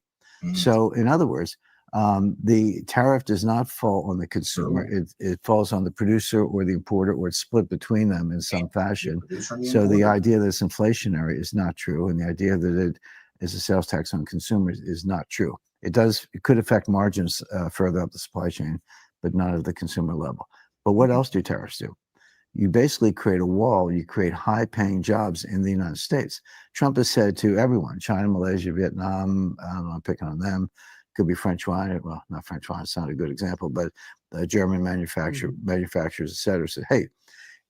So in other words, the tariff does not fall on the consumer. It falls on the producer or the importer, or it's split between them in some fashion. So the idea that it's inflationary is not true. And the idea that it is a sales tax on consumers is not true. It could affect margins further up the supply chain, but not at the consumer level. But what else do tariffs do? You basically create a wall. You create high-paying jobs in the United States. Trump has said to everyone, China, Malaysia, Vietnam, I don't know, I'm picking on them. Could be French wine. Well, not French wine. It's not a good example, but German manufacturers, et cetera, said, hey,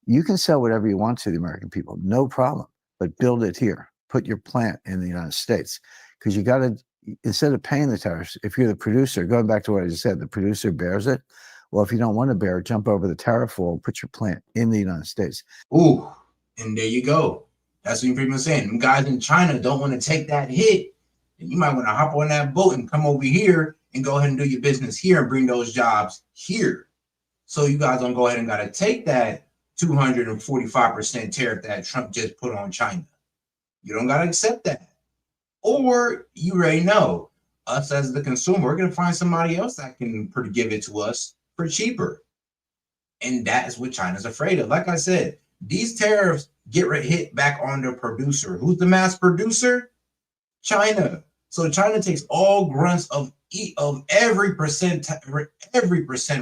you can sell whatever you want to the American people, no problem, but build it here. Put your plant in the United States, because you got to, instead of paying the tariffs, if you're the producer, going back to what I just said, the producer bears it. Well, if you don't want to bear it, jump over the tariff wall, put your plant in the United States. Ooh, and there you go. That's what you're pretty much saying. Them guys in China don't want to take that hit. And you might want to hop on that boat and come over here and go ahead and do your business here and bring those jobs here. So you guys don't go ahead and got to take that 245% tariff that Trump just put on China. You don't got to accept that. Or you already know, us as the consumer, we're going to find somebody else that can give it to us for cheaper. And that is what China's afraid of. Like I said, these tariffs get hit back on the producer. Who's the mass producer? China. So China takes all grunts of every percent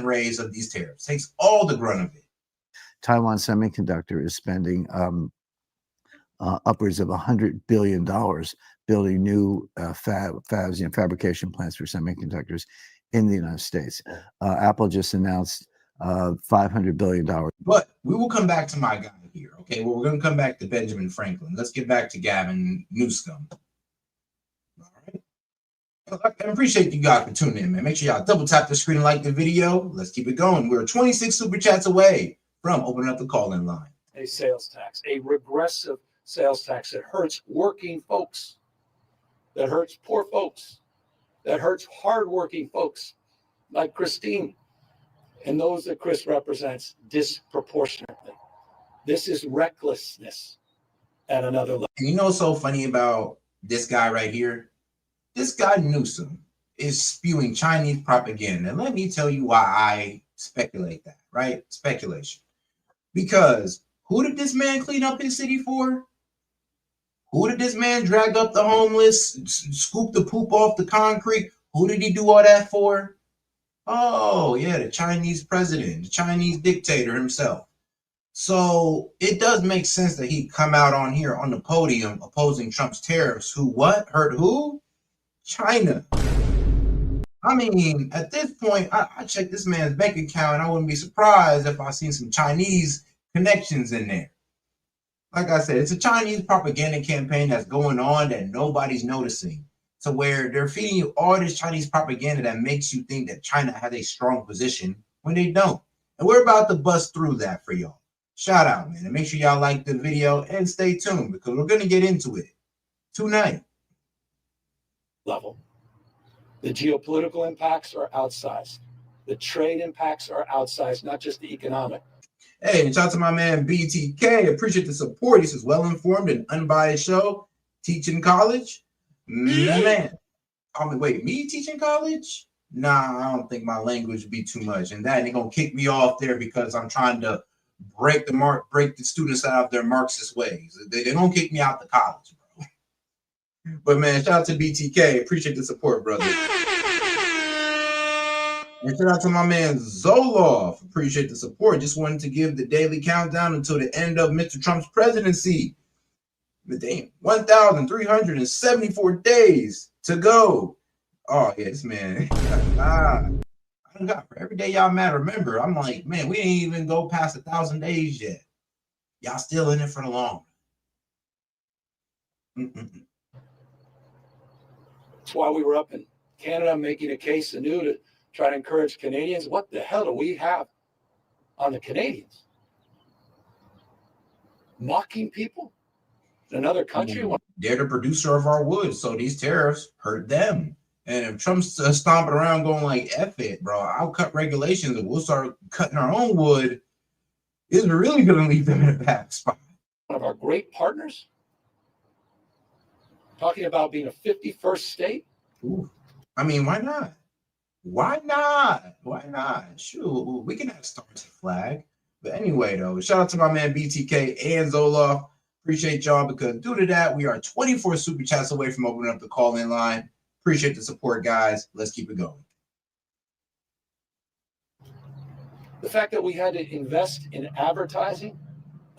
raise of these tariffs, takes all the grunt of it. Taiwan Semiconductor is spending upwards of $100 billion building new fabs, fabrication plants for semiconductors in the United States. Apple just announced $500 billion. But we will come back to my guy here. Okay, well, we're going to come back to Benjamin Franklin. Let's get back to Gavin Newsom. All right. I appreciate you guys for tuning in, man. Make sure y'all double tap the screen and like the video. Let's keep it going. We're 26 super chats away from opening up the call-in line. A sales tax, a regressive sales tax that hurts working folks, that hurts poor folks, that hurts hardworking folks like Christine and those that Chris represents disproportionately. This is recklessness at another level. And you know what's so funny about this guy right here? This guy Newsom is spewing Chinese propaganda. And let me tell you why I speculate that, right? Speculation. Because Who did this man clean up his city for? Who did this man drag up the homeless, scoop the poop off the concrete? Who did he do all that for? Oh, yeah, the Chinese president, the Chinese dictator himself. So it does make sense that he'd come out on here on the podium opposing Trump's tariffs. Who what? Hurt who? China. I mean, at this point, I checked this man's bank account and I wouldn't be surprised if I seen some Chinese connections in there. Like I said, it's a Chinese propaganda campaign that's going on that nobody's noticing. So where they're feeding you all this Chinese propaganda that makes you think that China has a strong position when they don't. And we're about to bust through that for y'all. Shout out, man. And make sure y'all like the video and stay tuned because we're going to get into it tonight. Level. The geopolitical impacts are outsized. The trade impacts are outsized, not just the economic. Hey, and shout out to my man BTK. Appreciate the support. This is well-informed and unbiased show. Teaching college. Man. Wait, me teaching college? Nah, I don't think my language would be too much. And that they're going to kick me off there because I'm trying to break the students out of their Marxist ways. They're going to kick me out the college, bro. But man, shout out to BTK. Appreciate the support, brother. And shout out to my man Zoloff. Appreciate the support. Just wanted to give the daily countdown until the end of Mr. Trump's presidency. Damn, 1,374 days to go. Oh, yes, man. I got for every day y'all mad. Remember, I'm like, man, we ain't even go past 1,000 days yet. Y'all still in it for the long. That's why we were up in Canada making a case anew to try to encourage Canadians. What the hell do we have on the Canadians? Mocking people in another country? They're the producer of our wood, so these tariffs hurt them. And if Trump's stomping around going like, F it, bro, I'll cut regulations and we'll start cutting our own wood, it's really going to leave them in a bad spot. One of our great partners, talking about being a 51st state. Ooh. I mean, why not? Why not? Why not? Shoot, we can have stars and flag. But anyway, though, shout out to my man BTK and Zoloff. Appreciate y'all because due to that, we are 24 super chats away from opening up the call-in line. Appreciate the support, guys. Let's keep it going. The fact that we had to invest in advertising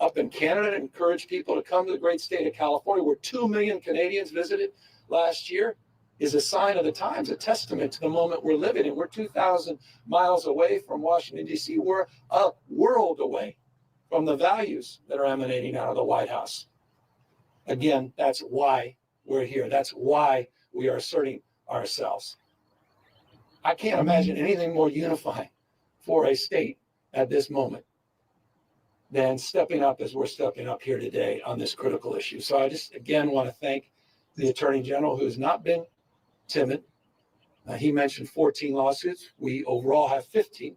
up in Canada to encourage people to come to the great state of California, where 2 million Canadians visited last year, is a sign of the times, a testament to the moment we're living in. We're 2,000 miles away from Washington, D.C. We're a world away from the values that are emanating out of the White House. Again, that's why we're here. That's why we are asserting ourselves. I can't imagine anything more unifying for a state at this moment than stepping up as we're stepping up here today on this critical issue. So I just, again, want to thank the Attorney General, who has not been timid. He mentioned 14 lawsuits. We overall have 15.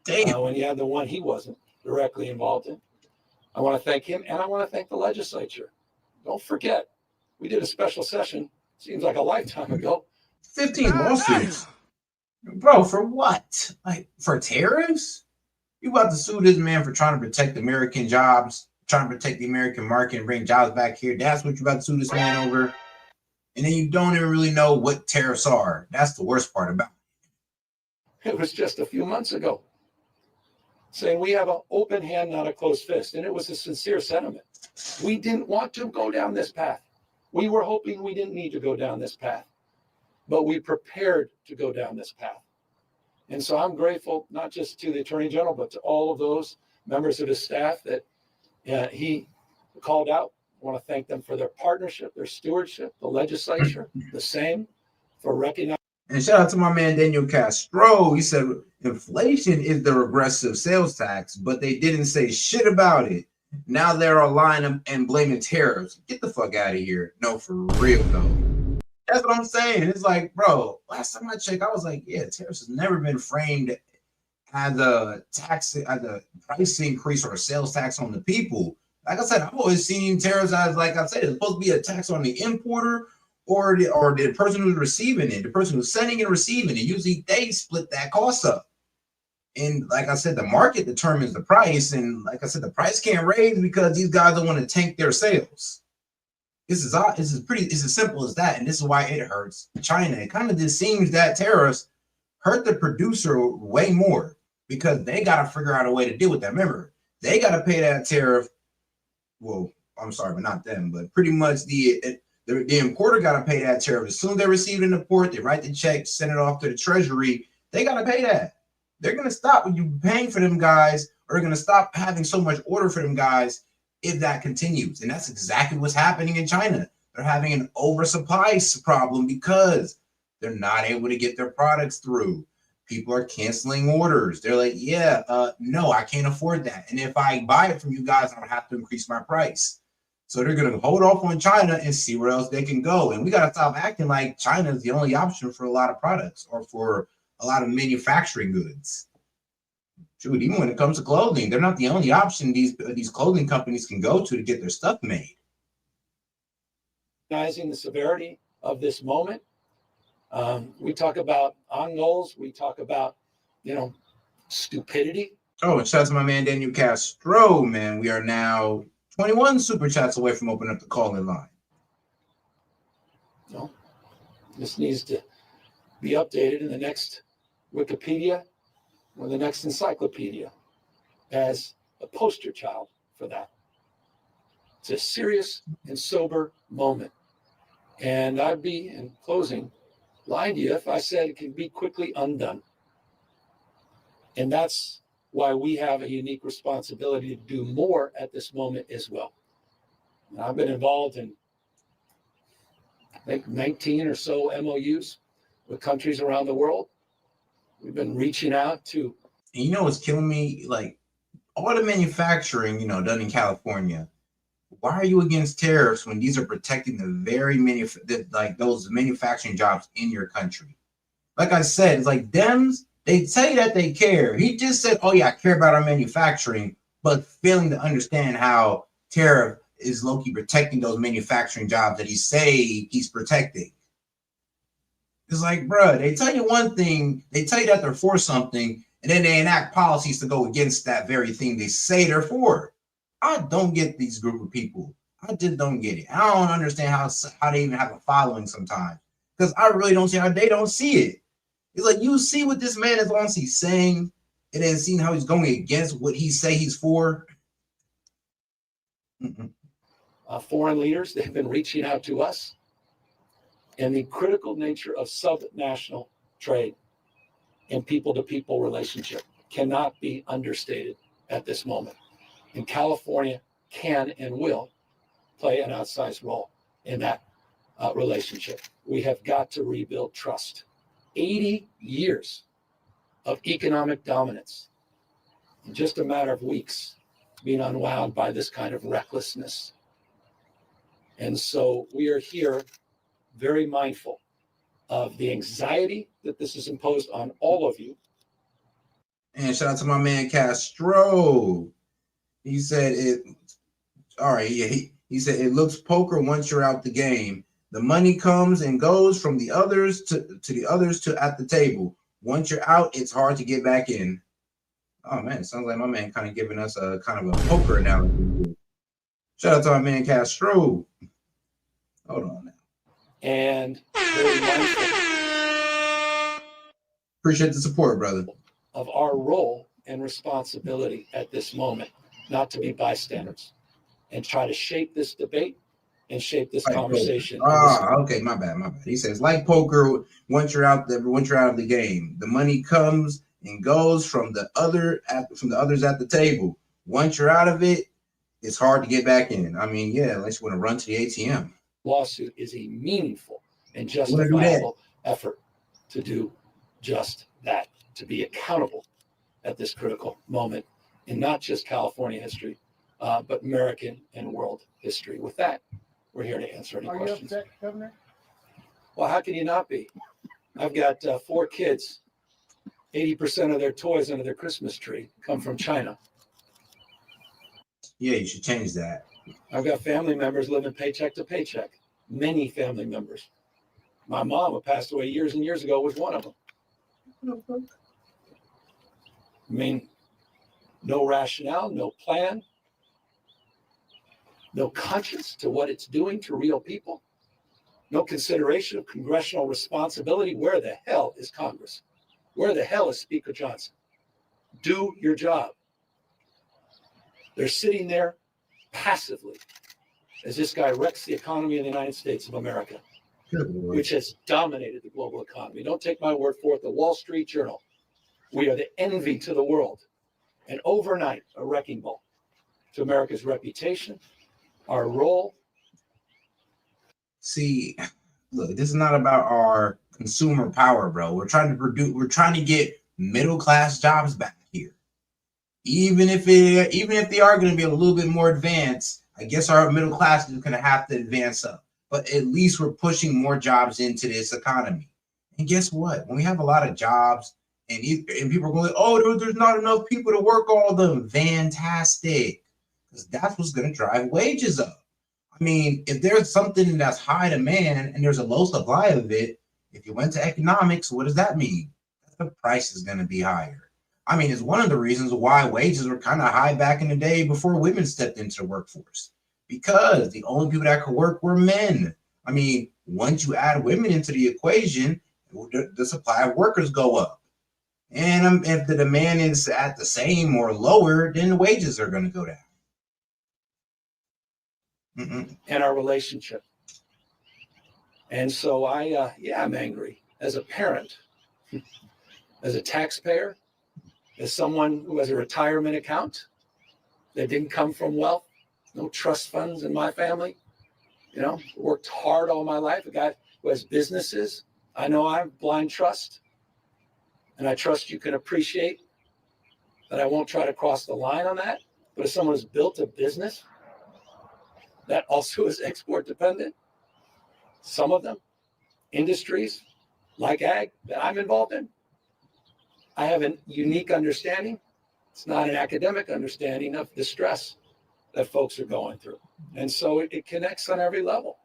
When you had the one he wasn't directly involved in. I want to thank him, and I want to thank the legislature. Don't forget, we did a special session, seems like a lifetime ago. 15 lawsuits? Bro, for what? Like, for tariffs? You about to sue this man for trying to protect American jobs, trying to protect the American market and bring jobs back here. That's what you're about to sue this man over. And then you don't even really know what tariffs are. That's the worst part about it. It was just a few months ago saying we have an open hand, not a closed fist. And it was a sincere sentiment. We didn't want to go down this path. We were hoping we didn't need to go down this path, but we prepared to go down this path. And so I'm grateful, not just to the Attorney General, but to all of those members of his staff that he called out. I want to thank them for their partnership, their stewardship, the legislature, the same, for recognizing. And shout out to my man Daniel Castro. He said inflation is the regressive sales tax, but they didn't say shit about it. Now they're lying and blaming tariffs. Get the fuck out of here. No, for real though. That's what I'm saying. It's like, bro, last time I checked, I was like, yeah, tariffs has never been framed as a tax, as a price increase or a sales tax on the people. Like I said, I've always seen tariffs as, like I said, it's supposed to be a tax on the importer or the person who's receiving it, the person who's sending and receiving it. Usually they split that cost up. And like I said, the market determines the price. And like I said, the price can't raise because these guys don't want to tank their sales. It's as simple as that. And this is why it hurts China. It kind of just seems that tariffs hurt the producer way more because they got to figure out a way to deal with that. Remember, they got to pay that tariff. Well, I'm sorry, but not them, but pretty much the importer got to pay that tariff. As soon as they receive it in the port, they write the check, send it off to the treasury. They got to pay that. They're going to stop when you paying for them guys, or they're going to stop having so much order for them guys if that continues. And that's exactly what's happening in China. They're having an oversupply problem because they're not able to get their products through. People are canceling orders. They're like, yeah, no, I can't afford that. And if I buy it from you guys, I would have to increase my price. So they're going to hold off on China and see where else they can go. And we got to stop acting like China is the only option for a lot of products or for a lot of manufacturing goods. Shoot, even when it comes to clothing, they're not the only option these clothing companies can go to get their stuff made. Recognizing the severity of this moment, we talk about on goals. We talk about, stupidity. Oh, and shout out to my man Daniel Castro, man. We are now 21 super chats away from opening up the call-in line. No, this needs to be updated in the next Wikipedia or the next encyclopedia as a poster child for that. It's a serious and sober moment. And I'd be, in closing, lying to you if I said it can be quickly undone. And that's why we have a unique responsibility to do more at this moment as well. And I've been involved in, I think, 19 or so MOUs with countries around the world. We've been reaching out to. And you know what's killing me? Like, all the manufacturing, done in California. Why are you against tariffs when these are protecting the very those manufacturing jobs in your country? Like I said, it's like Dems, they say that they care. He just said, oh yeah, I care about our manufacturing, but failing to understand how tariff is low-key protecting those manufacturing jobs that he say he's protecting. It's like, bro, they tell you one thing, they tell you that they're for something, and then they enact policies to go against that very thing they say they're for. I don't get these group of people. I just don't get it. I don't understand how they even have a following sometimes, because I really don't see how they don't see it. It's like, you see what this man is honestly saying, and then seeing how he's going against what he say he's for. Foreign leaders, they've been reaching out to us. And the critical nature of subnational trade and people-to-people relationship cannot be understated at this moment. And California can and will play an outsized role in that relationship. We have got to rebuild trust. 80 years of economic dominance in just a matter of weeks being unwound by this kind of recklessness. And so we are here very mindful of the anxiety that this has imposed on all of you. And shout out to my man Castro. He said it. All right, yeah. He said it looks poker once you're out the game. The money comes and goes from the others to the others to at the table. Once you're out, it's hard to get back in. Oh man, it sounds like my man kind of giving us a kind of a poker analogy. Shout out to my man Castro. Hold on now. And very mindful. Appreciate the support, brother. Of our role and responsibility at this moment, not to be bystanders, and try to shape this debate and shape this conversation. Okay, my bad. He says, like poker, once you're out of the game, the money comes and goes from the others at the table. Once you're out of it, it's hard to get back in. I mean, yeah, unless you want to run to the ATM. Lawsuit is a meaningful and justifiable effort to do just that, to be accountable at this critical moment in not just California history, but American and world history. With that, we're here to answer any questions. Are you upset, Governor? Well, how can you not be? I've got 4 kids. 80% of their toys under their Christmas tree come from China. Yeah, you should change that. I've got family members living paycheck to paycheck. Many family members. My mom, who passed away years and years ago, was one of them. I mean, no rationale, no plan, no conscience to what it's doing to real people, no consideration of congressional responsibility. Where the hell is Congress? Where the hell is Speaker Johnson? Do your job. They're sitting there passively as this guy wrecks the economy of the United States of America, which has dominated the global economy. Don't take my word for it. The Wall Street Journal, we are the envy to the world. And overnight, a wrecking ball to America's reputation, our role. See, look, this is not about our consumer power, bro. We're trying to get middle class jobs back here. Even if they are going to be a little bit more advanced, I guess our middle class is going to have to advance up. But at least we're pushing more jobs into this economy. And guess what? When we have a lot of jobs and people are going, oh, there's not enough people to work all of them. Fantastic. Because that's what's going to drive wages up. I mean, if there's something that's high demand and there's a low supply of it, if you went to economics, what does that mean? The price is going to be higher. I mean, it's one of the reasons why wages were kind of high back in the day before women stepped into the workforce, because the only people that could work were men. I mean, once you add women into the equation, the supply of workers go up. And if the demand is at the same or lower, then the wages are going to go down. And our relationship. And so I'm angry as a parent, as a taxpayer, as someone who has a retirement account that didn't come from wealth, no trust funds in my family, worked hard all my life. A guy who has businesses, I know I have blind trust, and I trust you can appreciate that I won't try to cross the line on that. But if someone has built a business that also is export dependent, some of them, industries like ag that I'm involved in, I have a unique understanding. It's not an academic understanding of the stress that folks are going through. And so it connects on every level.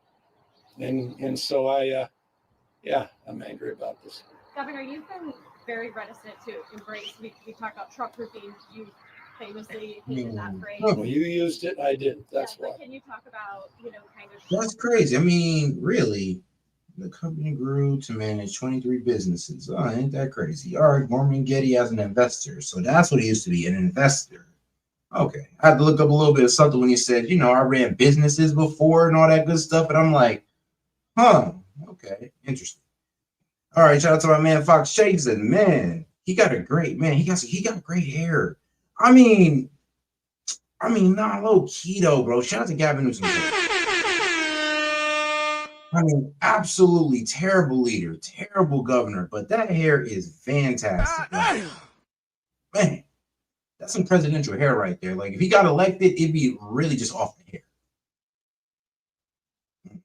And so I'm angry about this. Governor, you've been very reticent to embrace, we talked about Trump proofing, you famously hated that phrase. Well, you used it, I didn't. That's why. Can you talk about, kind of. That's crazy. I mean, really, the company grew to manage 23 businesses. Oh, ain't that crazy? All right, Norman Getty as an investor. So that's what he used to be, an investor. Okay. I had to look up a little bit of something when he said, I ran businesses before and all that good stuff. And I'm like, okay, interesting. All right, shout out to my man Fox Shakes. And man, he got great hair. I mean, not low keto, bro. Shout out to Gavin Newsom. I mean, absolutely terrible leader, terrible governor, but that hair is fantastic. Man, that's some presidential hair right there. Like, if he got elected, it'd be really just off the hair.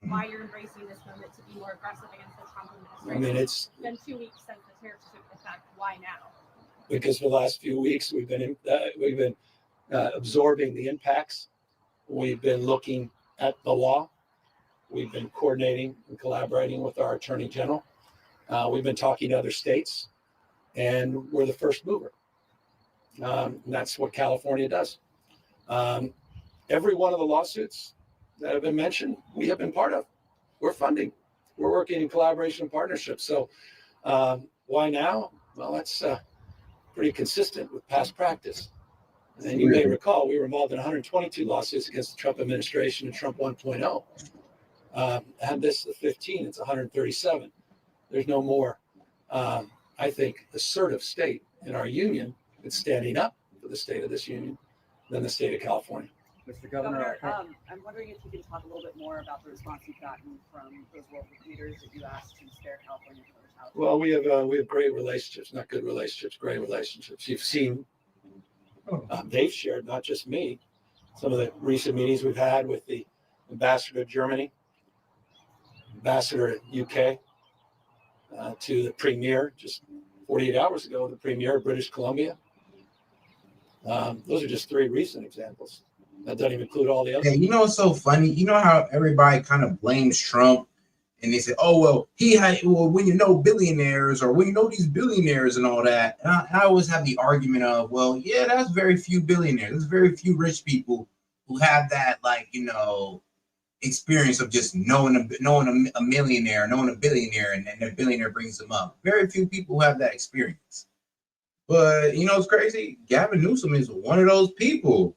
Why you're embracing this moment to be more aggressive against the Trump administration? I mean, it's been 2 weeks since the tariffs took effect. Why now? Because for the last few weeks, we've been absorbing the impacts. We've been looking at the law. We've been coordinating and collaborating with our attorney general. We've been talking to other states, and we're the first mover. And that's what California does. Every one of the lawsuits that have been mentioned, we have been part of. We're funding. We're working in collaboration and partnership. So why now? Well, that's pretty consistent with past practice. And you may recall, we were involved in 122 lawsuits against the Trump administration and Trump 1.0. And this is the 15, it's 137. There's no more, I think, assertive state in our union that's standing up for the state of this union than the state of California. Mr. Governor, I'm wondering if you can talk a little bit more about the response you've gotten from those local leaders that you asked to spare California voters out. Well, we have great relationships, not good relationships, great relationships. You've seen, they've shared, not just me, some of the recent meetings we've had with the ambassador to Germany, ambassador to UK, to the premier just 48 hours ago, the premier of British Columbia. Those are just 3 recent examples. That doesn't even include all the others. Hey, what's so funny? You know how everybody kind of blames Trump And they say, oh, well, when you know billionaires or when you know these billionaires and all that. And I always have the argument of, well, yeah, that's very few billionaires. There's very few rich people who have that, like, you know, experience of just knowing a millionaire, knowing a billionaire, and then the billionaire brings them up. Very few people who have that experience. But, you know, it's crazy. Gavin Newsom is one of those people.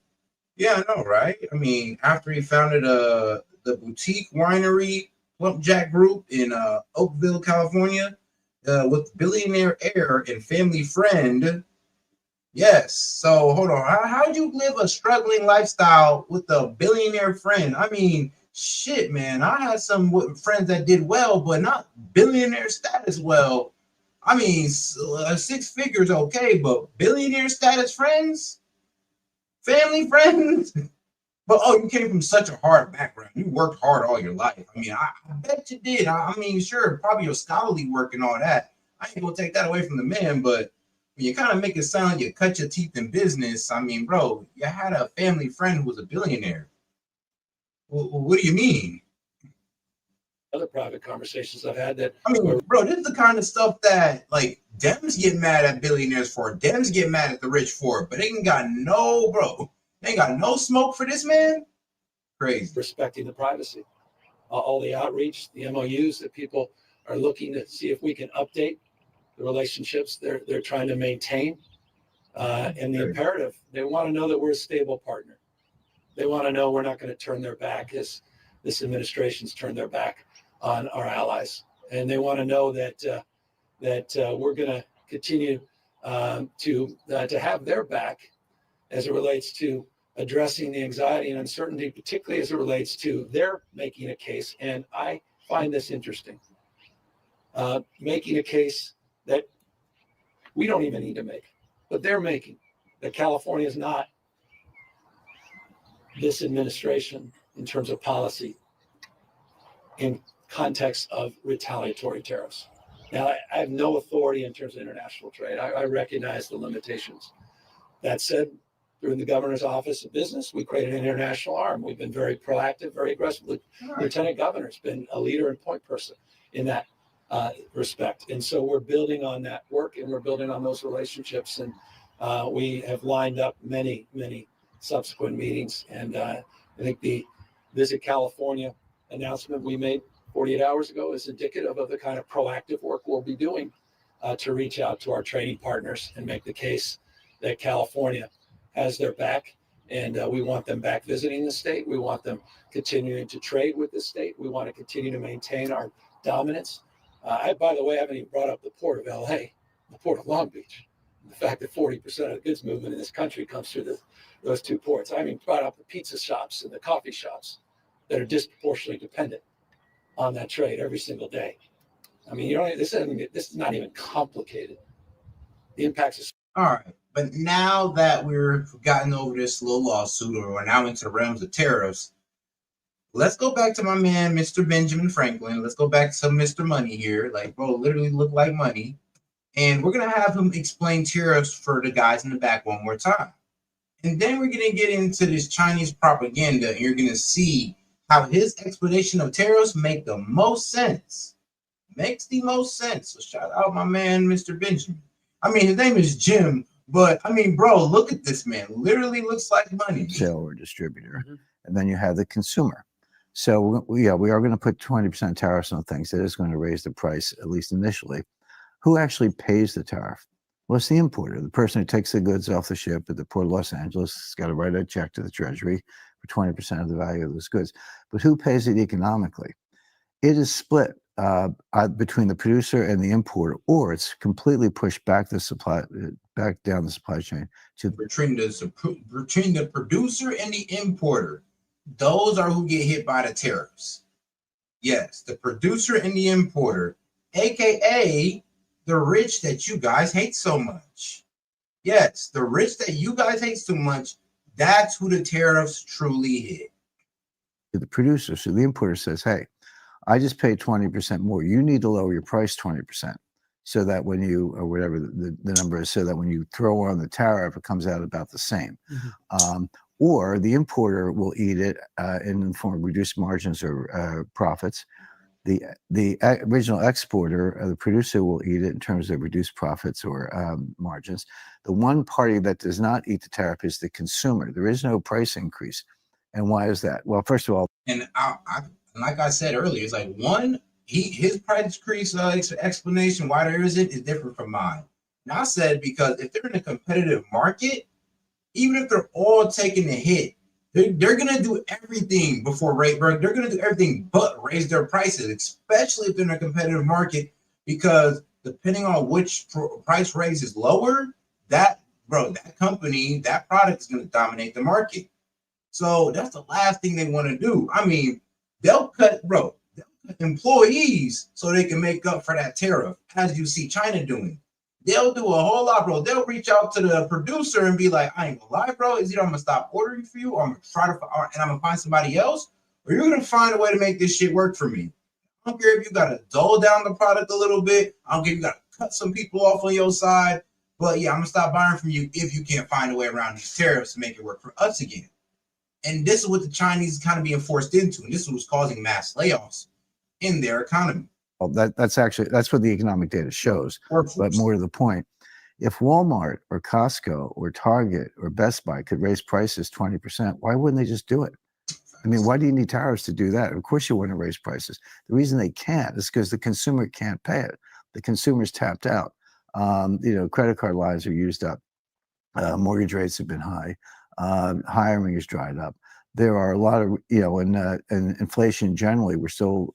Yeah, I know, right? I mean, after he founded the boutique winery Plumpjack Group in Oakville, California, with billionaire heir and family friend. Yes. So hold on. How'd you live a struggling lifestyle with a billionaire friend? I mean, shit, man. I had some friends that did well, but not billionaire status well. I mean, 6 figures, okay, but billionaire status friends, family friends. But you came from such a hard background. You worked hard all your life. I mean, I bet you did. I mean, sure, probably your scholarly work and all that. I ain't gonna take that away from the man, but when you kind of make it sound like you cut your teeth in business, I mean, bro, you had a family friend who was a billionaire. What do you mean? Other private conversations I've had that. I mean, bro, this is the kind of stuff that like Dems get mad at billionaires for. Dems get mad at the rich for, but they ain't got no smoke for this man. Crazy. Respecting the privacy, all the outreach, the MOUs that people are looking to see if we can update the relationships they're trying to maintain, and the imperative. They want to know that we're a stable partner. They want to know we're not going to turn their back as this administration's turned their back on our allies, and they want to know that we're going to continue to have their back as it relates to addressing the anxiety and uncertainty, particularly as it relates to their making a case. And I find this interesting, making a case that we don't even need to make, but they're making, that California is not this administration in terms of policy in context of retaliatory tariffs. Now, I have no authority in terms of international trade. I recognize the limitations. That said, through the governor's office of business, we created an international arm. We've been very proactive, very aggressive. Lieutenant Governor's been a leader and point person in that respect. And so we're building on that work, and we're building on those relationships. And we have lined up many, many subsequent meetings. And I think the Visit California announcement we made 48 hours ago is indicative of the kind of proactive work we'll be doing to reach out to our trading partners and make the case that California has their back, and we want them back visiting the state. We want them continuing to trade with the state. We want to continue to maintain our dominance. I, by the way, haven't even brought up the port of LA, the port of Long Beach. The fact that 40% of the goods movement in this country comes through those 2 ports. I haven't even brought up the pizza shops and the coffee shops that are disproportionately dependent on that trade every single day. I mean, this is not even complicated. The impacts is all right. But now that we've gotten over this little lawsuit, or we're now into the realms of tariffs, let's go back to my man, Mr. Benjamin Franklin. Let's go back to Mr. Money here. Like, bro, literally look like money. And we're going to have him explain tariffs for the guys in the back one more time. And then we're going to get into this Chinese propaganda, and you're going to see how his explanation of tariffs make the most sense. Makes the most sense. So shout out my man, Mr. Benjamin. I mean, his name is Jim. But I mean, bro, look at this man. Literally looks like money. Sale or distributor, and then you have the consumer. So we are going to put 20% tariffs on things. That is going to raise the price, at least initially. Who actually pays the tariff? Well, it's the importer, the person who takes the goods off the ship at the Port of Los Angeles. Has got to write a check to the Treasury for 20% of the value of those goods. But who pays it economically? It is split between the producer and the importer, or it's completely pushed back down the supply chain to between the producer and the importer. Those are who get hit by the tariffs. Yes, the producer and the importer, aka the rich that you guys hate so much. Yes, the rich that you guys hate so much. That's who the tariffs truly hit. The producer, so the importer says, "Hey, I just paid 20% more. You need to lower your price 20%, so that when you, or whatever the number is, so that when you throw on the tariff, it comes out about the same." Or the importer will eat it in the form of reduced margins or profits, the original exporter, the producer, will eat it in terms of reduced profits or margins. The one party that does not eat the tariff is the consumer. There is no price increase. And why is that? Well, first of all, And like I said earlier, it's like his price increase explanation why there isn't is different from mine. And I said because if they're in a competitive market, even if they're all taking a hit, they're gonna do everything before rate break. They're gonna do everything but raise their prices, especially if they're in a competitive market, because depending on which price raise is lower, that company, that product is gonna dominate the market. So that's the last thing they want to do. I mean, they'll cut employees so they can make up for that tariff, as you see China doing. They'll do a whole lot, bro. They'll reach out to the producer and be like, I ain't gonna lie, bro. It's either I'm gonna stop ordering for you, or I'm gonna I'm gonna find somebody else, or you're gonna find a way to make this shit work for me. I don't care if you gotta dull down the product a little bit. I don't care if you gotta cut some people off on your side. But yeah, I'm gonna stop buying from you if you can't find a way around these tariffs to make it work for us again. And this is what the Chinese kind of being forced into, and this is what's causing mass layoffs in their economy. Well, that's what the economic data shows. But more to the point, if Walmart or Costco or Target or Best Buy could raise prices 20%, why wouldn't they just do it? I mean, why do you need tariffs to do that? Of course you want to raise prices. The reason they can't is because the consumer can't pay it. The consumer's tapped out. Credit card lines are used up. Mortgage rates have been high. Hiring is dried up. There are a lot of, and inflation generally, we're still,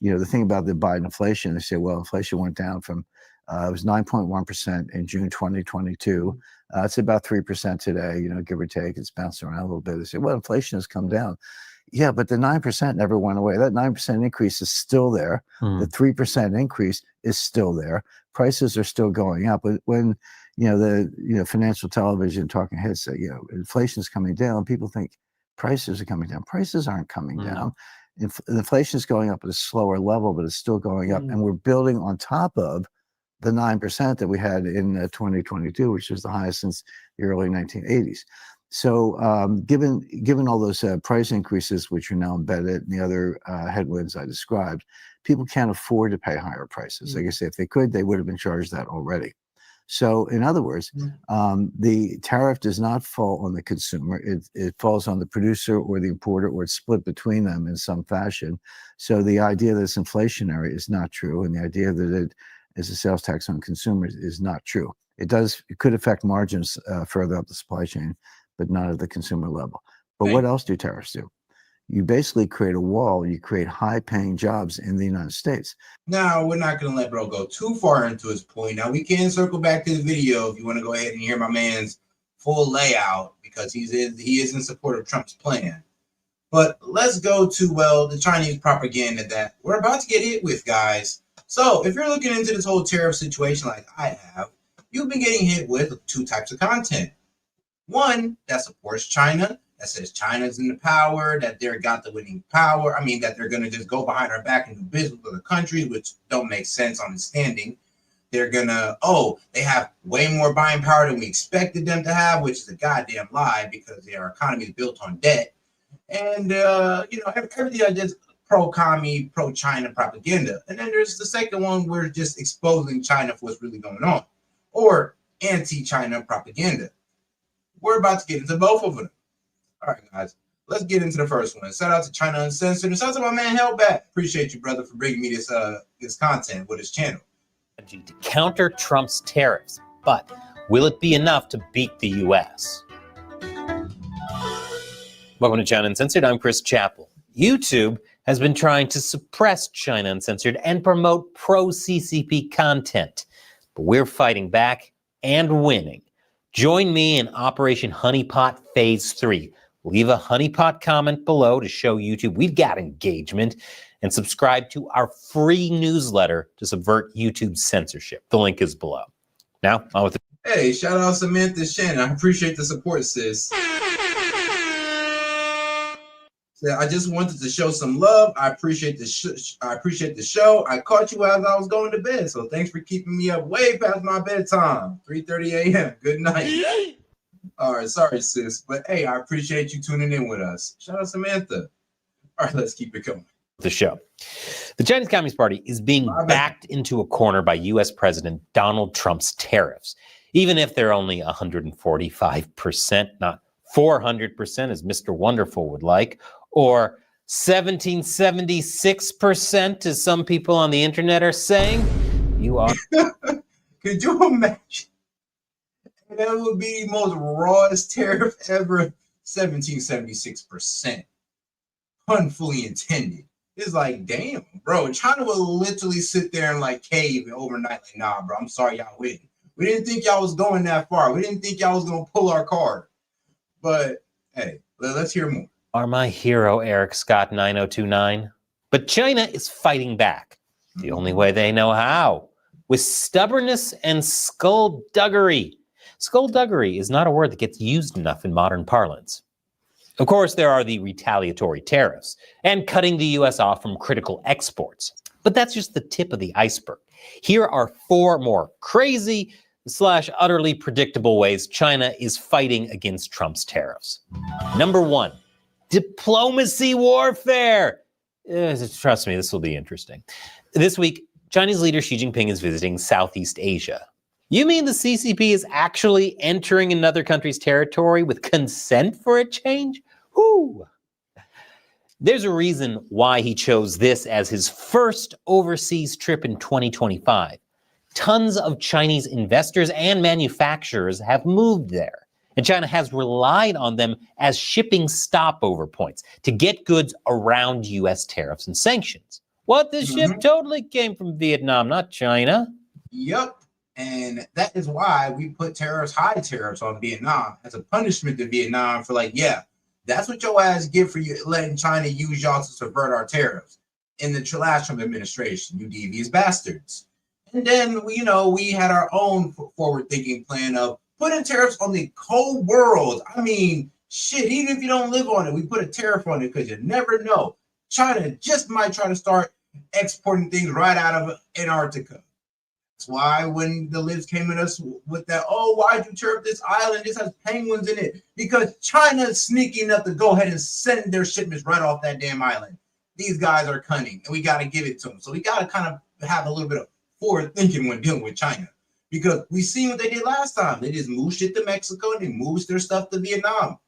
the thing about the Biden inflation, they say, well, inflation went down from, it was 9.1% in June 2022. It's about 3% today, give or take. It's bounced around a little bit. They say, well, inflation has come down. Yeah, but the 9% never went away. That 9% increase is still there. The 3% increase is still there. Prices are still going up. But when, the financial television talking heads say, inflation is coming down, people think prices are coming down. Prices aren't coming down. Inflation is going up at a slower level, but it's still going up. And we're building on top of the 9% that we had in 2022, which was the highest since the early 1980s. So given all those price increases, which are now embedded, and the other headwinds I described, people can't afford to pay higher prices. Like I say, if they could, they would have been charged that already. So in other words, the tariff does not fall on the consumer. It falls on the producer or the importer, or it's split between them in some fashion. So the idea that it's inflationary is not true. And the idea that it is a sales tax on consumers is not true. It could affect margins further up the supply chain, but not at the consumer level. But what else do tariffs do? You basically create a wall. You create high-paying jobs in the United States. Now, we're not going to let bro go too far into his point. Now, we can circle back to the video if you want to go ahead and hear my man's full layout, because he is in support of Trump's plan. But let's go to, the Chinese propaganda that we're about to get hit with, guys. So if you're looking into this whole tariff situation like I have, you've been getting hit with two types of content. One that supports China, that says China's in the power, that they're got the winning power. I mean, that they're going to just go behind our back and do business with other countries, which don't make sense on the standing. They're going to, they have way more buying power than we expected them to have, which is a goddamn lie, because their economy is built on debt. And, everything I just pro-commie, pro-China propaganda. And then there's the second one, we're just exposing China for what's really going on, or anti-China propaganda. We're about to get into both of them. All right, guys, let's get into the first one. Shout out to China Uncensored, and shout out to my man Hellbat. Appreciate you, brother, for bringing me this content with his channel. To counter Trump's tariffs, but will it be enough to beat the U.S.? Welcome to China Uncensored. I'm Chris Chappell. YouTube has been trying to suppress China Uncensored and promote pro-CCP content, but we're fighting back and winning. Join me in Operation Honeypot Phase 3. Leave a honeypot comment below to show YouTube we've got engagement, and subscribe to our free newsletter to subvert YouTube's censorship. The link is below. Now, on with the... Hey, shout out Samantha Shannon. I appreciate the support, sis. I just wanted to show some love. I appreciate the show. I caught you as I was going to bed, so thanks for keeping me up way past my bedtime. 3:30 a.m. Good night. All right, sorry, sis, but hey, I appreciate you tuning in with us. Shout out Samantha. All right, let's keep it going. the show. The Chinese Communist Party is being backed into a corner by U.S. President Donald Trump's tariffs, even if they're only 145%, not 400%, as Mr. Wonderful would like, or 1776%, as some people on the internet are saying. You are. Could you imagine? That would be the most rawest tariff ever. 1776%. Pun fully intended. It's like, damn, bro. China will literally sit there and like cave overnight. Like, nah, bro, I'm sorry y'all win. We didn't think y'all was going that far. We didn't think y'all was gonna pull our card. But hey, let's hear more. Are my hero, Eric Scott 9029. But China is fighting back the only way they know how, with stubbornness and skullduggery. Skullduggery is not a word that gets used enough in modern parlance. Of course, there are the retaliatory tariffs and cutting the U.S. off from critical exports. But that's just the tip of the iceberg. Here are 4 more crazy / utterly predictable ways China is fighting against Trump's tariffs. Number 1, diplomacy warfare. Trust me, this will be interesting. This week, Chinese leader Xi Jinping is visiting Southeast Asia. You mean the CCP is actually entering another country's territory with consent for a change? Whoo! There's a reason why he chose this as his first overseas trip in 2025. Tons of Chinese investors and manufacturers have moved there, and China has relied on them as shipping stopover points to get goods around U.S. tariffs and sanctions. What? This ship totally came from Vietnam, not China. Yep. And that is why we put high tariffs on Vietnam as a punishment to Vietnam for like, yeah, that's what your ass get for you letting China use y'all to subvert our tariffs in the last Trump administration, you devious bastards. And then we had our own forward-thinking plan of putting tariffs on the whole world. I mean, shit, even if you don't live on it, we put a tariff on it because you never know. China just might try to start exporting things right out of Antarctica. That's why when the libs came at us with that, oh, why'd you tariff this island? This has penguins in it. Because China's sneaky enough to go ahead and send their shipments right off that damn island. These guys are cunning, and we got to give it to them. So we got to kind of have a little bit of forward thinking when dealing with China. Because we seen what they did last time. They just moved shit to Mexico, and they moved their stuff to Vietnam.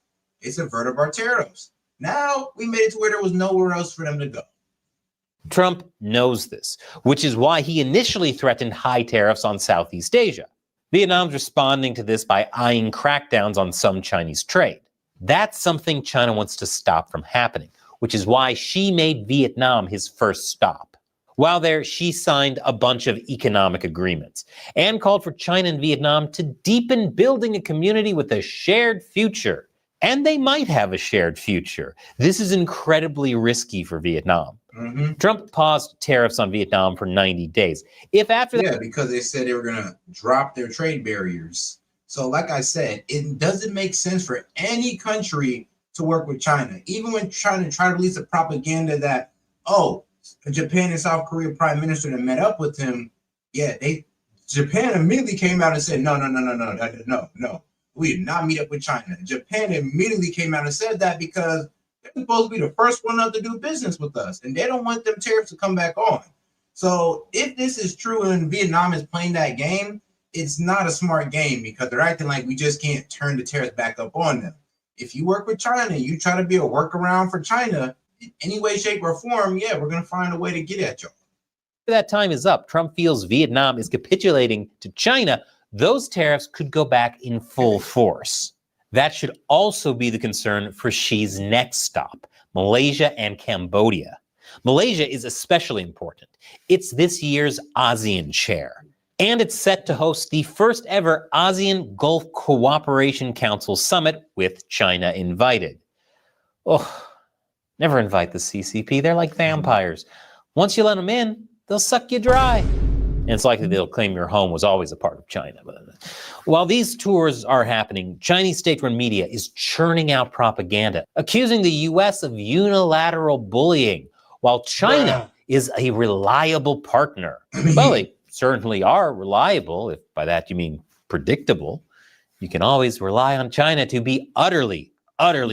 They subverted our tariffs. Now we made it to where there was nowhere else for them to go. Trump knows this, which is why he initially threatened high tariffs on Southeast Asia. Vietnam's responding to this by eyeing crackdowns on some Chinese trade. That's something China wants to stop from happening, which is why Xi made Vietnam his first stop. While there, Xi signed a bunch of economic agreements and called for China and Vietnam to deepen building a community with a shared future. And they might have a shared future. This is incredibly risky for Vietnam. Trump paused tariffs on Vietnam for 90 days. Because they said they were going to drop their trade barriers. So like I said, it doesn't make sense for any country to work with China. Even when China tried to release the propaganda that, oh, Japan and South Korea prime minister that met up with him, Japan immediately came out and said, no. We did not meet up with China. Japan immediately came out and said that because they're supposed to be the first one up to do business with us, and they don't want them tariffs to come back on. So if this is true and Vietnam is playing that game, it's not a smart game because they're acting like we just can't turn the tariffs back up on them. If you work with China, you try to be a workaround for China in any way, shape, or form, we're going to find a way to get at y'all. That time is up. Trump feels Vietnam is capitulating to China. Those tariffs could go back in full force. That should also be the concern for Xi's next stop, Malaysia and Cambodia. Malaysia is especially important. It's this year's ASEAN chair, and it's set to host the first ever ASEAN Gulf Cooperation Council summit with China invited. Oh, never invite the CCP. They're like vampires. Once you let them in, they'll suck you dry. And it's likely they'll claim your home was always a part of China. While these tours are happening, Chinese state-run media is churning out propaganda, accusing the U.S. of unilateral bullying, while China is a reliable partner. Well, they certainly are reliable, if by that you mean predictable. You can always rely on China to be utterly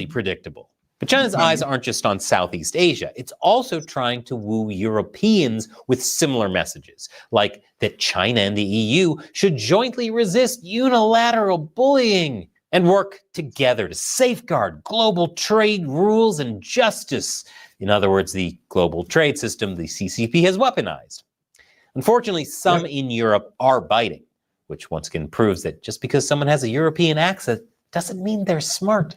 predictable. But China's eyes aren't just on Southeast Asia. It's also trying to woo Europeans with similar messages, like that China and the EU should jointly resist unilateral bullying and work together to safeguard global trade rules and justice. In other words, the global trade system the CCP has weaponized. Unfortunately, some in Europe are biting, which once again proves that just because someone has a European accent doesn't mean they're smart.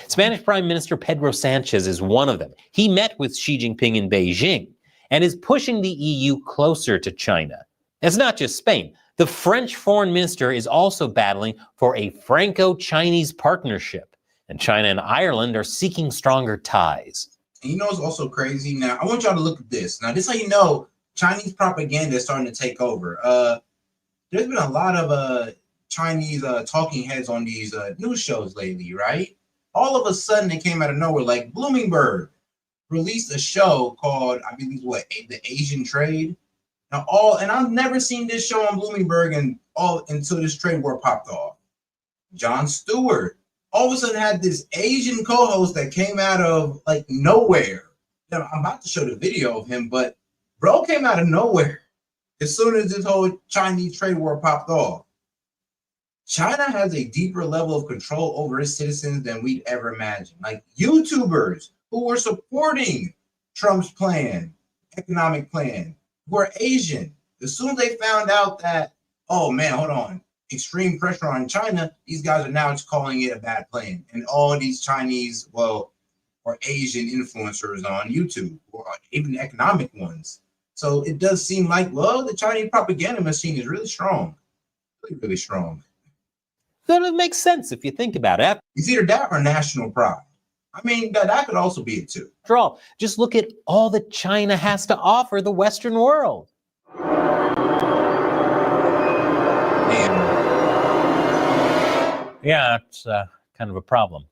Spanish Prime Minister Pedro Sanchez is one of them. He met with Xi Jinping in Beijing and is pushing the EU closer to China. It's not just Spain. The French foreign minister is also battling for a Franco-Chinese partnership, and China and Ireland are seeking stronger ties. And you know what's also crazy? Now, I want y'all to look at this. Now, this is how you know Chinese propaganda is starting to take over. There's been a lot of Chinese talking heads on these news shows lately, right? All of a sudden, they came out of nowhere. Like Bloomberg released a show called, I believe, the Asian Trade. Now, and I've never seen this show on Bloomberg until this trade war popped off. Jon Stewart all of a sudden had this Asian co-host that came out of like nowhere. Now, I'm about to show the video of him, but bro came out of nowhere as soon as this whole Chinese trade war popped off. China has a deeper level of control over its citizens than we'd ever imagine. Like YouTubers who were supporting Trump's economic plan, who are Asian. As soon as they found out that, oh man, hold on, extreme pressure on China, these guys are now just calling it a bad plan. And all these Chinese, or Asian influencers on YouTube, or even economic ones. So it does seem like, well, the Chinese propaganda machine is really strong. Really, really strong. That makes sense if you think about it. It's either that or national pride. I mean, that could also be it too. After all, just look at all that China has to offer the Western world. Yeah, that's kind of a problem,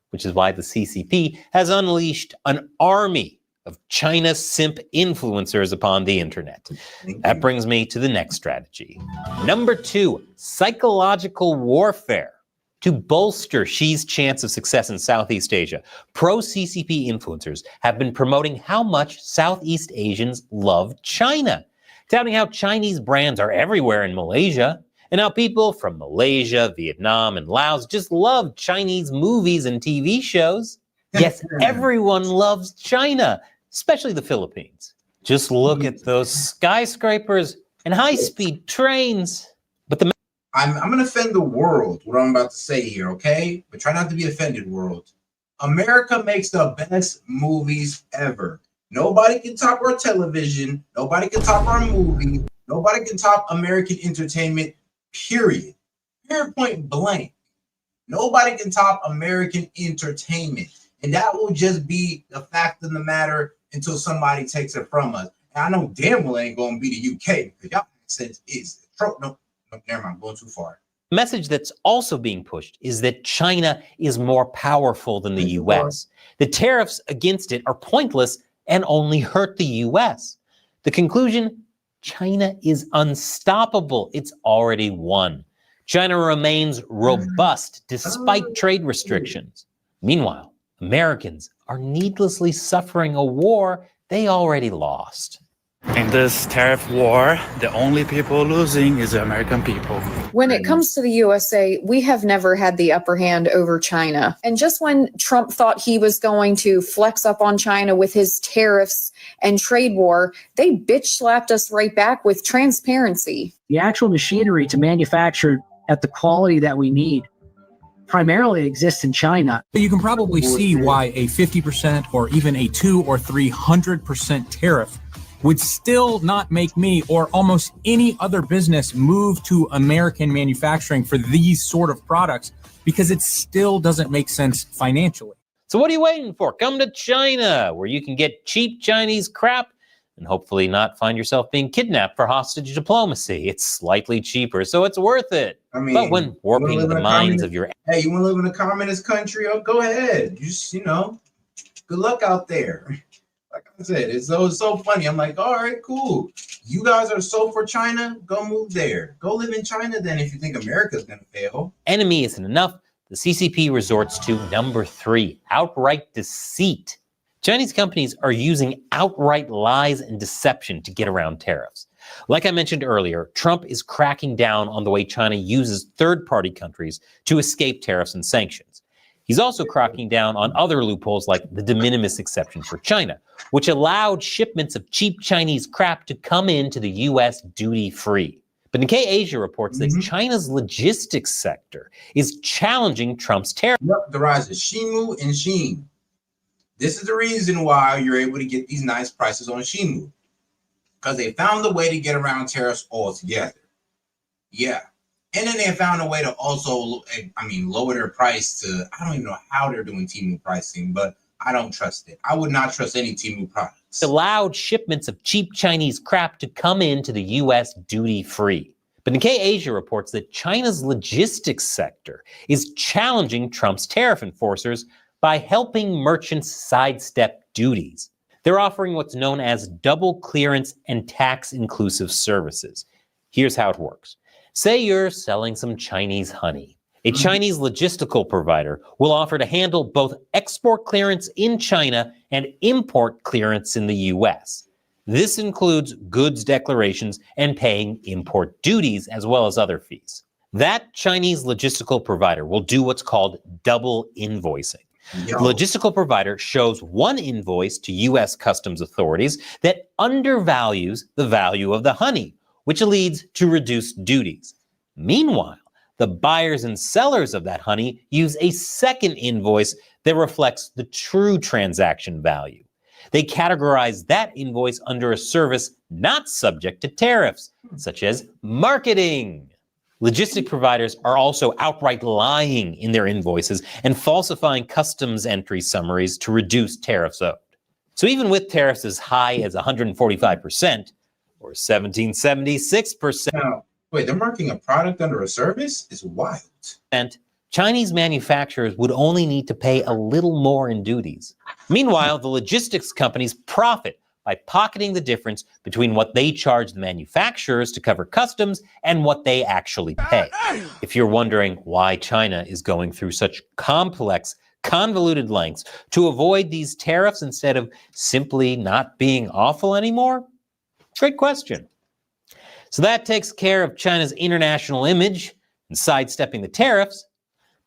which is why the CCP has unleashed an army of China simp influencers upon the internet. That brings me to the next strategy. Number 2, psychological warfare. To bolster Xi's chance of success in Southeast Asia, pro-CCP influencers have been promoting how much Southeast Asians love China, touting how Chinese brands are everywhere in Malaysia, and how people from Malaysia, Vietnam, and Laos just love Chinese movies and TV shows. Yes, everyone loves China, especially the Philippines. Just look at those skyscrapers and high-speed trains. But I'm going to offend the world, what I'm about to say here, okay? But try not to be offended, world. America makes the best movies ever. Nobody can top our television. Nobody can top our movie. Nobody can top American entertainment, period. Period, point blank. Nobody can top American entertainment. And that will just be the fact of the matter until somebody takes it from us. And I know damn well it ain't going to be the UK, because y'all accent is no, never mind, I'm going too far. The message that's also being pushed is that China is more powerful than the US. The tariffs against it are pointless and only hurt the US. The conclusion, China is unstoppable. It's already won. China remains robust despite trade restrictions. Meanwhile, Americans are needlessly suffering a war they already lost. In this tariff war, the only people losing is the American people. When it comes to the USA, we have never had the upper hand over China. And just when Trump thought he was going to flex up on China with his tariffs and trade war, they bitch slapped us right back with transparency. The actual machinery to manufacture at the quality that we need primarily exists in China. You can probably see why a 50% or even a 200 or 300% tariff would still not make me or almost any other business move to American manufacturing for these sort of products, because it still doesn't make sense financially. So what are you waiting for? Come to China, where you can get cheap Chinese crap and hopefully not find yourself being kidnapped for hostage diplomacy. It's slightly cheaper, so it's worth it. I mean, but when warping the minds of your... Hey, you want to live in a communist country? Oh, go ahead. Just, good luck out there. Like I said, it's so funny. I'm like, all right, cool. You guys are so for China, go move there. Go live in China then if you think America's going to fail. Enemy isn't enough. the CCP resorts to number 3, outright deceit. Chinese companies are using outright lies and deception to get around tariffs. Like I mentioned earlier, Trump is cracking down on the way China uses third-party countries to escape tariffs and sanctions. He's also cracking down on other loopholes like the de minimis exception for China, which allowed shipments of cheap Chinese crap to come into the U.S. duty-free. But Nikkei Asia reports that China's logistics sector is challenging Trump's tariff. Yep, the rise of Shimu and Shein. This is the reason why you're able to get these nice prices on Shimu, because they found a way to get around tariffs altogether. Yeah. And then they found a way to also, lower their price to, I don't even know how they're doing Temu pricing, but I don't trust it. I would not trust any Temu products. Allowed shipments of cheap Chinese crap to come into the U.S. duty-free. But Nikkei Asia reports that China's logistics sector is challenging Trump's tariff enforcers by helping merchants sidestep duties. They're offering what's known as double clearance and tax-inclusive services. Here's how it works. Say you're selling some Chinese honey. A Chinese logistical provider will offer to handle both export clearance in China and import clearance in the US. This includes goods declarations and paying import duties as well as other fees. That Chinese logistical provider will do what's called double invoicing. The logistical provider shows one invoice to U.S. customs authorities that undervalues the value of the honey, which leads to reduced duties. Meanwhile, the buyers and sellers of that honey use a second invoice that reflects the true transaction value. They categorize that invoice under a service not subject to tariffs, such as marketing. Logistic providers are also outright lying in their invoices and falsifying customs entry summaries to reduce tariffs owed. So even with tariffs as high as 145% or 1776%, now, wait, they're marking a product under a service? It's wild. And Chinese manufacturers would only need to pay a little more in duties. Meanwhile, the logistics companies profit by pocketing the difference between what they charge the manufacturers to cover customs and what they actually pay. If you're wondering why China is going through such complex, convoluted lengths to avoid these tariffs instead of simply not being awful anymore, great question. So that takes care of China's international image and sidestepping the tariffs.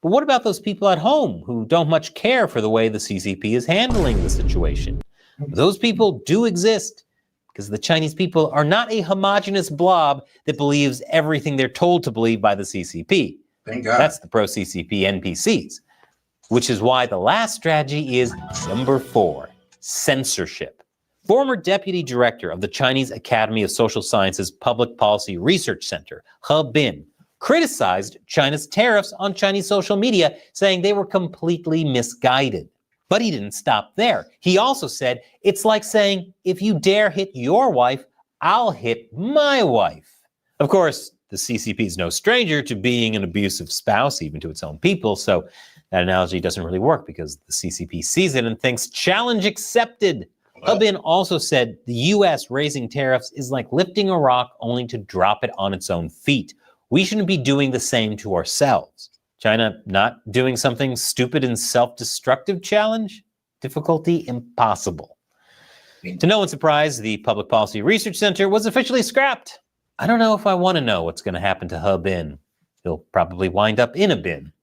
But what about those people at home who don't much care for the way the CCP is handling the situation? Those people do exist because the Chinese people are not a homogenous blob that believes everything they're told to believe by the CCP. Thank God. That's the pro-CCP NPCs, which is why the last strategy is number 4, censorship. Former deputy director of the Chinese Academy of Social Sciences Public Policy Research Center, He Bin, criticized China's tariffs on Chinese social media, saying they were completely misguided. But he didn't stop there. He also said, it's like saying, if you dare hit your wife, I'll hit my wife. Of course, the CCP is no stranger to being an abusive spouse, even to its own people, so that analogy doesn't really work because the CCP sees it and thinks, challenge accepted. He Bin also said the U.S. raising tariffs is like lifting a rock only to drop it on its own feet. We shouldn't be doing the same to ourselves. China not doing something stupid and self-destructive challenge? Difficulty impossible. To no one's surprise, the Public Policy Research Center was officially scrapped. I don't know if I want to know what's going to happen to He Bin. He'll probably wind up in a bin.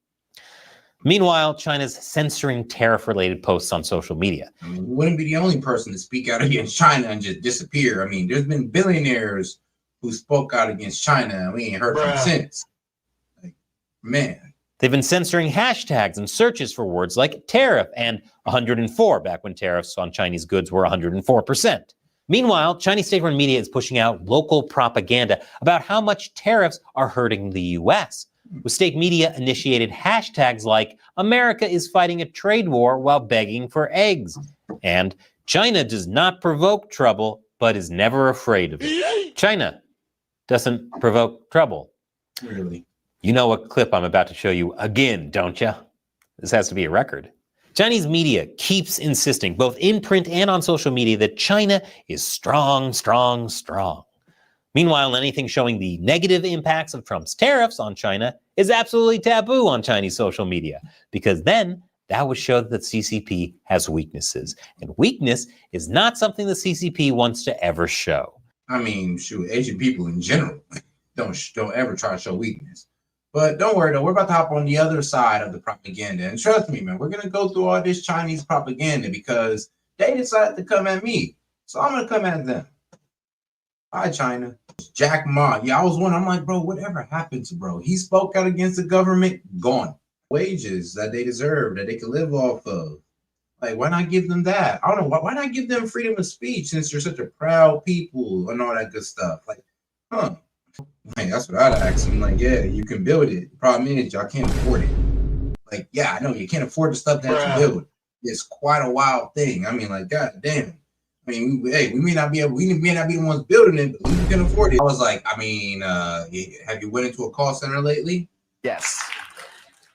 Meanwhile, China's censoring tariff-related posts on social media. We wouldn't be the only person to speak out against China and just disappear. There's been billionaires who spoke out against China and we ain't heard from since. Man. They've been censoring hashtags and searches for words like tariff and 104 back when tariffs on Chinese goods were 104%. Meanwhile, Chinese state-run media is pushing out local propaganda about how much tariffs are hurting the U.S., with state media initiated hashtags like America is fighting a trade war while begging for eggs, and China does not provoke trouble but is never afraid of it. China doesn't provoke trouble. Really? You know what clip I'm about to show you again, don't you? This has to be a record. Chinese media keeps insisting, both in print and on social media, that China is strong, strong, strong. Meanwhile, anything showing the negative impacts of Trump's tariffs on China is absolutely taboo on Chinese social media, because then that would show that the CCP has weaknesses. And weakness is not something the CCP wants to ever show. I mean, shoot, Asian people in general don't ever try to show weakness. But don't worry, though. We're about to hop on the other side of the propaganda. And trust me, man, we're going to go through all this Chinese propaganda because they decided to come at me. So I'm going to come at them. Hi, China. Jack Ma. Yeah, I was wondering. I'm like, bro, whatever happened to bro? He spoke out against the government. Gone. Wages that they deserve, that they can live off of. Like, why not give them that? I don't know. Why not give them freedom of speech since you're such a proud people and all that good stuff? Like, huh? Like, that's what I'd ask him. Like, yeah, you can build it. The problem is y'all can't afford it. Like, yeah, I know you can't afford the stuff that you build. It's quite a wild thing. I mean, like, god damn. I mean, we may not be the ones building it, but we can afford it. I was like, I mean, have you went into a call center lately? Yes.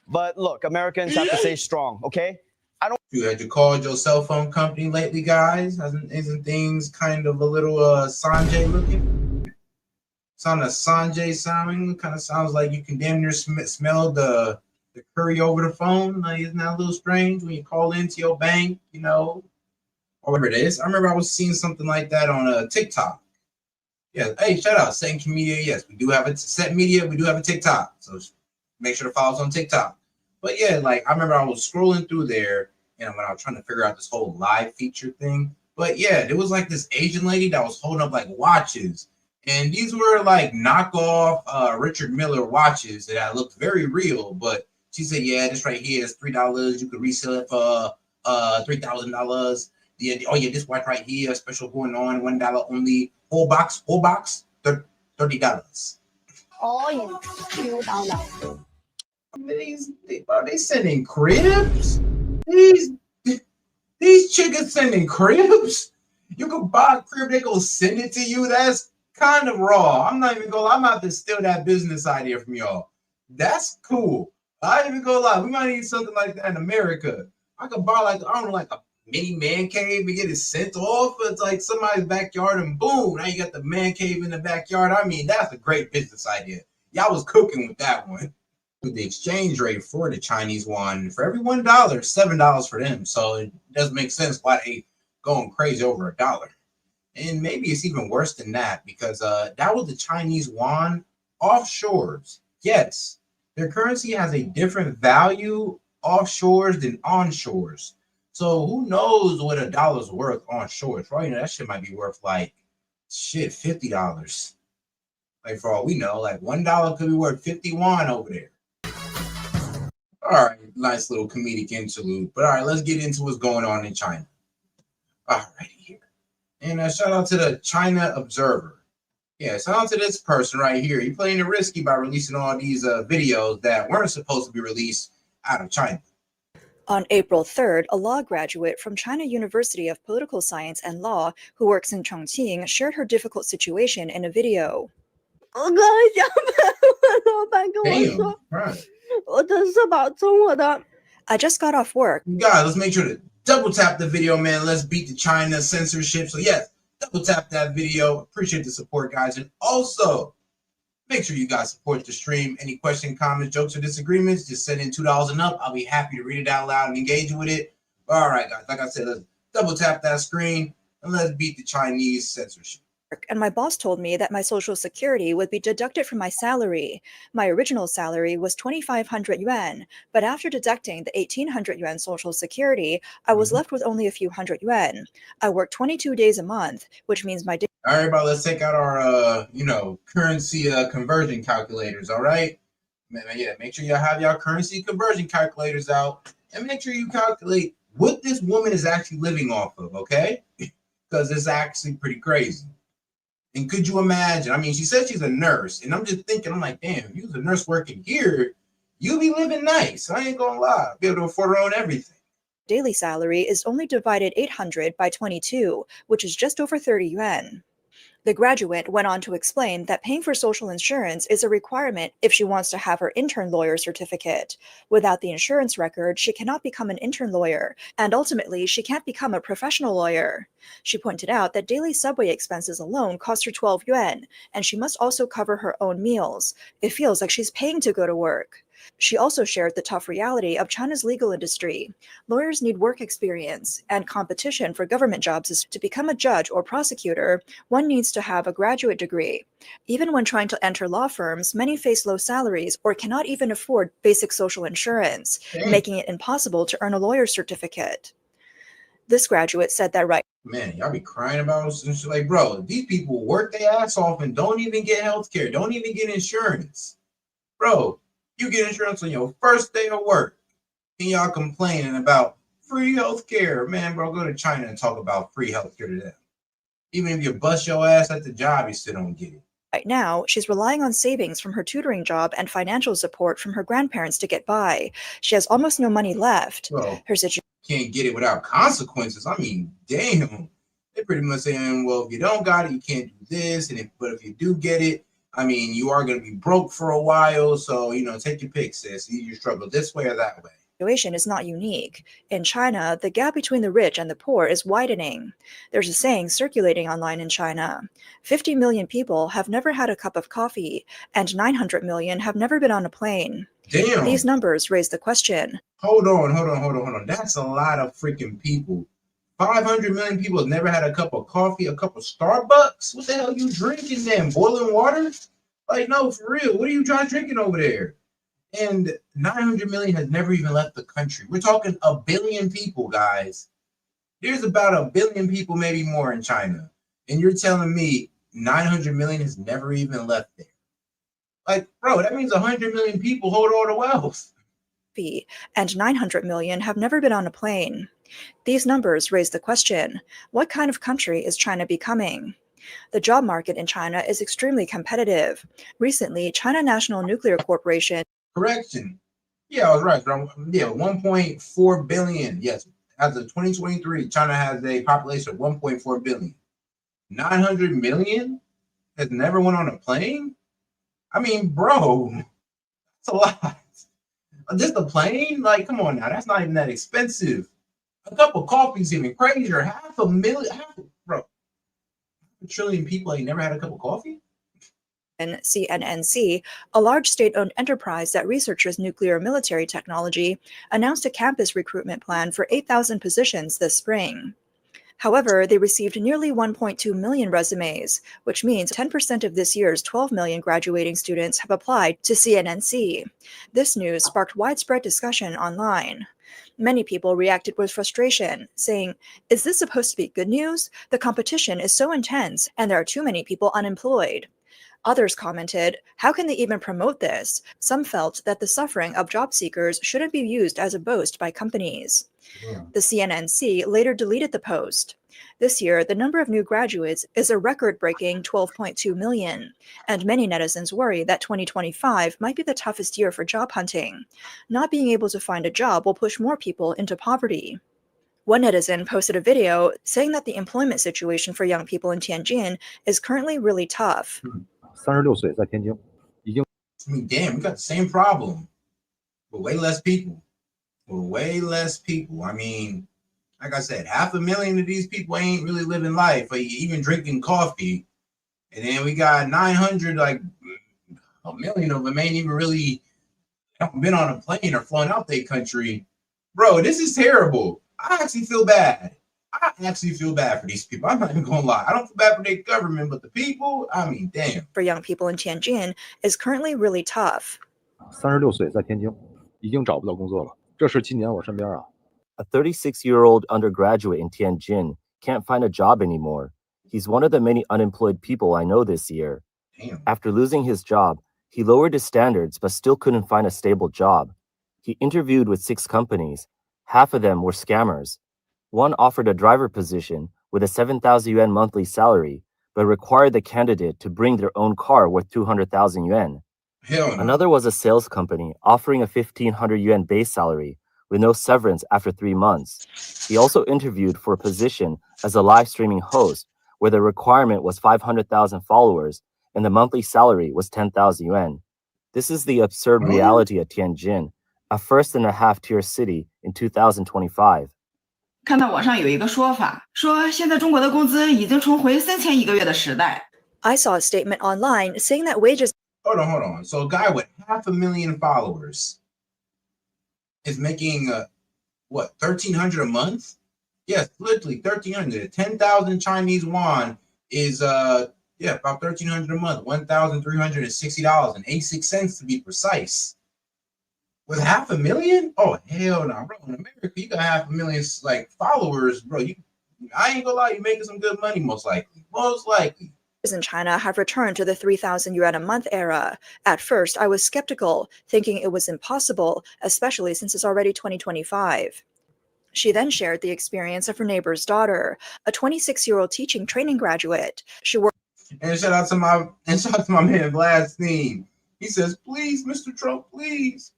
But look, Americans have to stay strong, okay? Had you called your cell phone company lately, guys? Isn't things kind of a little Sanjay looking? Sound a Sanjay sounding? Kind of sounds like you can damn near smell the curry over the phone. Like, isn't that a little strange when you call into your bank, you know, or whatever it is? I remember I was seeing something like that on TikTok. Yeah, hey, shout out S.E.T Media. Yes, we do have a S.E.T Media. We do have a TikTok, so make sure to follow us on TikTok. But yeah, like I remember I was scrolling through there, and when I was trying to figure out this whole live feature thing. But yeah, there was like this Asian lady that was holding up like watches, and these were like knockoff Richard Miller watches that looked very real. But she said, "Yeah, this right here is $3. You could resell it for $3,000. Yeah, oh yeah, this watch right here, special going on, $1 only, whole box, $30." Oh yeah, $2. Are they sending cribs? These chickens sending cribs? You can buy a crib, they gonna send it to you. That's kind of raw. I'm not even gonna lie. I'm about to steal that business idea from y'all. That's cool. I ain't even gonna lie. We might need something like that in America. I could buy like, I don't know, like a mini man cave and get it sent off. It's like somebody's backyard and boom, now you got the man cave in the backyard. I mean, that's a great business idea. Y'all was cooking with that one. With the exchange rate for the Chinese yuan, for every $1, $7 for them. So it doesn't make sense why they going crazy over $1. And maybe it's even worse than that, because that was the Chinese yuan offshores. Yes, their currency has a different value offshores than onshores. So who knows what $1's worth onshore? Right, that shit might be worth like shit $50. Like for all we know, like $1 could be worth 50 yuan over there. All right, nice little comedic interlude. But all right, let's get into what's going on in China. All right, here. And shout out to the China Observer. Yeah, shout out to this person right here. He playing it risky by releasing all these videos that weren't supposed to be released out of China. On April 3rd, a law graduate from China University of Political Science and Law who works in Chongqing shared her difficult situation in a video. Damn, right. I just got off work. Guys, let's make sure to double tap the video, man. Let's beat the China censorship. So yes, double tap that video. Appreciate the support, guys. And also, make sure you guys support the stream. Any questions, comments, jokes, or disagreements, just send in $2 and up. I'll be happy to read it out loud and engage with it. All right, guys. Like I said, let's double tap that screen and let's beat the Chinese censorship. And my boss told me that my Social Security would be deducted from my salary. My original salary was 2,500 yuan, but after deducting the 1,800 yuan Social Security, I was left with only a few hundred yuan. I work 22 days a month, which means my day. All right, everybody, let's take out our, currency conversion calculators. All right, yeah, make sure you have your currency conversion calculators out, and make sure you calculate what this woman is actually living off of. Okay, because it's actually pretty crazy. And could you imagine? I mean, she said she's a nurse, and I'm just thinking, I'm like, damn, if you was a nurse working here, you'd be living nice. I ain't gonna lie, be able to afford her own everything. Daily salary is only divided 800 by 22, which is just over 30 yuan. The graduate went on to explain that paying for social insurance is a requirement if she wants to have her intern lawyer certificate. Without the insurance record, she cannot become an intern lawyer, and ultimately, she can't become a professional lawyer. She pointed out that daily subway expenses alone cost her 12 yuan, and she must also cover her own meals. It feels like she's paying to go to work. She also shared the tough reality of China's legal industry. Lawyers need work experience, and competition for government jobs is to become a judge or prosecutor, one needs to have a graduate degree. Even when trying to enter law firms, many face low salaries or cannot even afford basic social insurance, making it impossible to earn a lawyer's certificate. This graduate said that Man, y'all be crying about some shit. Like, bro, these people work their ass off and don't even get health care, don't even get insurance. Bro, you get insurance on your first day of work, and y'all complaining about free health care. Man, bro, go to China and talk about free health care to them. Even if you bust your ass at the job, you still don't get it. Right now, she's relying on savings from her tutoring job and financial support from her grandparents to get by. She has almost no money left. Well, Her situation can't get it without consequences. I mean, damn. They're pretty much saying, well, if you don't got it, you can't do this. But if you do get it, I mean, you are going to be broke for a while. So, take your pick, sis. You struggle this way or that way. is not unique. In China, the gap between the rich and the poor is widening. There's a saying circulating online in China. 50 million people have never had a cup of coffee, and 900 million have never been on a plane. Damn. These numbers raise the question. Hold on. That's a lot of freaking people. 500 million people have never had a cup of coffee, a cup of Starbucks. What the hell are you drinking then? Boiling water? Like, no, for real. What are you drinking over there? And 900 million has never even left the country. We're talking a billion people, guys. There's about a billion people, maybe more in China. And you're telling me 900 million has never even left there. Like, bro, that means 100 million people hold all the wealth. And 900 million have never been on a plane. These numbers raise the question, what kind of country is China becoming? The job market in China is extremely competitive. Recently, China National Nuclear Corporation. Correction. Yeah, I was right. Yeah, 1.4 billion. Yes. As of 2023, China has a population of 1.4 billion. 900 million has never went on a plane? I mean, bro, that's a lot. Just a plane? Like, come on now. That's not even that expensive. A cup of coffee is even crazier. Bro. A trillion people ain't never had a cup of coffee? And CNNC, a large state-owned enterprise that researches nuclear military technology, announced a campus recruitment plan for 8,000 positions this spring. However, they received nearly 1.2 million resumes, which means 10% of this year's 12 million graduating students have applied to CNNC. This news sparked widespread discussion online. Many people reacted with frustration, saying, "Is this supposed to be good news? The competition is so intense, and there are too many people unemployed." Others commented, "How can they even promote this?" Some felt that the suffering of job seekers shouldn't be used as a boast by companies. The CNNC later deleted the post. This year, the number of new graduates is a record-breaking 12.2 million, and many netizens worry that 2025 might be the toughest year for job hunting. Not being able to find a job will push more people into poverty. One netizen posted a video saying that the employment situation for young people in Tianjin is currently really tough. 36岁，在天津，已经。I mean, damn, we got the same problem, but way less people. I mean, like I said, 500,000 of these people ain't really living life, or even drinking coffee. And then we got 900, like a million of them ain't even really been on a plane or flown out their country. Bro, this is terrible. I actually feel bad for these people. I'm not even gonna lie. I don't feel bad for their government, but the people, I mean, damn. For young people in Tianjin is currently really tough. 36岁，在天津，已经找不到工作了。这是今年我身边啊。A 36-year-old undergraduate in Tianjin can't find a job anymore. He's one of the many unemployed people I know this year. Damn. After losing his job, he lowered his standards but still couldn't find a stable job. He interviewed with 6 companies. Half of them were scammers. One offered a driver position with a 7,000 yuan monthly salary, but required the candidate to bring their own car worth 200,000 yuan. Hell no. Another was a sales company offering a 1,500 yuan base salary with no severance after 3 months. He also interviewed for a position as a live streaming host where the requirement was 500,000 followers and the monthly salary was 10,000 yuan. This is the absurd reality of Tianjin, a first and a half tier city in 2025. 看到网上有一个说法，说现在中国的工资已经重回3000一个月的时代。 I saw a statement online saying that wages. Hold on. So a guy with 500,000 followers is making what, 1,300 a month? Yes, literally 1,300. 10,000 Chinese yuan is about 1,300 a month, $1,360 and 86 cents to be precise. With 500,000? Oh hell no, bro! In America, you got 500,000 like followers, bro. I ain't gonna lie, you making some good money, most likely. In China have returned to the 3,000 yuan a month era. At first, I was skeptical, thinking it was impossible, especially since it's already 2025. She then shared the experience of her neighbor's daughter, a 26-year-old teaching training graduate. She worked. And shout out to my man Vladstein. He says, "Please, Mr. Trump, please.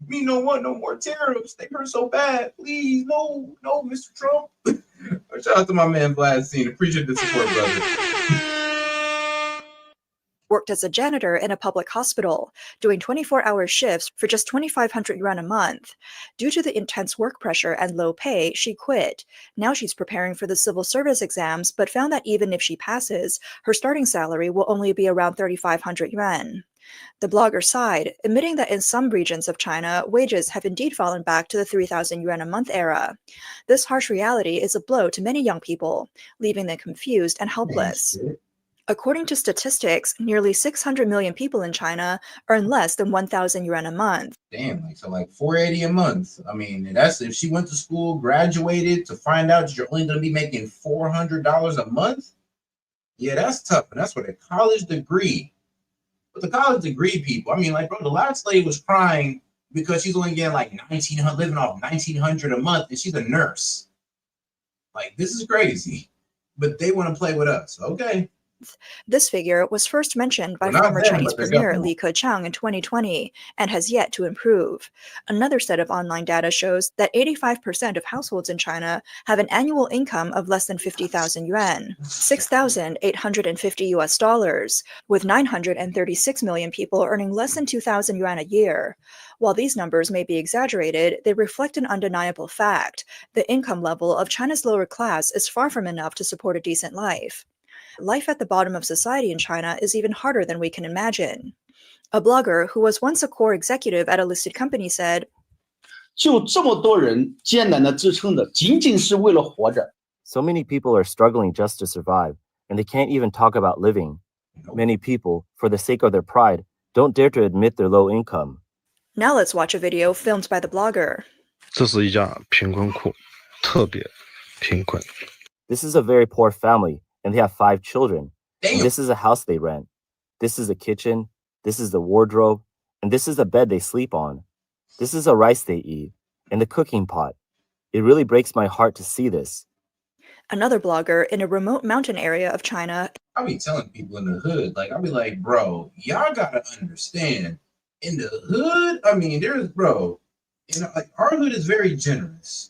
We don't want no more tariffs. They hurt so bad. Please, no, Mr. Trump." Shout out to my man Vladstein. Appreciate the support, brother. Worked as a janitor in a public hospital, doing 24-hour shifts for just 2,500 yuan a month. Due to the intense work pressure and low pay, she quit. Now she's preparing for the civil service exams, but found that even if she passes, her starting salary will only be around 3,500 yuan. The blogger sighed, admitting that in some regions of China, wages have indeed fallen back to the 3,000 yuan a month era. This harsh reality is a blow to many young people, leaving them confused and helpless. According to statistics, nearly 600 million people in China earn less than 1,000 yuan a month. Damn, like 480 a month. I mean, that's if she went to school, graduated, to find out that you're only going to be making $400 a month. Yeah, that's tough, and that's with a college degree. But the college degree people, I mean, like, bro, the last lady was crying because she's only getting like 1,900, living off 1,900 a month, and she's a nurse. Like, this is crazy, but they want to play with us. Okay. This figure was first mentioned by former Chinese Premier Li Keqiang in 2020 and has yet to improve. Another set of online data shows that 85% of households in China have an annual income of less than 50,000 yuan, $6,850, with 936 million people earning less than 2,000 yuan a year. While these numbers may be exaggerated, they reflect an undeniable fact. The income level of China's lower class is far from enough to support a decent life. Life at the bottom of society in China is even harder than we can imagine. A blogger who was once a core executive at a listed company said, So many people are struggling just to survive, and they can't even talk about living. Many people, for the sake of their pride, don't dare to admit their low income. Now let's watch a video filmed by the blogger. This is a very poor family, and they have 5 children. And this is a house they rent. This is a kitchen. This is the wardrobe. And this is the bed they sleep on. This is the rice they eat. And the cooking pot. It really breaks my heart to see this. Another blogger in a remote mountain area of China. I be telling people in the hood, like, I'll be like, bro, y'all gotta understand. In the hood, I mean, there's, bro, you know, like, our hood is very generous.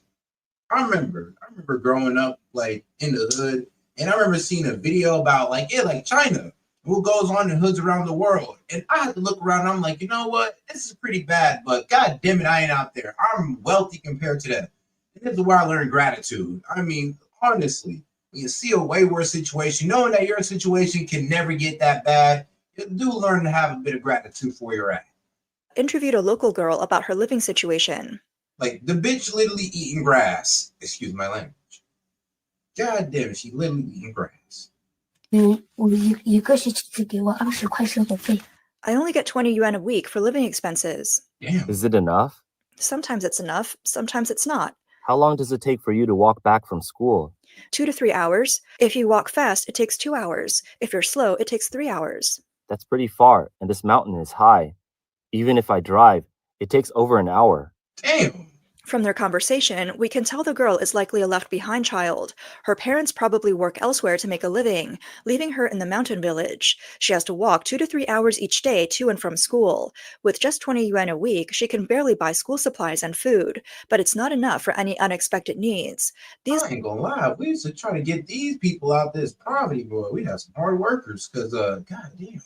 I remember growing up, like, in the hood, and I remember seeing a video about, like, China, what goes on in hoods around the world. And I had to look around, and I'm like, you know what? This is pretty bad, but God damn it, I ain't out there. I'm wealthy compared to that. And this is where I learned gratitude. I mean, honestly, when you see a way worse situation, knowing that your situation can never get that bad, you do learn to have a bit of gratitude for where you're at. Interviewed a local girl about her living situation. Like, the bitch literally eating grass. Excuse my language. God damn it, she literally eating grass. I only get 20 yuan a week for living expenses. Damn. Is it enough? Sometimes it's enough, sometimes it's not. How long does it take for you to walk back from school? 2 to 3 hours. If you walk fast, it takes 2 hours. If you're slow, it takes 3 hours. That's pretty far, and this mountain is high. Even if I drive, it takes over an hour. Damn. From their conversation, we can tell the girl is likely a left-behind child. Her parents probably work elsewhere to make a living, leaving her in the mountain village. She has to walk 2 to 3 hours each day to and from school. With just 20 yuan a week, she can barely buy school supplies and food, but it's not enough for any unexpected needs. These I ain't gonna lie, we used to try to get these people out this poverty, boy. We have some hard workers, cause goddamn.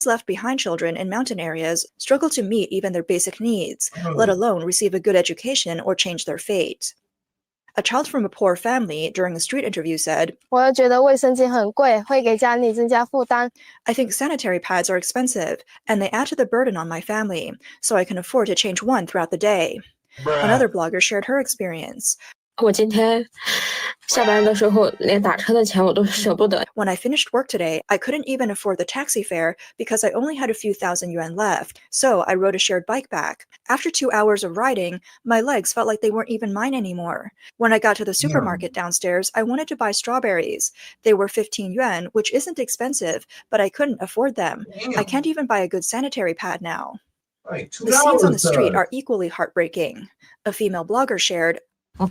left-behind children in mountain areas struggle to meet even their basic needs, let alone receive a good education or change their fate. A child from a poor family during a street interview said, I think sanitary pads are expensive, and they add to the burden on my family, so I can afford to change one throughout the day. Another blogger shared her experience. When I finished work today, I couldn't even afford the taxi fare because I only had a few thousand yuan left, so I rode a shared bike back. After 2 hours of riding, my legs felt like they weren't even mine anymore. When I got to the supermarket downstairs, I wanted to buy strawberries. They were 15 yuan, which isn't expensive, but I couldn't afford them. I can't even buy a good sanitary pad now. Like $2. The scenes on the street are equally heartbreaking. A female blogger shared, I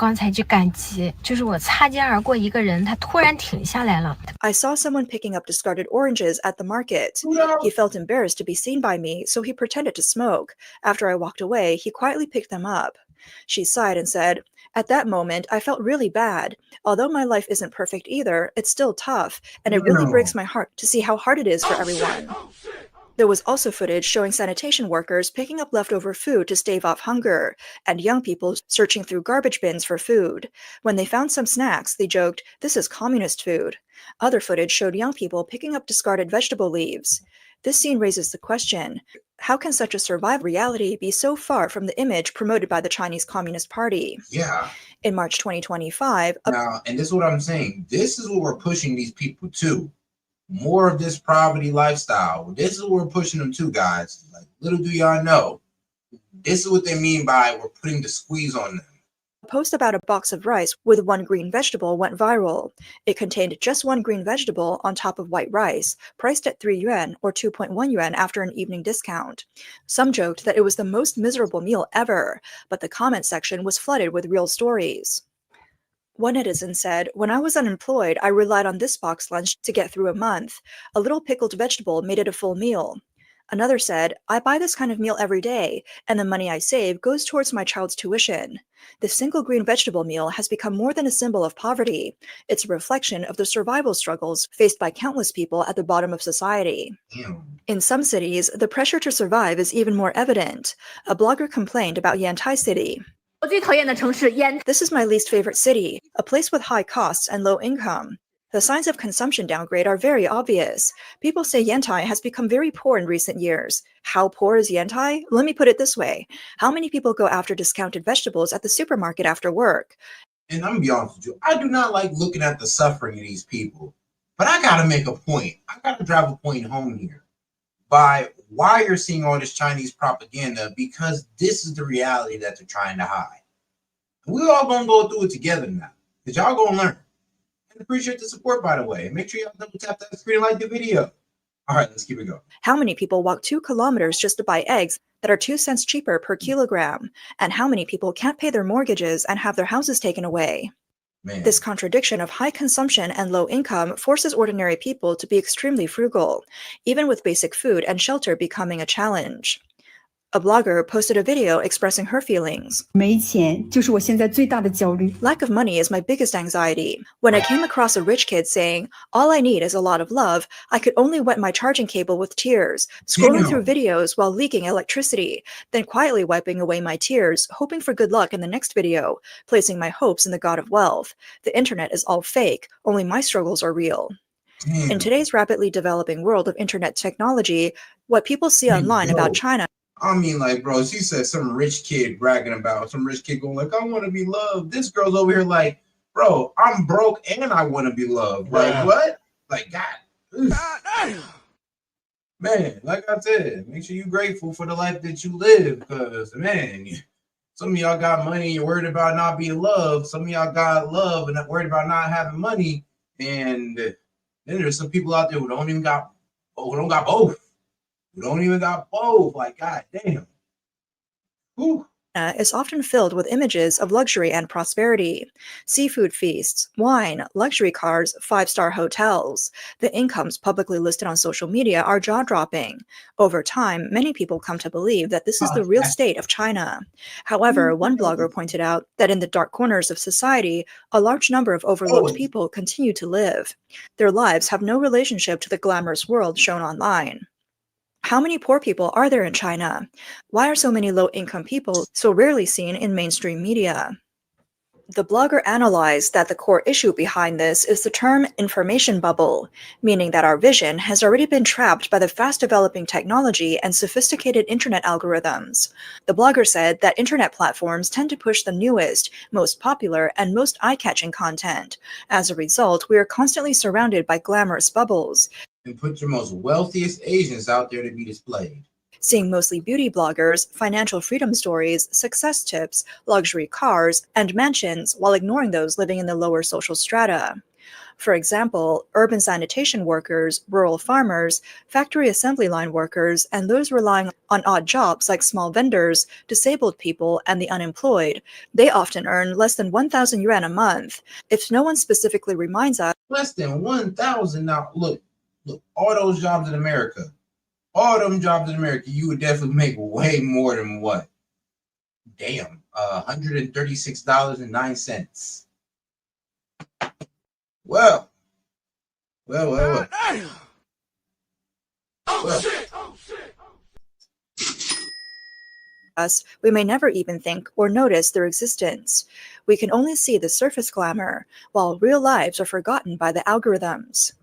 saw someone picking up discarded oranges at the market. He felt embarrassed to be seen by me, so he pretended to smoke. After I walked away, he quietly picked them up. She sighed and said, at that moment, I felt really bad. Although my life isn't perfect either, it's still tough, and it really breaks my heart to see how hard it is for everyone. There was also footage showing sanitation workers picking up leftover food to stave off hunger, and young people searching through garbage bins for food. When they found some snacks, they joked, "This is communist food." Other footage showed young people picking up discarded vegetable leaves. This scene raises the question, how can such a survived reality be so far from the image promoted by the Chinese Communist Party? Yeah. In March 2025, now, and this is what I'm saying. This is what we're pushing these people to. More of this poverty lifestyle. This is what we're pushing them to, guys. Like, little do y'all know, this is what they mean by we're putting the squeeze on them. A post about a box of rice with one green vegetable went viral. It contained just one green vegetable on top of white rice, priced at 3 yuan or 2.1 yuan after an evening discount. Some joked that it was the most miserable meal ever, but the comment section was flooded with real stories. One netizen said, when I was unemployed, I relied on this box lunch to get through a month. A little pickled vegetable made it a full meal. Another said, I buy this kind of meal every day, and the money I save goes towards my child's tuition. The single green vegetable meal has become more than a symbol of poverty. It's a reflection of the survival struggles faced by countless people at the bottom of society. In some cities, the pressure to survive is even more evident. A blogger complained about Yantai City. This is my least favorite city, a place with high costs and low income. The signs of consumption downgrade are very obvious. People say Yantai has become very poor in recent years. How poor is Yantai? Let me put it this way. How many people go after discounted vegetables at the supermarket after work? And I'm gonna be honest with you, I do not like looking at the suffering of these people. But I gotta make a point. I gotta drive a point home here. By why you're seeing all this Chinese propaganda, because this is the reality that they're trying to hide. We're all gonna go through it together now, because y'all gonna learn. And appreciate the support, by the way. Make sure y'all double tap that screen and like the video. All right, let's keep it going. How many people walk 2 kilometers just to buy eggs that are 2 cents cheaper per kilogram? And how many people can't pay their mortgages and have their houses taken away? Man. This contradiction of high consumption and low income forces ordinary people to be extremely frugal, even with basic food and shelter becoming a challenge. A blogger posted a video expressing her feelings. Lack of money is my biggest anxiety. When I came across a rich kid saying, all I need is a lot of love, I could only wet my charging cable with tears, scrolling through videos while leaking electricity, then quietly wiping away my tears, hoping for good luck in the next video, placing my hopes in the god of wealth. The internet is all fake, only my struggles are real. In today's rapidly developing world of internet technology, what people see online about China. I mean, like, bro, she said some rich kid bragging about some rich kid going like, I want to be loved. This girl's over here like, bro, I'm broke and I want to be loved. Like, what? Like, God. Man, like I said, make sure you're grateful for the life that you live, because, man, some of y'all got money, you're worried about not being loved. Some of y'all got love and not worried about not having money. And then there's some people out there who don't got both. We don't even got both. Like, God damn. Whew. is often filled with images of luxury and prosperity. Seafood feasts, wine, luxury cars, five-star hotels. The incomes publicly listed on social media are jaw-dropping. Over time, many people come to believe that this is the real state of China. However, one blogger pointed out that in the dark corners of society, a large number of overlooked people continue to live. Their lives have no relationship to the glamorous world shown online. How many poor people are there in China? Why are so many low-income people so rarely seen in mainstream media? The blogger analyzed that the core issue behind this is the term information bubble, meaning that our vision has already been trapped by the fast-developing technology and sophisticated internet algorithms. The blogger said that internet platforms tend to push the newest, most popular, and most eye-catching content. As a result, we are constantly surrounded by glamorous bubbles. And put your most wealthiest Asians out there to be displayed. Seeing mostly beauty bloggers, financial freedom stories, success tips, luxury cars, and mansions, while ignoring those living in the lower social strata. For example, urban sanitation workers, rural farmers, factory assembly line workers, and those relying on odd jobs like small vendors, disabled people, and the unemployed, they often earn less than 1,000 yuan a month. If no one specifically reminds us, less than 1,000 now. Look, all those jobs in America, all them jobs in America, you would definitely make way more than what? Damn, $136.09. Well. We may never even think or notice their existence. We can only see the surface glamour, while real lives are forgotten by the algorithms.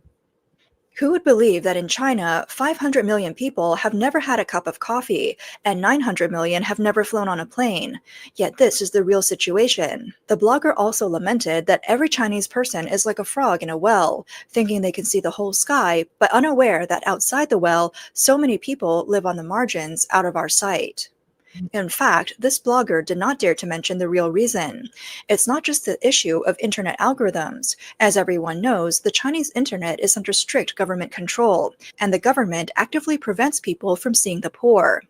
Who would believe that in China, 500 million people have never had a cup of coffee, and 900 million have never flown on a plane? Yet this is the real situation. The blogger also lamented that every Chinese person is like a frog in a well, thinking they can see the whole sky, but unaware that outside the well, so many people live on the margins, out of our sight. In fact, this blogger did not dare to mention the real reason. It's not just the issue of internet algorithms. As everyone knows, the Chinese internet is under strict government control, and the government actively prevents people from seeing the poor.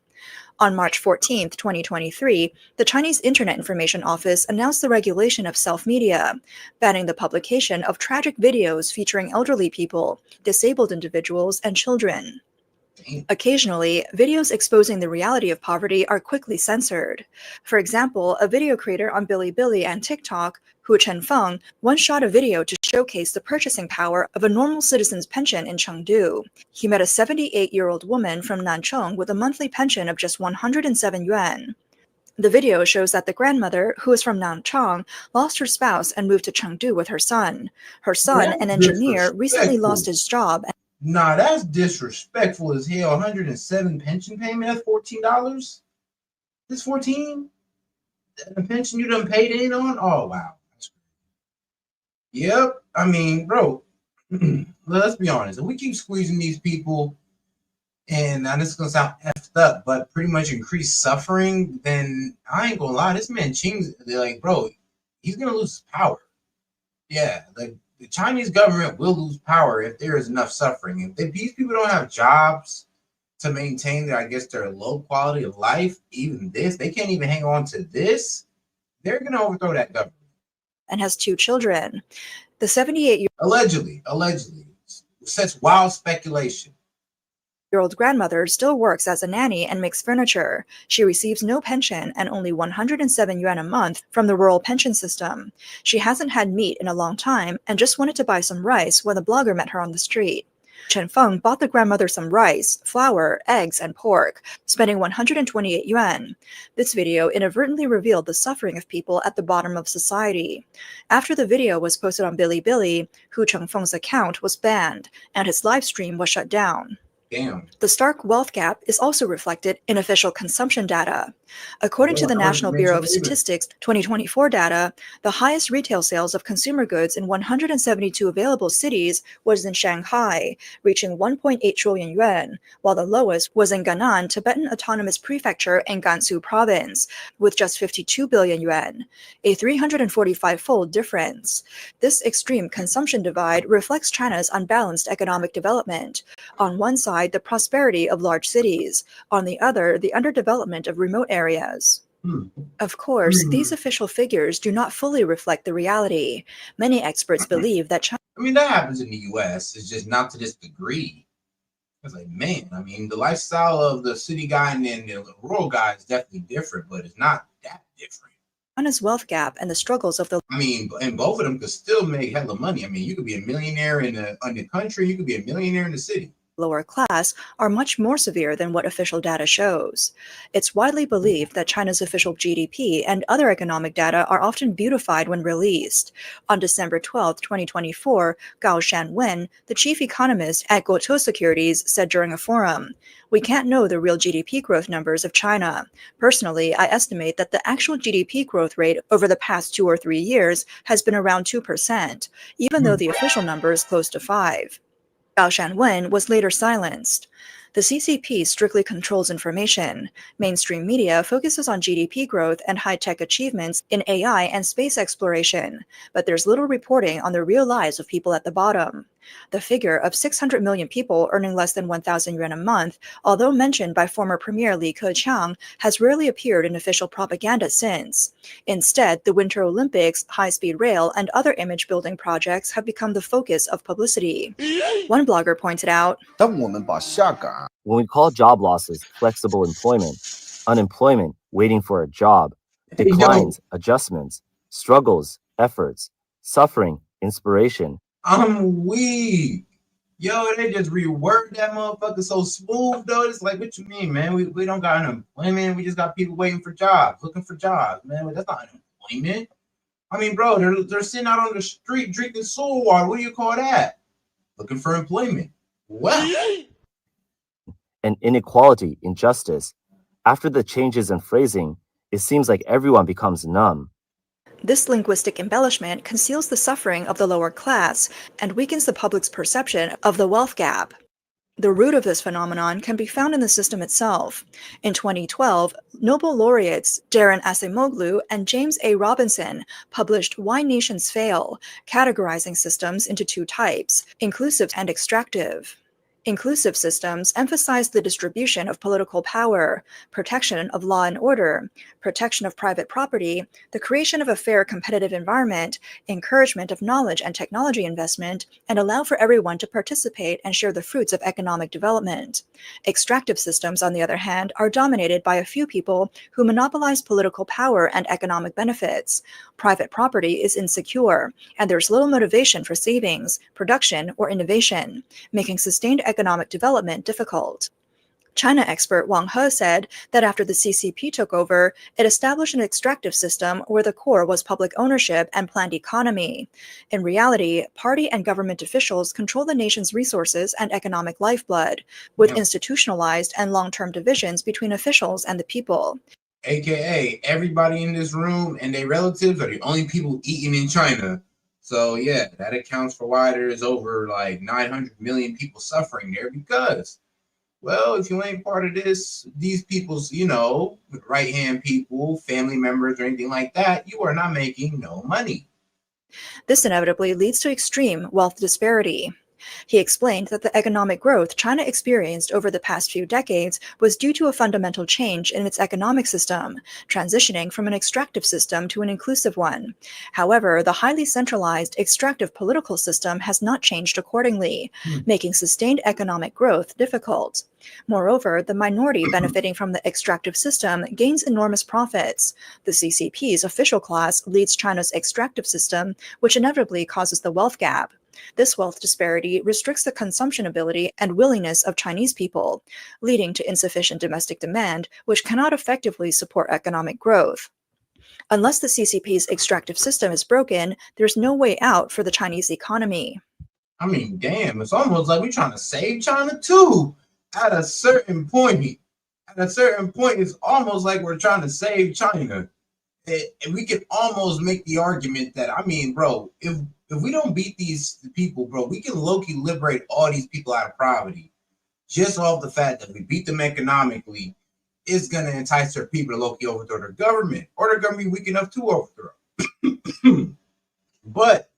On March 14, 2023, the Chinese Internet Information Office announced the regulation of self-media, banning the publication of tragic videos featuring elderly people, disabled individuals, and children. Occasionally, videos exposing the reality of poverty are quickly censored. For example, a video creator on Bilibili and TikTok, Hu Chenfeng, once shot a video to showcase the purchasing power of a normal citizen's pension in Chengdu. He met a 78-year-old woman from Nanchong with a monthly pension of just 107 yuan. The video shows that the grandmother, who is from Nanchang, lost her spouse and moved to Chengdu with her son. Her son, an engineer, recently lost his job. Nah, that's disrespectful as hell. 107 pension payment, that's $14. This 14? The pension you done paid in on? Oh wow. Yep. I mean, bro, let's be honest. If we keep squeezing these people, and this is gonna sound effed up, but pretty much increase suffering, then I ain't gonna lie, this man Ching's, they're like, bro, he's gonna lose his power. Yeah, like the Chinese government will lose power if there is enough suffering. If these people don't have jobs to maintain their, I guess, their low quality of life, even this, they can't even hang on to this, they're going to overthrow that government. And has 2 children. The 78-year-old allegedly, such wild speculation. Grandmother still works as a nanny and makes furniture. She receives no pension and only 107 yuan a month from the rural pension system. She hasn't had meat in a long time and just wanted to buy some rice when the blogger met her on the street. Chen Feng bought the grandmother some rice, flour, eggs, and pork, spending 128 yuan. This video inadvertently revealed the suffering of people at the bottom of society. After the video was posted on Bilibili, Hu Chengfeng's account was banned, and his live stream was shut down. Damn. The stark wealth gap is also reflected in official consumption data. According to the National Bureau of Statistics 2024 data, the highest retail sales of consumer goods in 172 available cities was in Shanghai, reaching 1.8 trillion yuan, while the lowest was in Gannan, Tibetan Autonomous Prefecture in Gansu Province, with just 52 billion yuan, a 345-fold difference. This extreme consumption divide reflects China's unbalanced economic development. On one side, the prosperity of large cities, on the other, the underdevelopment of remote areas. Of course, these official figures do not fully reflect the reality. Many experts believe that China. I mean, that happens in the U.S. It's just not to this degree. It's like, man, I mean, the lifestyle of the city guy and then the rural guy is definitely different, but it's not that different. China's wealth gap and the struggles of the I mean, and both of them could still make hella money. I mean, you could be a millionaire in the country, you could be a millionaire in the city. lower class are much more severe than what official data shows. It's widely believed that China's official GDP and other economic data are often beautified when released. On December 12, 2024, Gao Shanwen, the chief economist at Guotou Securities, said during a forum, "We can't know the real GDP growth numbers of China. Personally, I estimate that the actual GDP growth rate over the past 2 or 3 years has been around 2%, even though the official number is close to 5%. Gao Shanwen was later silenced. The CCP strictly controls information. Mainstream media focuses on GDP growth and high-tech achievements in AI and space exploration, but there's little reporting on the real lives of people at the bottom. The figure of 600 million people earning less than 1,000 yuan a month, although mentioned by former Premier Li Keqiang, has rarely appeared in official propaganda since. Instead, the Winter Olympics, high-speed rail, and other image-building projects have become the focus of publicity. One blogger pointed out, When we call job losses flexible employment, unemployment, waiting for a job, declines, adjustments, struggles, efforts, suffering, inspiration, I'm weak. Yo, they just reword that motherfucker so smooth, though. It's like, what you mean, man? We don't got unemployment. We just got people waiting for jobs, looking for jobs, man. That's not unemployment. I mean, bro, they're sitting out on the street drinking soul water. What do you call that? Looking for employment. Well, and inequality, injustice. After the changes in phrasing, it seems like everyone becomes numb. this linguistic embellishment conceals the suffering of the lower class and weakens the public's perception of the wealth gap. The root of this phenomenon can be found in the system itself. In 2012, Nobel laureates Darren Acemoglu and James A. Robinson published Why Nations Fail, categorizing systems into 2 types, inclusive and extractive. Inclusive systems emphasize the distribution of political power, protection of law and order, protection of private property, the creation of a fair competitive environment, encouragement of knowledge and technology investment, and allow for everyone to participate and share the fruits of economic development. Extractive systems, on the other hand, are dominated by a few people who monopolize political power and economic benefits. Private property is insecure, and there's little motivation for savings, production, or innovation, making sustained economic development difficult. China expert Wang He said that after the CCP took over, it established an extractive system where the core was public ownership and planned economy. In reality, party and government officials control the nation's resources and economic lifeblood, with institutionalized and long-term divisions between officials and the people. AKA, everybody in this room and their relatives are the only people eating in China. So yeah, that accounts for why there's over like 900 million people suffering there because, well, if you ain't part of these people's, right-hand people, family members or anything like that, you are not making no money. This inevitably leads to extreme wealth disparity. He explained that the economic growth China experienced over the past few decades was due to a fundamental change in its economic system, transitioning from an extractive system to an inclusive one. However, the highly centralized extractive political system has not changed accordingly, making sustained economic growth difficult. Moreover, the minority benefiting from the extractive system gains enormous profits. The CCP's official class leads China's extractive system, which inevitably causes the wealth gap. This wealth disparity restricts the consumption ability and willingness of Chinese people, leading to insufficient domestic demand, which cannot effectively support economic growth. Unless the CCP's extractive system is broken, there's no way out for the Chinese economy. I mean, damn, it's almost like we're trying to save China too. At a certain point, it's almost like we're trying to save China. And we can almost make the argument that, I mean, bro, if we don't beat these people, bro, we can low-key liberate all these people out of poverty. Just off the fact that we beat them economically, it's going to entice their people to low-key overthrow their government, or they're going to be weak enough to overthrow. But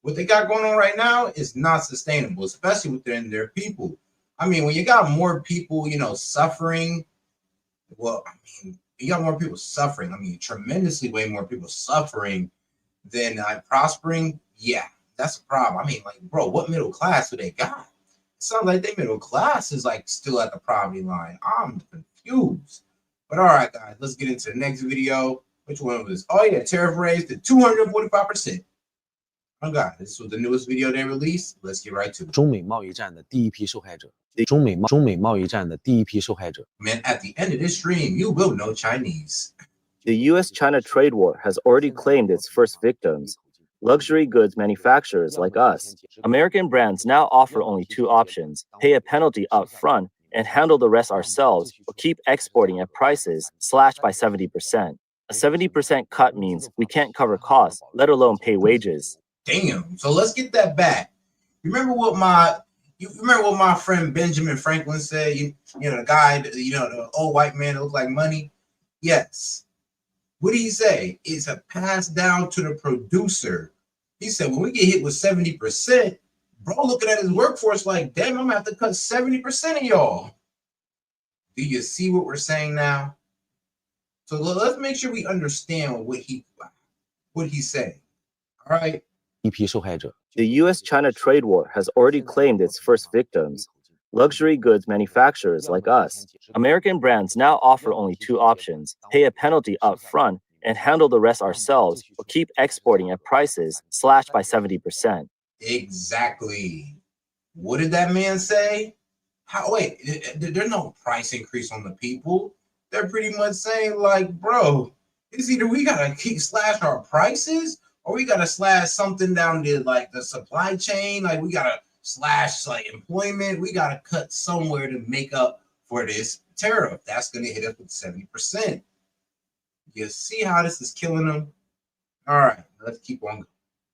what they got going on right now is not sustainable, especially within their people. I mean, when you got more people, suffering, well, I mean, you got more people suffering. I mean, tremendously way more people suffering than prospering. Yeah, that's a problem. I mean, like, bro, what middle class do they got? It sounds like they middle class is like still at the poverty line. I'm confused. But all right, guys, let's get into the next video. Which one was this? Oh yeah, tariff raised to 245%. Oh god, this was the newest video they released. Let's get right to it. 中美贸易战的第一批受害者，中美贸易战的第一批受害者。 Man, at the end of this stream, you will know Chinese. The US-China trade war has already claimed its first victims. Luxury goods manufacturers like us. American brands now offer only two options: pay a penalty up front and handle the rest ourselves, or keep exporting at prices slashed by 70%. A 70% cut means we can't cover costs, let alone pay wages. Damn. So let's get that back. Remember what my friend Benjamin Franklin said? You know, the guy, the old white man that looked like money? Yes. What did he say? It's a pass down to the producer. He said, when we get hit with 70%, bro looking at his workforce like, damn, I'm gonna have to cut 70% of y'all. Do you see what we're saying now? So let's make sure we understand what he's saying. All right. The US-China trade war has already claimed its first victims. Luxury goods manufacturers like us. American brands now offer only two options: pay a penalty up front and handle the rest ourselves, or keep exporting at prices slashed by 70%. Exactly. What did that man say? Wait, there's no price increase on the people. They're pretty much saying like, bro, it's either we gotta keep slash our prices or we gotta slash something down to like the supply chain. Like we gotta slash like employment. We gotta cut somewhere to make up for this tariff. That's gonna hit us with 70%. You see how this is killing them? All right, let's keep on going.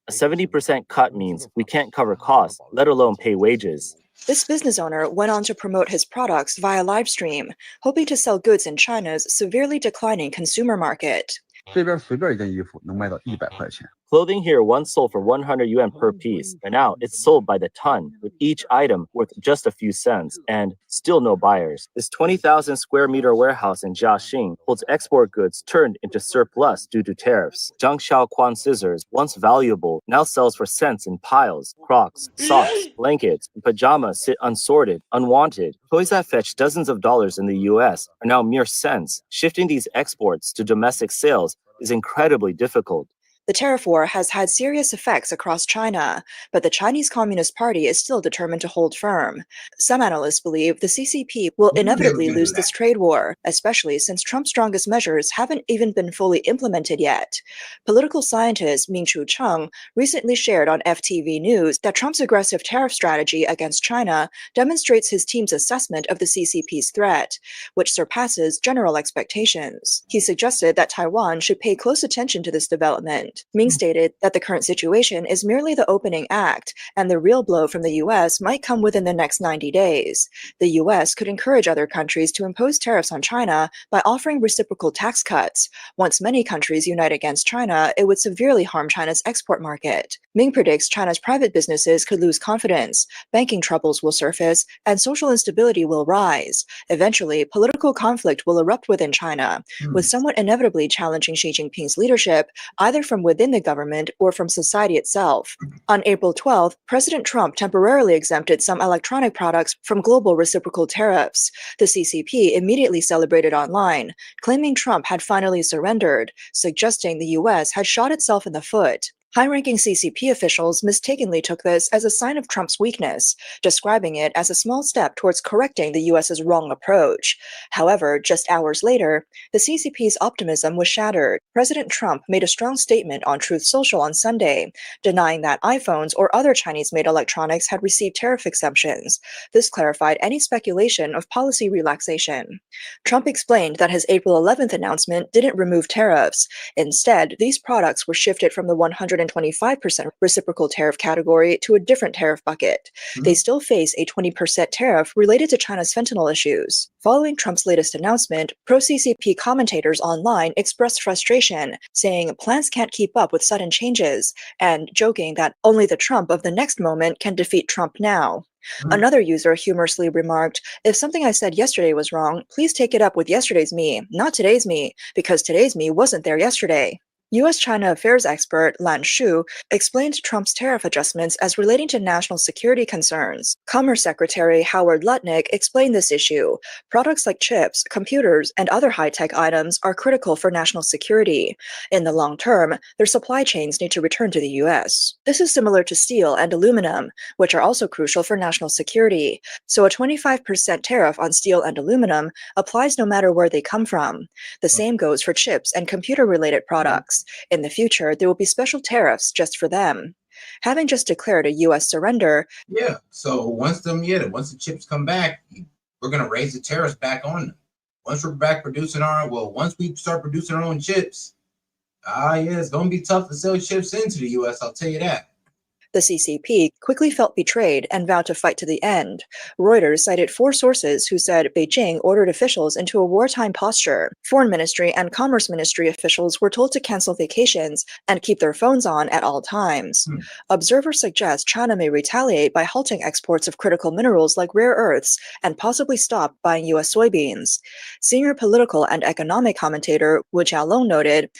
A 70% cut means we can't cover costs, let alone pay wages. This business owner went on to promote his products via live stream, hoping to sell goods in China's severely declining consumer market. 这边随便一件衣服能卖到100块钱。 Clothing here once sold for 100 yuan per piece, and now it's sold by the ton, with each item worth just a few cents, and still no buyers. This 20,000 square meter warehouse in Jiaxing holds export goods turned into surplus due to tariffs. Zhang Xiaoquan scissors, once valuable, now sells for cents in piles. Crocs, socks, blankets, and pajamas sit unsorted, unwanted. Toys that fetch dozens of dollars in the US are now mere cents. Shifting these exports to domestic sales is incredibly difficult. The tariff war has had serious effects across China, but the Chinese Communist Party is still determined to hold firm. Some analysts believe the CCP will inevitably lose this trade war, especially since Trump's strongest measures haven't even been fully implemented yet. Political scientist Ming-Chu Cheng recently shared on FTV News that Trump's aggressive tariff strategy against China demonstrates his team's assessment of the CCP's threat, which surpasses general expectations. He suggested that Taiwan should pay close attention to this development. Ming stated that the current situation is merely the opening act, and the real blow from the US might come within the next 90 days. The US could encourage other countries to impose tariffs on China by offering reciprocal tax cuts. Once many countries unite against China, it would severely harm China's export market. Ming predicts China's private businesses could lose confidence, banking troubles will surface, and social instability will rise. Eventually, political conflict will erupt within China, with someone inevitably challenging Xi Jinping's leadership, either from within the government or from society itself. On April 12th, President Trump temporarily exempted some electronic products from global reciprocal tariffs. The CCP immediately celebrated online, claiming Trump had finally surrendered, suggesting the US had shot itself in the foot. High-ranking CCP officials mistakenly took this as a sign of Trump's weakness, describing it as a small step towards correcting the US's wrong approach. However, just hours later, the CCP's optimism was shattered. President Trump made a strong statement on Truth Social on Sunday, denying that iPhones or other Chinese-made electronics had received tariff exemptions. This clarified any speculation of policy relaxation. Trump explained that his April 11th announcement didn't remove tariffs. Instead, these products were shifted from the 150 125% reciprocal tariff category to a different tariff bucket. They still face a 20% tariff related to China's fentanyl issues. Following Trump's latest announcement, pro-CCP commentators online expressed frustration, saying plans can't keep up with sudden changes, and joking that only the Trump of the next moment can defeat Trump now. Another user humorously remarked, "If something I said yesterday was wrong, please take it up with yesterday's me, not today's me, because today's me wasn't there yesterday." U.S.-China affairs expert Lan Shu explained Trump's tariff adjustments as relating to national security concerns. Commerce Secretary Howard Lutnick explained this issue. Products like chips, computers, and other high-tech items are critical for national security. In the long term, their supply chains need to return to the U.S. This is similar to steel and aluminum, which are also crucial for national security. So a 25% tariff on steel and aluminum applies no matter where they come from. The same goes for chips and computer-related products. In the future, there will be special tariffs just for them. Having just declared a U.S. surrender, Yeah. So once the chips come back, we're gonna raise the tariffs back on them. Once we start producing our own chips, it's gonna be tough to sell chips into the U.S. I'll tell you that. the CCP quickly felt betrayed and vowed to fight to the end. Reuters cited 4 sources who said Beijing ordered officials into a wartime posture. Foreign Ministry and Commerce Ministry officials were told to cancel vacations and keep their phones on at all times. Observers suggest China may retaliate by halting exports of critical minerals like rare earths and possibly stop buying U.S. soybeans. Senior political and economic commentator Wu Jialong noted,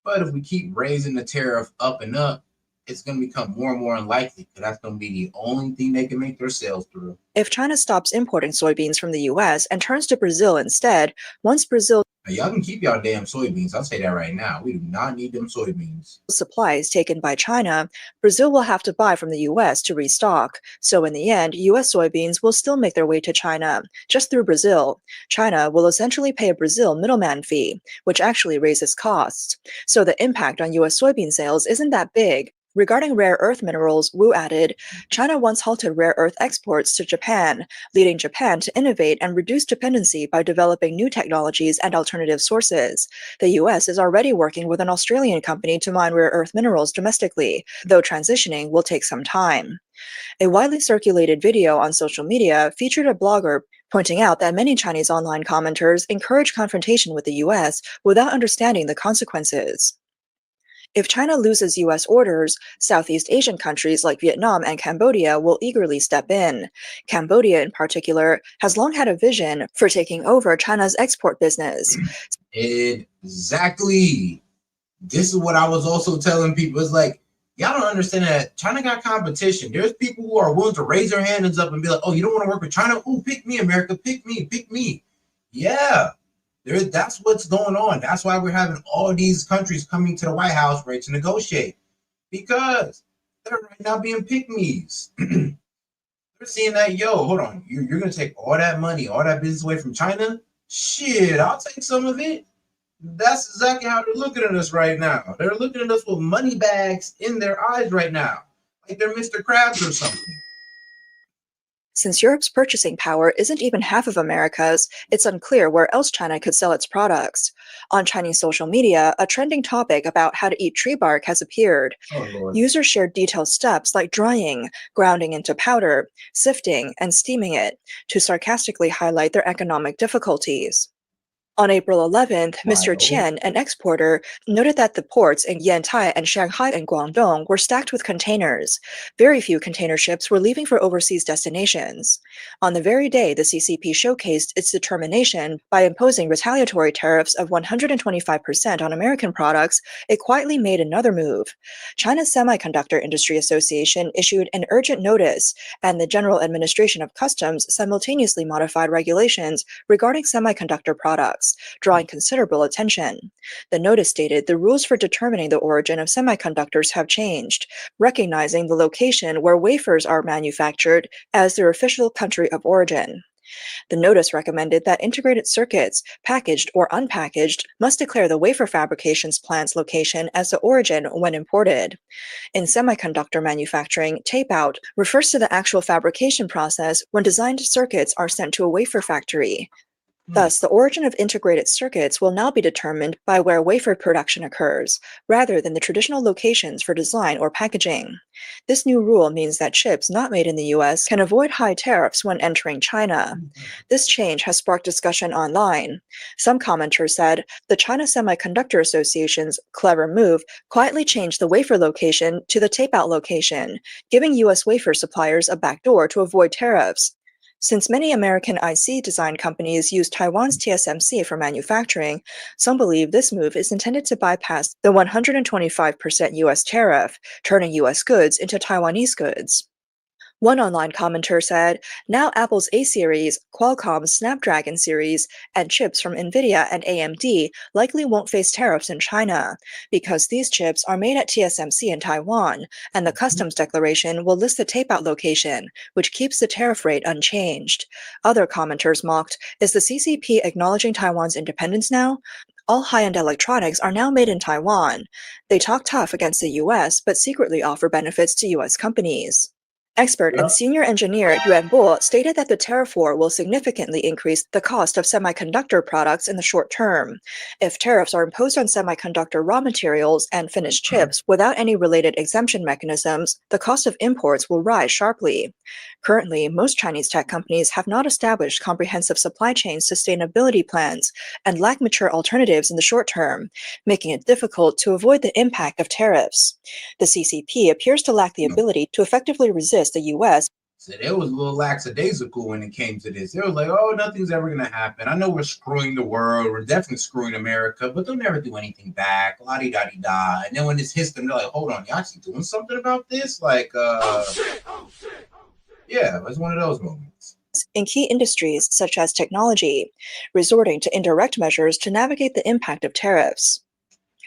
"But if we keep raising the tariff up and up, it's going to become more and more unlikely because that's going to be the only thing they can make their sales through." If China stops importing soybeans from the U.S. and turns to Brazil instead, once Brazil Y'all can keep y'all damn soybeans. I'll say that right now. We do not need them soybeans. supply is taken by China, Brazil will have to buy from the U.S. to restock. So in the end, U.S. soybeans will still make their way to China, just through Brazil. China will essentially pay a Brazil middleman fee, which actually raises costs. So the impact on U.S. soybean sales isn't that big. Regarding rare earth minerals, Wu added, China once halted rare earth exports to Japan, leading Japan to innovate and reduce dependency by developing new technologies and alternative sources. The US is already working with an Australian company to mine rare earth minerals domestically, though transitioning will take some time. A widely circulated video on social media featured a blogger pointing out that many Chinese online commenters encourage confrontation with the US without understanding the consequences. If China loses U.S. orders, Southeast Asian countries like Vietnam and Cambodia will eagerly step in. Cambodia, in particular, has long had a vision for taking over China's export business. Exactly. This is what I was also telling people. It's like, y'all don't understand that China got competition. There's people who are willing to raise their hands up and be like, oh, you don't want to work with China? Oh, pick me, America. Pick me. Pick me. Yeah. That's what's going on. That's why we're having all these countries coming to the White House ready to negotiate, because they're right now being pick-me's. They're seeing that, yo, hold on, you're going to take all that money, all that business away from China? Shit, I'll take some of it. That's exactly how they're looking at us right now. They're looking at us with money bags in their eyes right now, like they're Mr. Krabs or something. Since Europe's purchasing power isn't even half of America's, it's unclear where else China could sell its products. On Chinese social media, a trending topic about how to eat tree bark has appeared. Users shared detailed steps like drying, grounding into powder, sifting, and steaming it to sarcastically highlight their economic difficulties. On April 11th, Mr. Qian, an exporter, noted that the ports in Yantai and Shanghai and Guangdong were stacked with containers. Very few container ships were leaving for overseas destinations. On the very day the CCP showcased its determination by imposing retaliatory tariffs of 125% on American products, it quietly made another move. China's Semiconductor Industry Association issued an urgent notice, and the General Administration of Customs simultaneously modified regulations regarding semiconductor products, drawing considerable attention. The notice stated the rules for determining the origin of semiconductors have changed, recognizing the location where wafers are manufactured as their official country of origin. The notice recommended that integrated circuits, packaged or unpackaged, must declare the wafer fabrications plant's location as the origin when imported. In semiconductor manufacturing, tape-out refers to the actual fabrication process when designed circuits are sent to a wafer factory. Thus, the origin of integrated circuits will now be determined by where wafer production occurs, rather than the traditional locations for design or packaging. This new rule means that chips not made in the US can avoid high tariffs when entering China. This change has sparked discussion online. Some commenters said the China Semiconductor Association's clever move quietly changed the wafer location to the tape-out location, giving US wafer suppliers a backdoor to avoid tariffs. Since many American IC design companies use Taiwan's TSMC for manufacturing, some believe this move is intended to bypass the 125% US tariff, turning US goods into Taiwanese goods. One online commenter said, now Apple's A series, Qualcomm's Snapdragon series, and chips from Nvidia and AMD likely won't face tariffs in China, because these chips are made at TSMC in Taiwan, and the customs declaration will list the tape-out location, which keeps the tariff rate unchanged. Other commenters mocked, is the CCP acknowledging Taiwan's independence now? All high-end electronics are now made in Taiwan. They talk tough against the US, but secretly offer benefits to US companies. Expert and senior engineer Yuan Bo stated that the tariff war will significantly increase the cost of semiconductor products in the short term. If tariffs are imposed on semiconductor raw materials and finished chips without any related exemption mechanisms, the cost of imports will rise sharply. Currently, most Chinese tech companies have not established comprehensive supply chain sustainability plans and lack mature alternatives in the short term, making it difficult to avoid the impact of tariffs. The CCP appears to lack the ability to effectively resist the US. So they was a little lackadaisical when it came to this. They was like, oh, nothing's ever going to happen. I know we're screwing the world. We're definitely screwing America, but they'll never do anything back. La-di-da-di-da. And then when this hits them, they're like, hold on, y'all actually doing something about this? Like, yeah, it's one of those moments. In key industries such as technology, resorting to indirect measures to navigate the impact of tariffs.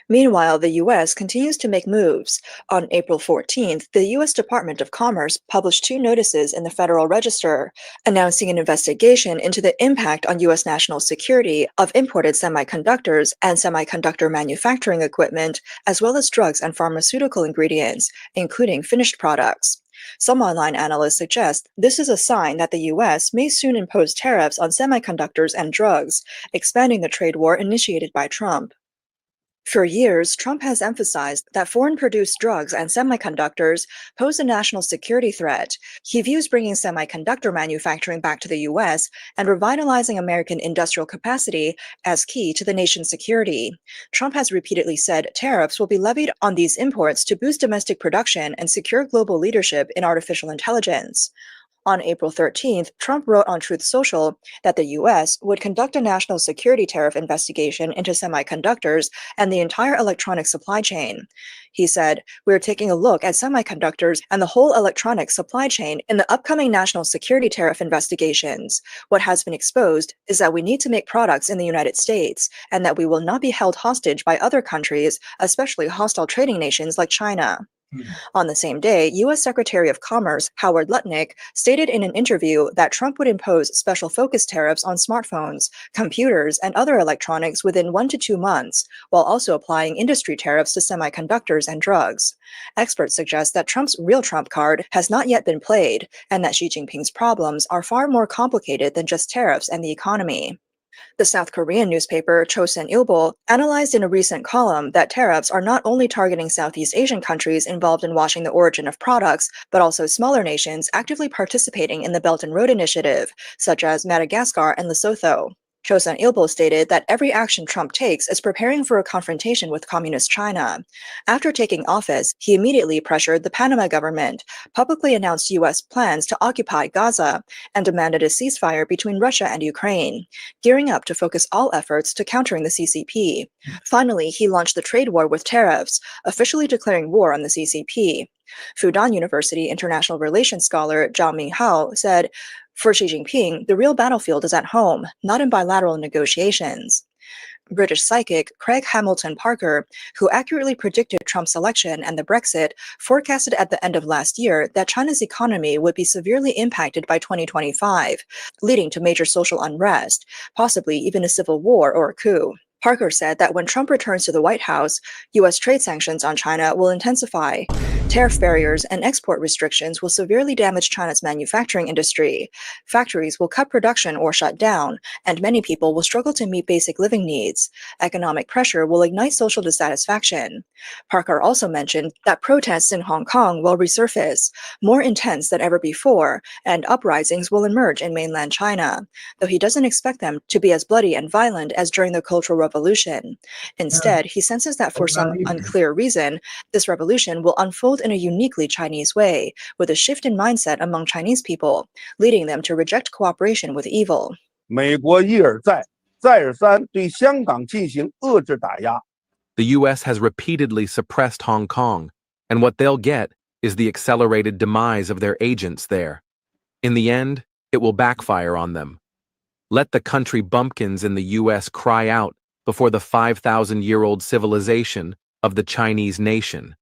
Meanwhile, the U.S. continues to make moves. On April 14th, the U.S. Department of Commerce published 2 notices in the Federal Register, announcing an investigation into the impact on U.S. national security of imported semiconductors and semiconductor manufacturing equipment, as well as drugs and pharmaceutical ingredients, including finished products. Some online analysts suggest this is a sign that the U.S. may soon impose tariffs on semiconductors and drugs, expanding the trade war initiated by Trump. For years, Trump has emphasized that foreign-produced drugs and semiconductors pose a national security threat. He views bringing semiconductor manufacturing back to the U.S. and revitalizing American industrial capacity as key to the nation's security. Trump has repeatedly said tariffs will be levied on these imports to boost domestic production and secure global leadership in artificial intelligence. On April 13th, Trump wrote on Truth Social that the U.S. would conduct a national security tariff investigation into semiconductors and the entire electronic supply chain. He said, "We're taking a look at semiconductors and the whole electronic supply chain in the upcoming national security tariff investigations. What has been exposed is that we need to make products in the United States and that we will not be held hostage by other countries, especially hostile trading nations like China." On the same day, U.S. Secretary of Commerce Howard Lutnick stated in an interview that Trump would impose special focus tariffs on smartphones, computers, and other electronics within 1 to 2 months, while also applying industry tariffs to semiconductors and drugs. Experts suggest that Trump's real Trump card has not yet been played, and that Xi Jinping's problems are far more complicated than just tariffs and the economy. The South Korean newspaper Chosun Ilbo analyzed in a recent column that tariffs are not only targeting Southeast Asian countries involved in watching the origin of products, but also smaller nations actively participating in the Belt and Road Initiative, such as Madagascar and Lesotho. Chosun Ilbo stated that every action Trump takes is preparing for a confrontation with Communist China. After taking office, he immediately pressured the Panama government, publicly announced U.S. plans to occupy Gaza, and demanded a ceasefire between Russia and Ukraine, gearing up to focus all efforts to countering the CCP. Finally, he launched the trade war with tariffs, officially declaring war on the CCP. Fudan University international relations scholar Zhao Minghao said, "For Xi Jinping, the real battlefield is at home, not in bilateral negotiations." British psychic Craig Hamilton Parker, who accurately predicted Trump's election and the Brexit, forecasted at the end of last year that China's economy would be severely impacted by 2025, leading to major social unrest, possibly even a civil war or a coup. Parker said that when Trump returns to the White House, U.S. trade sanctions on China will intensify. Tariff barriers and export restrictions will severely damage China's manufacturing industry. Factories will cut production or shut down, and many people will struggle to meet basic living needs. Economic pressure will ignite social dissatisfaction. Parker also mentioned that protests in Hong Kong will resurface, more intense than ever before, and uprisings will emerge in mainland China, though he doesn't expect them to be as bloody and violent as during the Cultural Revolution. Instead, he senses that for some unclear reason, this revolution will unfold in a uniquely Chinese way, with a shift in mindset among Chinese people, leading them to reject cooperation with evil. 美国一而再、再而三对香港进行遏制打压。The U.S. has repeatedly suppressed Hong Kong, and what they'll get is the accelerated demise of their agents there. In the end, it will backfire on them. Let the country bumpkins in the U.S. cry out before the 5,000-year-old civilization of the Chinese nation.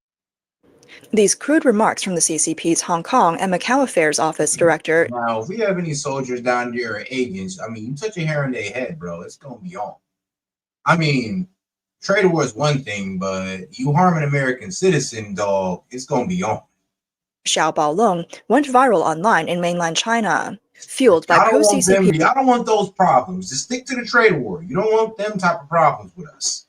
These crude remarks from the CCP's Hong Kong and Macau Affairs Office Director. Now, if we have any soldiers down there or agents, I mean, you touch a hair on their head, bro, it's going to be on. I mean, trade war is one thing, but you harm an American citizen, dog, it's going to be on. Xiao Baolong went viral online in mainland China, fueled by I pro-CCP. don't want those problems. Just stick to the trade war. You don't want them type of problems with us.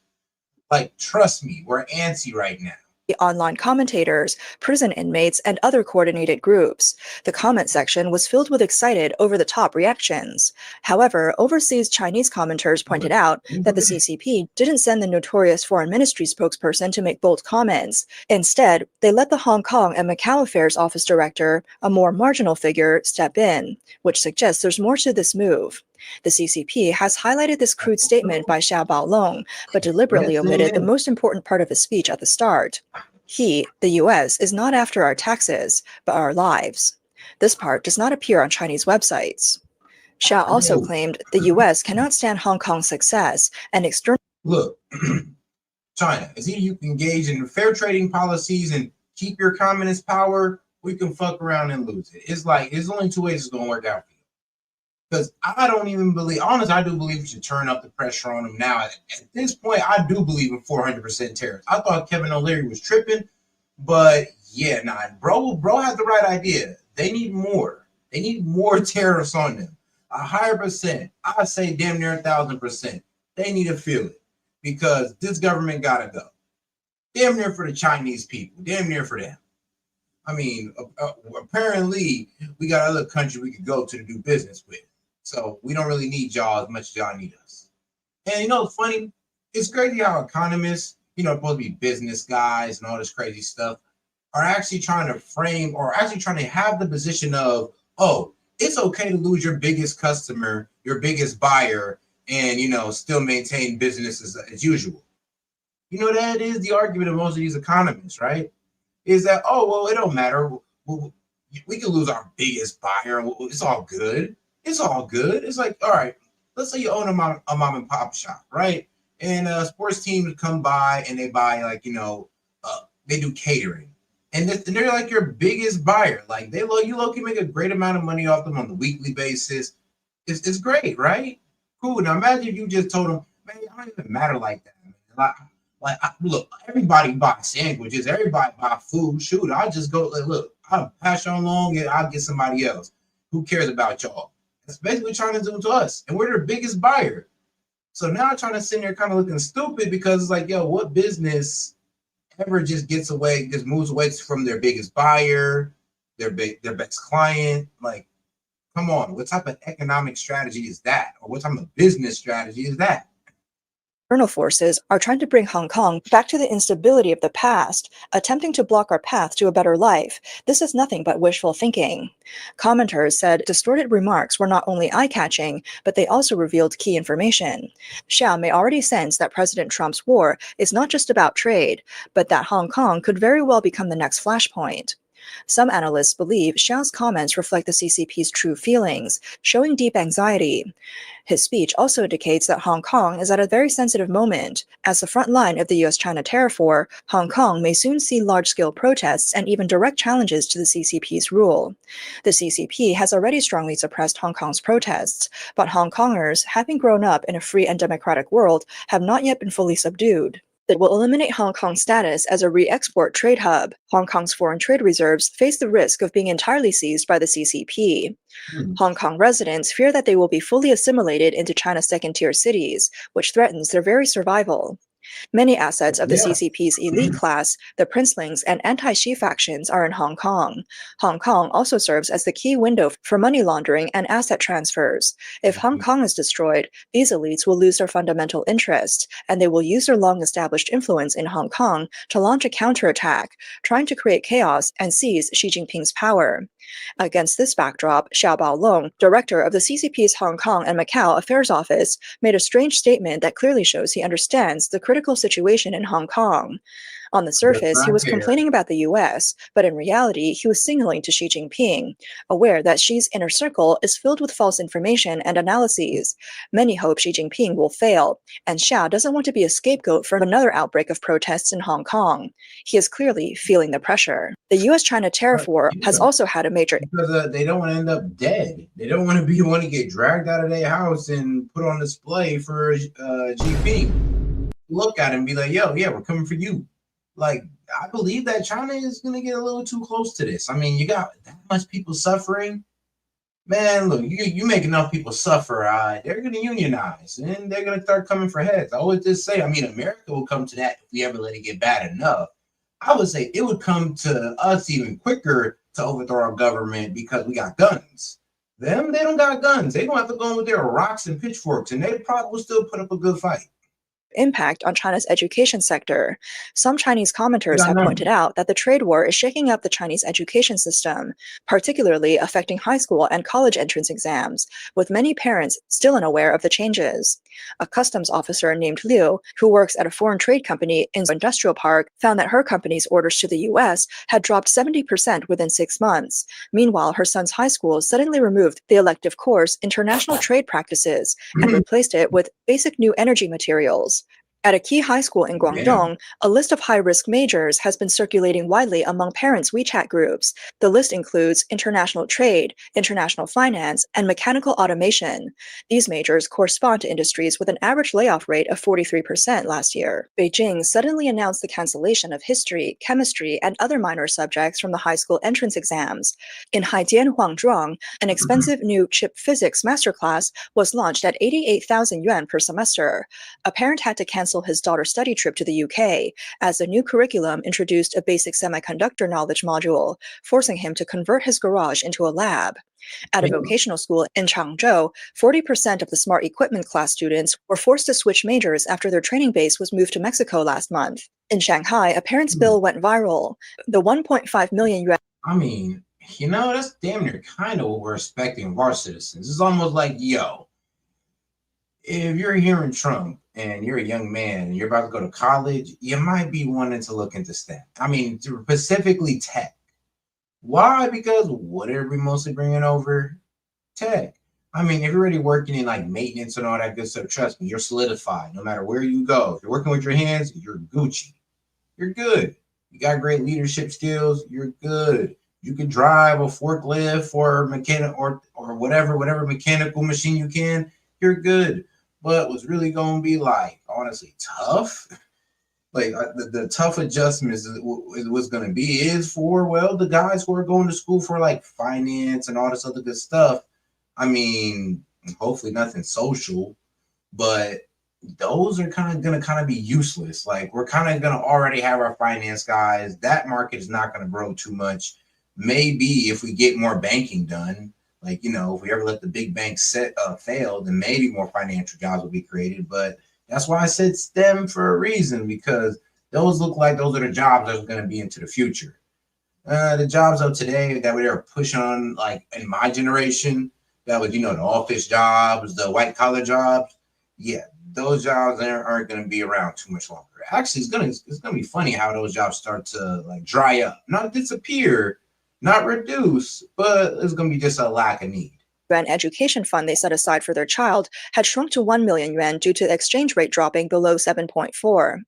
Like, trust me, we're antsy right now. Online commentators, prison inmates, and other coordinated groups. The comment section was filled with excited, over-the-top reactions. However, overseas Chinese commenters pointed out that the CCP didn't send the notorious foreign ministry spokesperson to make bold comments. Instead, they let the Hong Kong and Macau Affairs Office Director, a more marginal figure, step in, which suggests there's more to this move. The CCP has highlighted this crude statement by Xiao Baolong, but deliberately omitted the most important part of his speech at the start. He, the US, is not after our taxes, but our lives. This part does not appear on Chinese websites. Xiao also claimed the US cannot stand Hong Kong's success and external. Look, China, is either you can engage in fair trading policies and keep your communist power, or you can fuck around and lose it. It's like, there's only two ways it's going to work out for you. Because I don't even believe, honestly, I do believe we should turn up the pressure on them now. At this point, I do believe in 400% tariffs. I thought Kevin O'Leary was tripping, but yeah, nah, bro had the right idea. They need more. They need more tariffs on them. A higher percent. I say damn near 1,000%. They need to feel it because this government gotta go. Damn near for the Chinese people. Damn near for them. I mean, apparently we got other countries we could go to do business with. So we don't really need y'all as much as y'all need us. And you know, funny, it's crazy how economists, you know, supposed to be business guys and all this crazy stuff, are actually trying to frame or actually trying to have the position of, oh, it's okay to lose your biggest customer, your biggest buyer, and, you know, still maintain business as usual. You know, that is the argument of most of these economists, right? Is that, oh, well, it don't matter. We can lose our biggest buyer. It's all good. It's all good. It's like, all right, let's say you own a mom and pop shop, right? And sports teams come by and they buy, like, you know, they do catering. And they're like your biggest buyer. Like, you low-key make a great amount of money off them on the weekly basis. It's great, right? Cool. Now imagine if you just told them, man, it don't even matter like that. Man. Look, everybody buys sandwiches. Everybody buy food. Shoot, I'll just go, look, I'll pass you on along and I'll get somebody else. Who cares about y'all? That's basically what China's doing to us. And we're their biggest buyer. So now I'm trying to sit there kind of looking stupid because it's like, yo, what business ever just moves away from their biggest buyer, their best client? Like, come on, what type of economic strategy is that? Or what type of business strategy is that? External forces are trying to bring Hong Kong back to the instability of the past, attempting to block our path to a better life. This is nothing but wishful thinking. Commenters said distorted remarks were not only eye-catching, but they also revealed key information. Xiao may already sense that President Trump's war is not just about trade, but that Hong Kong could very well become the next flashpoint. Some analysts believe Xiao's comments reflect the CCP's true feelings, showing deep anxiety. His speech also indicates that Hong Kong is at a very sensitive moment. As the front line of the US-China tariff war, Hong Kong may soon see large-scale protests and even direct challenges to the CCP's rule. The CCP has already strongly suppressed Hong Kong's protests, but Hong Kongers, having grown up in a free and democratic world, have not yet been fully subdued. That will eliminate Hong Kong's status as a re-export trade hub. Hong Kong's foreign trade reserves face the risk of being entirely seized by the CCP. Hong Kong residents fear that they will be fully assimilated into China's second-tier cities, which threatens their very survival. Many assets of the CCP's elite class, the princelings and anti-Xi factions, are in Hong Kong. Hong Kong also serves as the key window for money laundering and asset transfers. If Hong Kong is destroyed, these elites will lose their fundamental interest, and they will use their long-established influence in Hong Kong to launch a counterattack, trying to create chaos and seize Xi Jinping's power. Against this backdrop, Xiao Baolong, director of the CCP's Hong Kong and Macau Affairs Office, made a strange statement that clearly shows he understands the critical situation in Hong Kong. On the surface, he was complaining about the US, but in reality, he was signaling to Xi Jinping, aware that Xi's inner circle is filled with false information and analyses. Many hope Xi Jinping will fail, and Xiao doesn't want to be a scapegoat for another outbreak of protests in Hong Kong. He is clearly feeling the pressure. The US-China tariff war has also had a major... Because they don't want to end up dead. They don't want to be the one to get dragged out of their house and put on display for Jinping. Look at him and be like, yo, yeah, we're coming for you. Like, I believe that China is going to get a little too close to this. I mean, you got that much people suffering. Man, look, you make enough people suffer, they're going to unionize, and they're going to start coming for heads. I always just say, I mean, America will come to that if we ever let it get bad enough. I would say it would come to us even quicker to overthrow our government because we got guns. Them, they don't got guns. They don't have to go in with their rocks and pitchforks, and they probably will still put up a good fight. Impact on China's education sector. Some Chinese commenters have pointed out that the trade war is shaking up the Chinese education system, particularly affecting high school and college entrance exams, with many parents still unaware of the changes. A customs officer named Liu, who works at a foreign trade company in the industrial park, found that her company's orders to the US had dropped 70% within 6 months. Meanwhile, her son's high school suddenly removed the elective course International Trade Practices and replaced it with basic new energy materials. At a key high school in Guangdong, a list of high-risk majors has been circulating widely among parents' WeChat groups. The list includes international trade, international finance, and mechanical automation. These majors correspond to industries with an average layoff rate of 43% last year. Beijing suddenly announced the cancellation of history, chemistry, and other minor subjects from the high school entrance exams. In Haidian Huangzhuang, an expensive new chip physics masterclass was launched at 88,000 yuan per semester. A parent had to cancel his daughter's study trip to the UK, as the new curriculum introduced a basic semiconductor knowledge module, forcing him to convert his garage into a lab. At a vocational school in Changzhou, 40% of the smart equipment class students were forced to switch majors after their training base was moved to Mexico last month. In Shanghai, a parent's bill went viral. The 1.5 million yuan... I mean, you know, that's damn near kind of what we're expecting of our citizens. It's almost like, yo, if you're hearing Trump and you're a young man and you're about to go to college, you might be wanting to look into STEM. I mean, specifically tech. Why? Because what are we mostly bringing over? Tech. I mean, if you're already working in like maintenance and all that good stuff, trust me, you're solidified. No matter where you go, if you're working with your hands, you're Gucci. You're good. You got great leadership skills. You're good. You can drive a forklift or mechanic or whatever mechanical machine you can. You're good. But what's really going to be like, honestly, tough, like the tough adjustments is what's going to be is for, well, the guys who are going to school for like finance and all this other good stuff. I mean, hopefully nothing social, but those are going to be useless. Like, we're kind of going to already have our finance guys. That market is not going to grow too much. Maybe if we get more banking done, like, you know, if we ever let the big banks fail, then maybe more financial jobs will be created. But that's why I said STEM for a reason, because those look like those are the jobs that are going to be into the future. The jobs of today that we are pushing on, like in my generation, that was, you know, the office jobs, the white collar jobs. Yeah, those jobs aren't going to be around too much longer. Actually, it's going to be funny how those jobs start to like dry up, not disappear, not reduce, but it's going to be just a lack of need. Yuan education fund they set aside for their child had shrunk to 1 million yuan due to the exchange rate dropping below 7.4.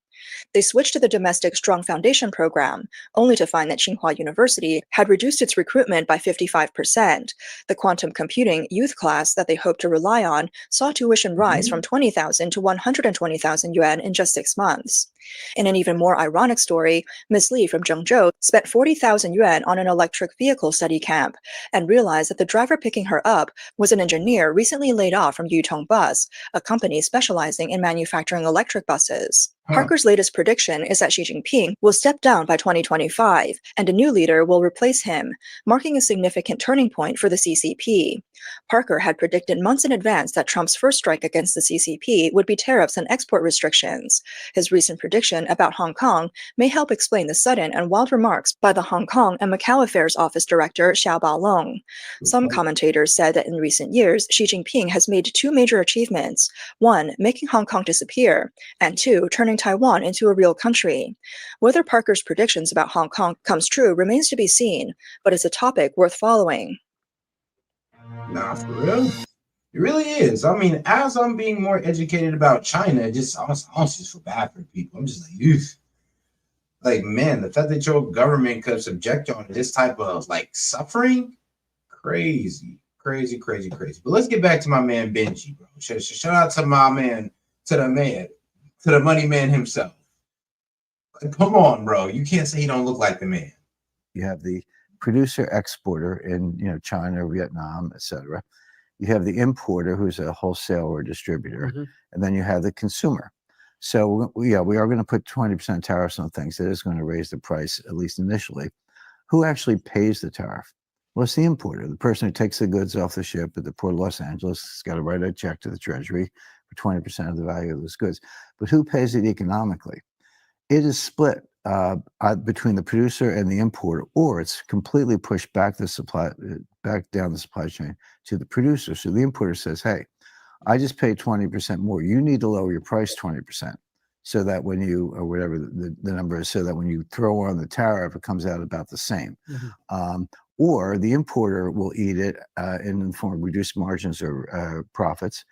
They switched to the domestic Strong Foundation program, only to find that Tsinghua University had reduced its recruitment by 55%. The quantum computing youth class that they hoped to rely on saw tuition rise from 20,000 to 120,000 yuan in just 6 months. In an even more ironic story, Ms. Li from Zhengzhou spent 40,000 yuan on an electric vehicle study camp and realized that the driver picking her up was an engineer recently laid off from Yutong Bus, a company specializing in manufacturing electric buses. Parker's latest prediction is that Xi Jinping will step down by 2025, and a new leader will replace him, marking a significant turning point for the CCP. Parker had predicted months in advance that Trump's first strike against the CCP would be tariffs and export restrictions. His recent prediction about Hong Kong may help explain the sudden and wild remarks by the Hong Kong and Macau Affairs Office Director Xiao Baolong. Some commentators said that in recent years, Xi Jinping has made 2 major achievements: 1, making Hong Kong disappear, and 2, turning Taiwan into a real country. Whether Parker's predictions about Hong Kong comes true remains to be seen, but it's a topic worth following. Nah, for real. It really is. I mean, as I'm being more educated about China, I honestly just feel bad for people. I'm just like, oof. Like, man, the fact that your government could subject you to this type of like suffering, crazy. But let's get back to my man Benji, bro. Shout out to my man, to the money man himself. Like, come on, bro. You can't say he don't look like the man. You have the producer exporter in China, Vietnam, etc. You have the importer who's a wholesaler or distributor, and then you have the consumer. So we are going to put 20% tariffs on things. That is going to raise the price, at least initially. Who actually pays the tariff? Well, it's the importer, the person who takes the goods off the ship at the Port of Los Angeles. Has got to write a check to the Treasury for 20% of the value of those goods. But who pays it economically? It is split between the producer and the importer, or it's completely pushed back down the supply chain to the producer. So the importer says, "Hey, I just paid 20% more. You need to lower your price 20%, so that when you, or whatever the number is, so that when you throw on the tariff, it comes out about the same." Or the importer will eat it in the form of reduced margins or profits.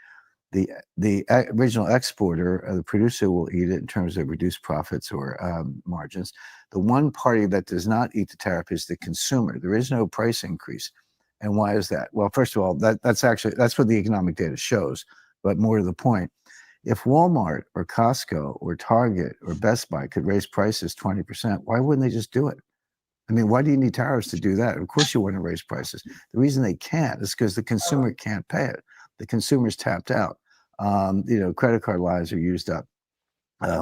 The original exporter, the producer, will eat it in terms of reduced profits or margins. The one party that does not eat the tariff is the consumer. There is no price increase. And why is that? Well, first of all, that's what the economic data shows. But more to the point, if Walmart or Costco or Target or Best Buy could raise prices 20%, why wouldn't they just do it? I mean, why do you need tariffs to do that? Of course you want to raise prices. The reason they can't is because the consumer can't pay it. The consumer's tapped out. Credit card lines are used up.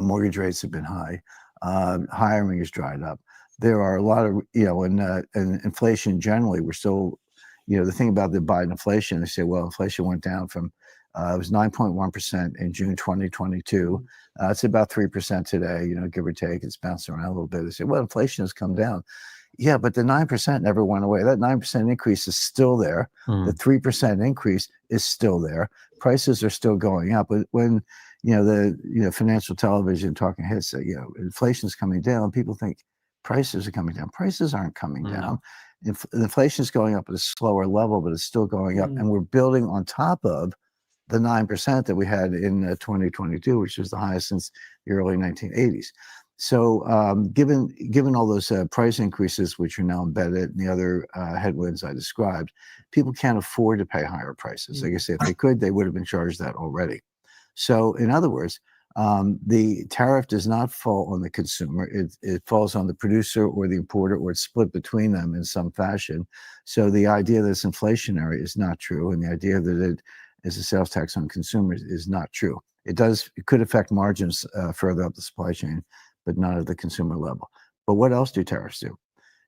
Mortgage rates have been high. Hiring is dried up. There are a lot of, and inflation generally, we're still, the thing about the Biden inflation, they say, well, inflation went down from, it was 9.1% in June 2022. It's about 3% today, give or take. It's bounced around a little bit. They say, well, inflation has come down. Yeah, but the 9% never went away. That 9% increase is still there. The 3% increase is still there. Prices are still going up. But when, the financial television talking heads say, inflation is coming down, people think prices are coming down. Prices aren't coming down. Inflation is going up at a slower level, but it's still going up. And we're building on top of the 9% that we had in 2022, which was the highest since the early 1980s. So given all those price increases, which are now embedded, and the other headwinds I described, people can't afford to pay higher prices. Like I say, if they could, they would have been charged that already. So in other words, the tariff does not fall on the consumer. It falls on the producer or the importer, or it's split between them in some fashion. So the idea that it's inflationary is not true, and the idea that it is a sales tax on consumers is not true. It could affect margins further up the supply chain, but not at the consumer level. But what else do tariffs do?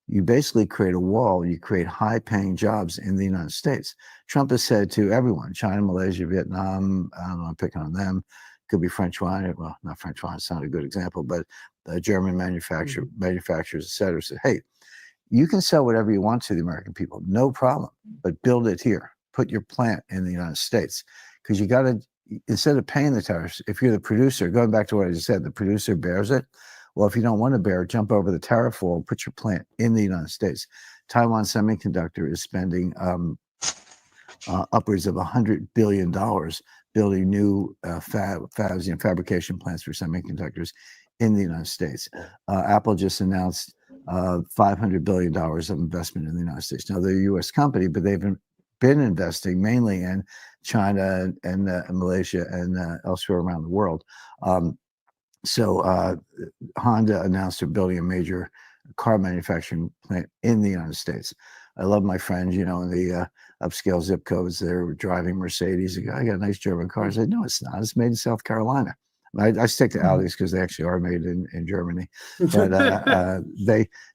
You basically create a wall. You create high-paying jobs in the United States. Trump has said to everyone, China, Malaysia, Vietnam, I don't know, I'm picking on them, could be French wine, well, not French wine, it's not a good example, but German manufacturers, et cetera, said, hey, you can sell whatever you want to the American people, no problem, but build it here. Put your plant in the United States, because you got to, instead of paying the tariffs, if you're the producer, going back to what I just said, the producer bears it. Well, if you don't want to bear it, jump over the tariff wall, put your plant in the United States. Taiwan Semiconductor is spending upwards of $100 billion building new fabs, fabrication plants for semiconductors in the United States. Apple just announced $500 billion of investment in the United States. Now, they're a U.S. company, but they've been investing mainly in China and Malaysia and elsewhere around the world. So Honda announced they're building a major car manufacturing plant in the United States. I love my friends, in the upscale zip codes. They're driving Mercedes. I got a nice German car. I said, no, it's not. It's made in South Carolina. I stick to Audis because they actually are made in Germany. But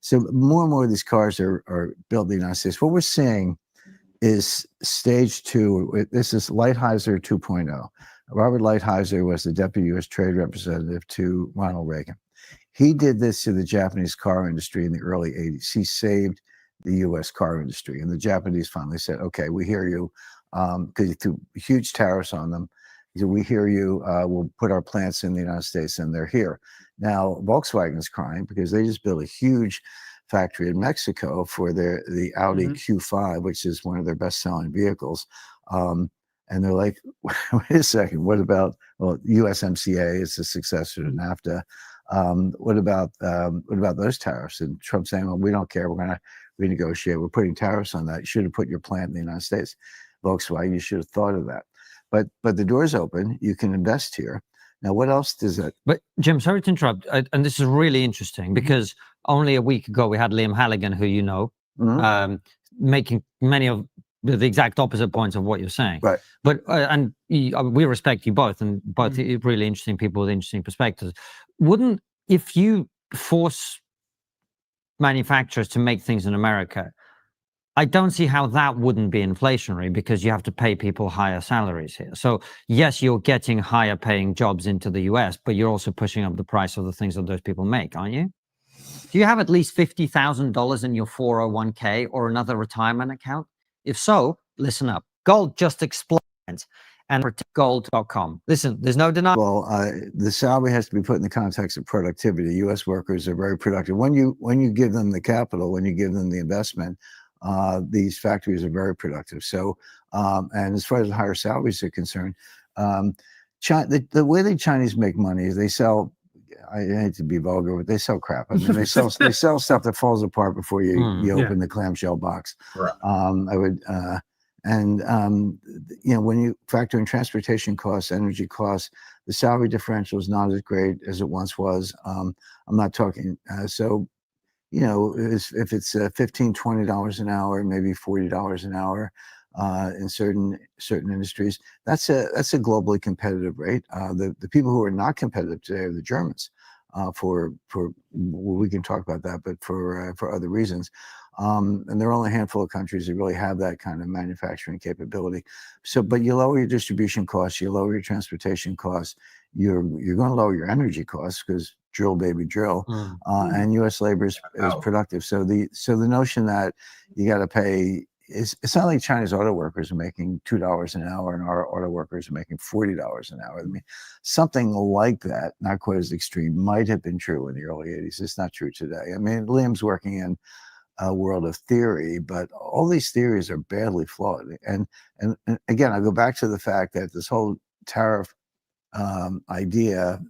so more and more of these cars are built in the United States. What we're seeing is stage 2. This is Lighthizer 2.0. Robert Lighthizer was the deputy U.S. trade representative to Ronald Reagan. He did this to the Japanese car industry in the early 80s. He saved the U.S. car industry. And the Japanese finally said, okay, we hear you, because he threw huge tariffs on them. He said, we hear you, we'll put our plants in the United States, and they're here. Now, Volkswagen's crying because they just built a huge factory in Mexico for the Audi Q5, which is one of their best-selling vehicles. And they're like, wait a second, what about, well, USMCA is the successor to NAFTA. What about those tariffs? And Trump saying, well, we don't care. We're going to renegotiate. We're putting tariffs on that. You should have put your plant in the United States. Volkswagen, you should have thought of that. But the door's open. You can invest here. Now, what else does that? But Jim, sorry to interrupt. And this is really interesting because only a week ago we had Liam Halligan, who you know, making many of the exact opposite points of what you're saying. Right. But we respect you both, and both really interesting people with interesting perspectives. If you force manufacturers to make things in America, I don't see how that wouldn't be inflationary, because you have to pay people higher salaries here. So yes, you're getting higher paying jobs into the US, but you're also pushing up the price of the things that those people make, aren't you? Do you have at least $50,000 in your 401k or another retirement account? If so, listen up. Gold just exploded, and gold.com. Listen, there's no denying. Well, the salary has to be put in the context of productivity. U.S. workers are very productive. When you give them the capital, when you give them the investment, these factories are very productive. So, and as far as higher salaries are concerned, the way the Chinese make money is they sell. I hate to be vulgar, but they sell crap. I mean, they sell stuff that falls apart before you open the clamshell box. Right. When you factor in transportation costs, energy costs, the salary differential is not as great as it once was. I'm not talking. So, if it's $15, $20 an hour, maybe $40 an hour in certain industries, that's a globally competitive rate. The people who are not competitive today are the Germans. We can talk about that, but for other reasons. And there are only a handful of countries that really have that kind of manufacturing capability. So, but you lower your distribution costs, you lower your transportation costs, you're going to lower your energy costs, because drill baby drill, and U.S. labor is productive. So the notion that you got to pay, it's not like Chinese auto workers are making $2 an hour and our auto workers are making $40 an hour. I mean, something like that, not quite as extreme, might have been true in the early 80s. It's not true today. I mean, Liam's working in a world of theory, but all these theories are badly flawed. And again, I go back to the fact that this whole tariff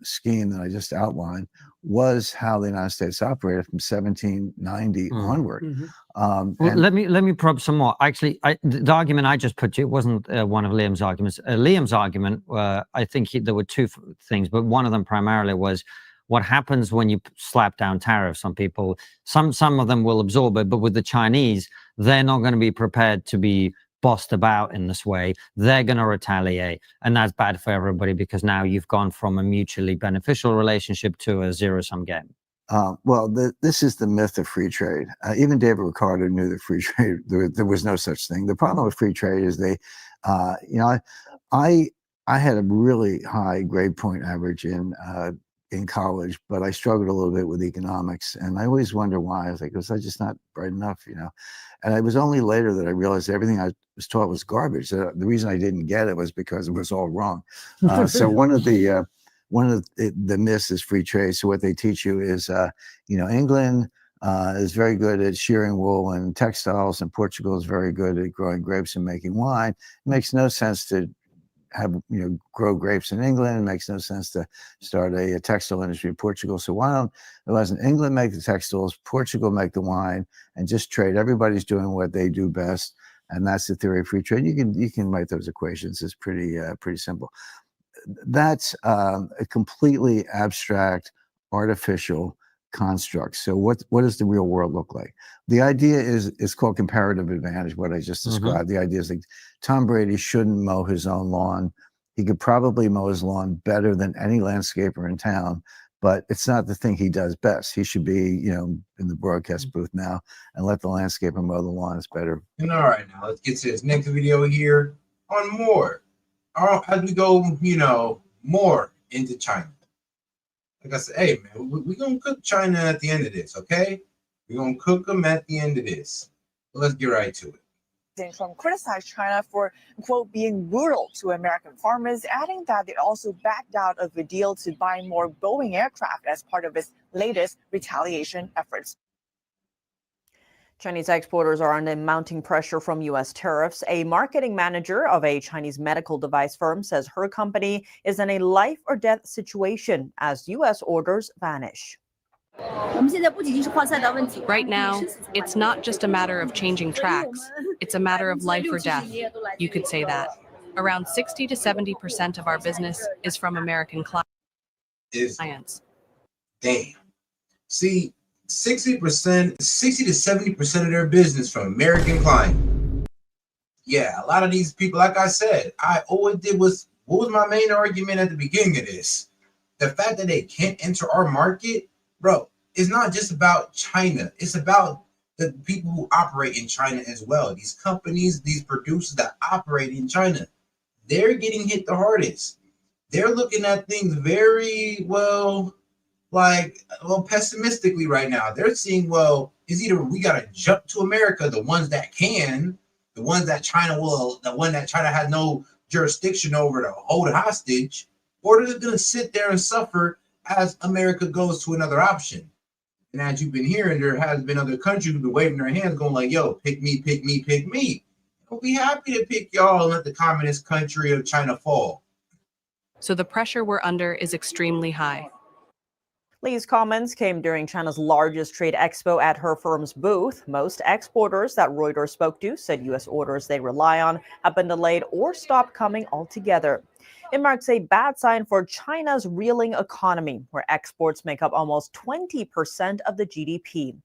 scheme that I just outlined was how the United States operated from 1790 onward. Well, let me probe some more. Actually, the argument I just put to you wasn't one of Liam's arguments. Liam's argument, I think there were two things, but one of them primarily was what happens when you slap down tariffs on people. Some of them will absorb it, but with the Chinese, they're not going to be prepared to be bossed about in this way. They're going to retaliate, and that's bad for everybody, because now you've gone from a mutually beneficial relationship to a zero-sum game. This is the myth of free trade. Even David Ricardo knew that free trade, there was no such thing. The problem with free trade is I had a really high grade point average in college, but I struggled a little bit with economics, and I always wonder why. I was like, was I just not bright enough, And it was only later that I realized everything I was taught was garbage. The reason I didn't get it was because it was all wrong. So one of the myths is free trade. So what they teach you is, England is very good at shearing wool and textiles, and Portugal is very good at growing grapes and making wine. It makes no sense to grow grapes in England. It makes no sense to start a textile industry in Portugal. So why doesn't England make the textiles, Portugal make the wine, and just trade? Everybody's doing what they do best, and that's the theory of free trade. You can write those equations. It's pretty simple. That's a completely abstract, artificial construct. So what does the real world look like? The idea is called comparative advantage, what I just described. The idea is like Tom Brady shouldn't mow his own lawn. He could probably mow his lawn better than any landscaper in town, but it's not the thing he does best. He should be, in the broadcast booth now and let the landscaper mow the lawn. It's better. And all right, now let's get to this next video here on more. As we go, more into China. Like I said, hey, man, we're going to cook China at the end of this, okay? We're going to cook them at the end of this. But let's get right to it. Trump criticized China for, quote, being brutal to American farmers, adding that they also backed out of a deal to buy more Boeing aircraft as part of its latest retaliation efforts. Chinese exporters are under mounting pressure from U.S. tariffs. A marketing manager of a Chinese medical device firm says her company is in a life or death situation as U.S. orders vanish. Right now, it's not just a matter of changing tracks. It's a matter of life or death. You could say that. Around 60 to 70% of our business is from American clients. Damn. See, 60 to 70% of their business from American client. Yeah, a lot of these people, like I said, all it did was, what was my main argument at the beginning of this? The fact that they can't enter our market, bro, it's not just about China. It's about the people who operate in China as well. These companies, these producers that operate in China, they're getting hit the hardest. They're looking at things very pessimistically right now. They're seeing, it's either we got to jump to America, the ones that can, the one that China has no jurisdiction over to hold hostage, or they're going to sit there and suffer as America goes to another option. And as you've been hearing, there has been other countries who've been waving their hands going like, yo, pick me, pick me, pick me. We'll be happy to pick y'all and let the communist country of China fall. So the pressure we're under is extremely high. Lee's comments came during China's largest trade expo at her firm's booth. Most exporters that Reuters spoke to said U.S. orders they rely on have been delayed or stopped coming altogether. It marks a bad sign for China's reeling economy, where exports make up almost 20% of the GDP.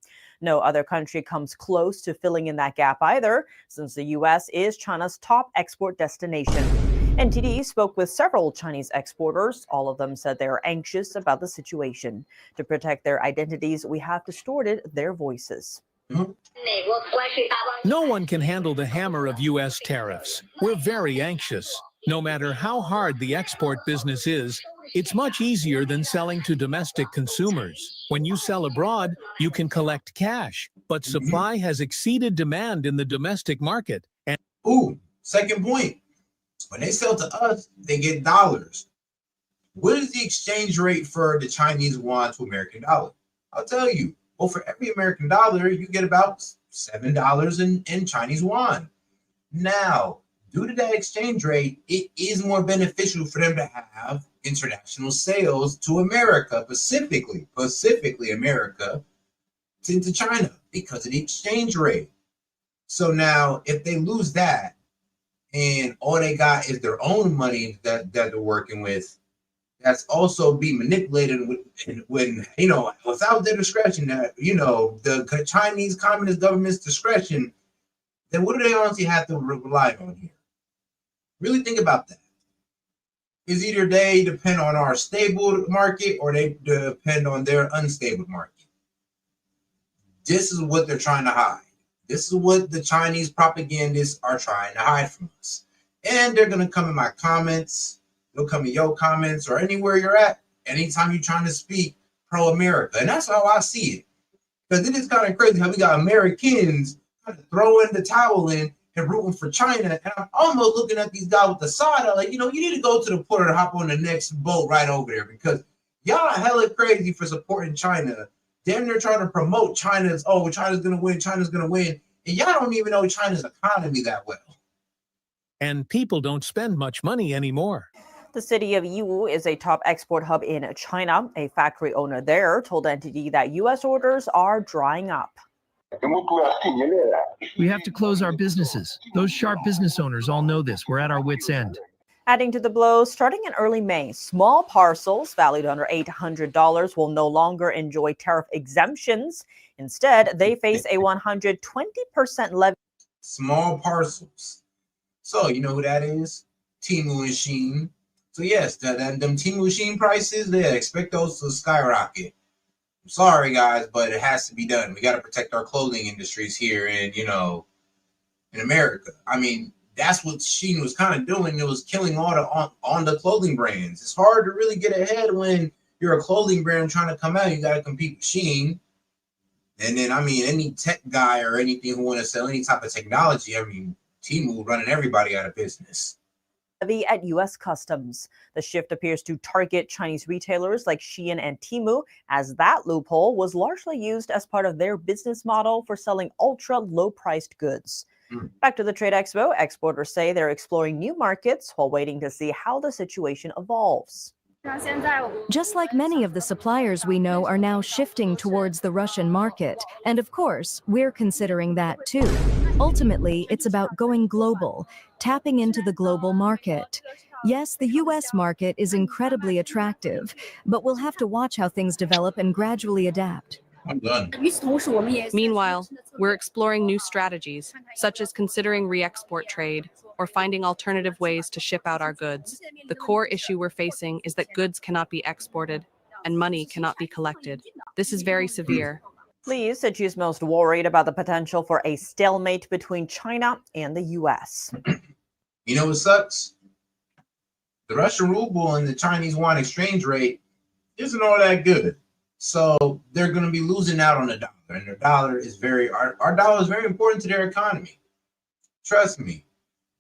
No other country comes close to filling in that gap either, since the U.S. is China's top export destination. NTD spoke with several Chinese exporters. All of them said they are anxious about the situation. To protect their identities, we have distorted their voices. No one can handle the hammer of U.S. tariffs. We're very anxious. No matter how hard the export business is, it's much easier than selling to domestic consumers. When you sell abroad, you can collect cash, but supply has exceeded demand in the domestic market. And second point. When they sell to us, they get dollars. What is the exchange rate for the Chinese yuan to American dollar? I'll tell you. Well, for every American dollar, you get about $7 in Chinese yuan. Now, due to that exchange rate, it is more beneficial for them to have international sales to America, specifically America, into China because of the exchange rate. So now, if they lose that, and all they got is their own money that they're working with, that's also being manipulated when without their discretion, the Chinese Communist government's discretion, then what do they honestly have to rely on here? Really think about that. Is either they depend on our stable market or they depend on their unstable market. This is what they're trying to hide. This is what the Chinese propagandists are trying to hide from us. And they're going to come in my comments. They'll come in your comments or anywhere you're at. Anytime you're trying to speak pro-America. And that's how I see it. Because it is kind of crazy how we got Americans kind of throwing the towel in and rooting for China. And I'm almost looking at these guys with the side like, you need to go to the port and hop on the next boat right over there. Because y'all are hella crazy for supporting China damn near trying to promote China's gonna win, China's gonna win, and y'all don't even know China's economy that well. And people don't spend much money anymore. The city of Yiwu is a top export hub in China. A factory owner there told NTD that U.S. orders are drying up. We have to close our businesses. Those sharp business owners all know this. We're at our wits' end. Adding to the blow, starting in early May, small parcels valued under $800 will no longer enjoy tariff exemptions. Instead, they face a 120% levy. Small parcels. So you know who that is? Temu and Shein. So yes, them Temu Shein prices, they expect those to skyrocket. I'm sorry guys, but it has to be done. We got to protect our clothing industries here in America. I mean, that's what Shein was kind of doing. It was killing all on the clothing brands. It's hard to really get ahead when you're a clothing brand trying to come out. You got to compete with Shein. And then, I mean, any tech guy or anything who want to sell any type of technology, I mean, Temu running everybody out of business. At U.S. Customs. The shift appears to target Chinese retailers like Shein and Temu, as that loophole was largely used as part of their business model for selling ultra low-priced goods. Back to the Trade Expo, exporters say they're exploring new markets while waiting to see how the situation evolves. Just like many of the suppliers we know are now shifting towards the Russian market, and of course, we're considering that too. Ultimately, it's about going global, tapping into the global market. Yes, the U.S. market is incredibly attractive, but we'll have to watch how things develop and gradually adapt. I'm done. Meanwhile, we're exploring new strategies, such as considering re-export trade or finding alternative ways to ship out our goods. The core issue we're facing is that goods cannot be exported and money cannot be collected. This is very severe. Lee said she's most worried about the potential for a stalemate between China and the U.S. You know what sucks? The Russian ruble and the Chinese yuan exchange rate isn't all that good. So they're going to be losing out on the dollar, and their dollar is our dollar is very important to their economy. Trust me,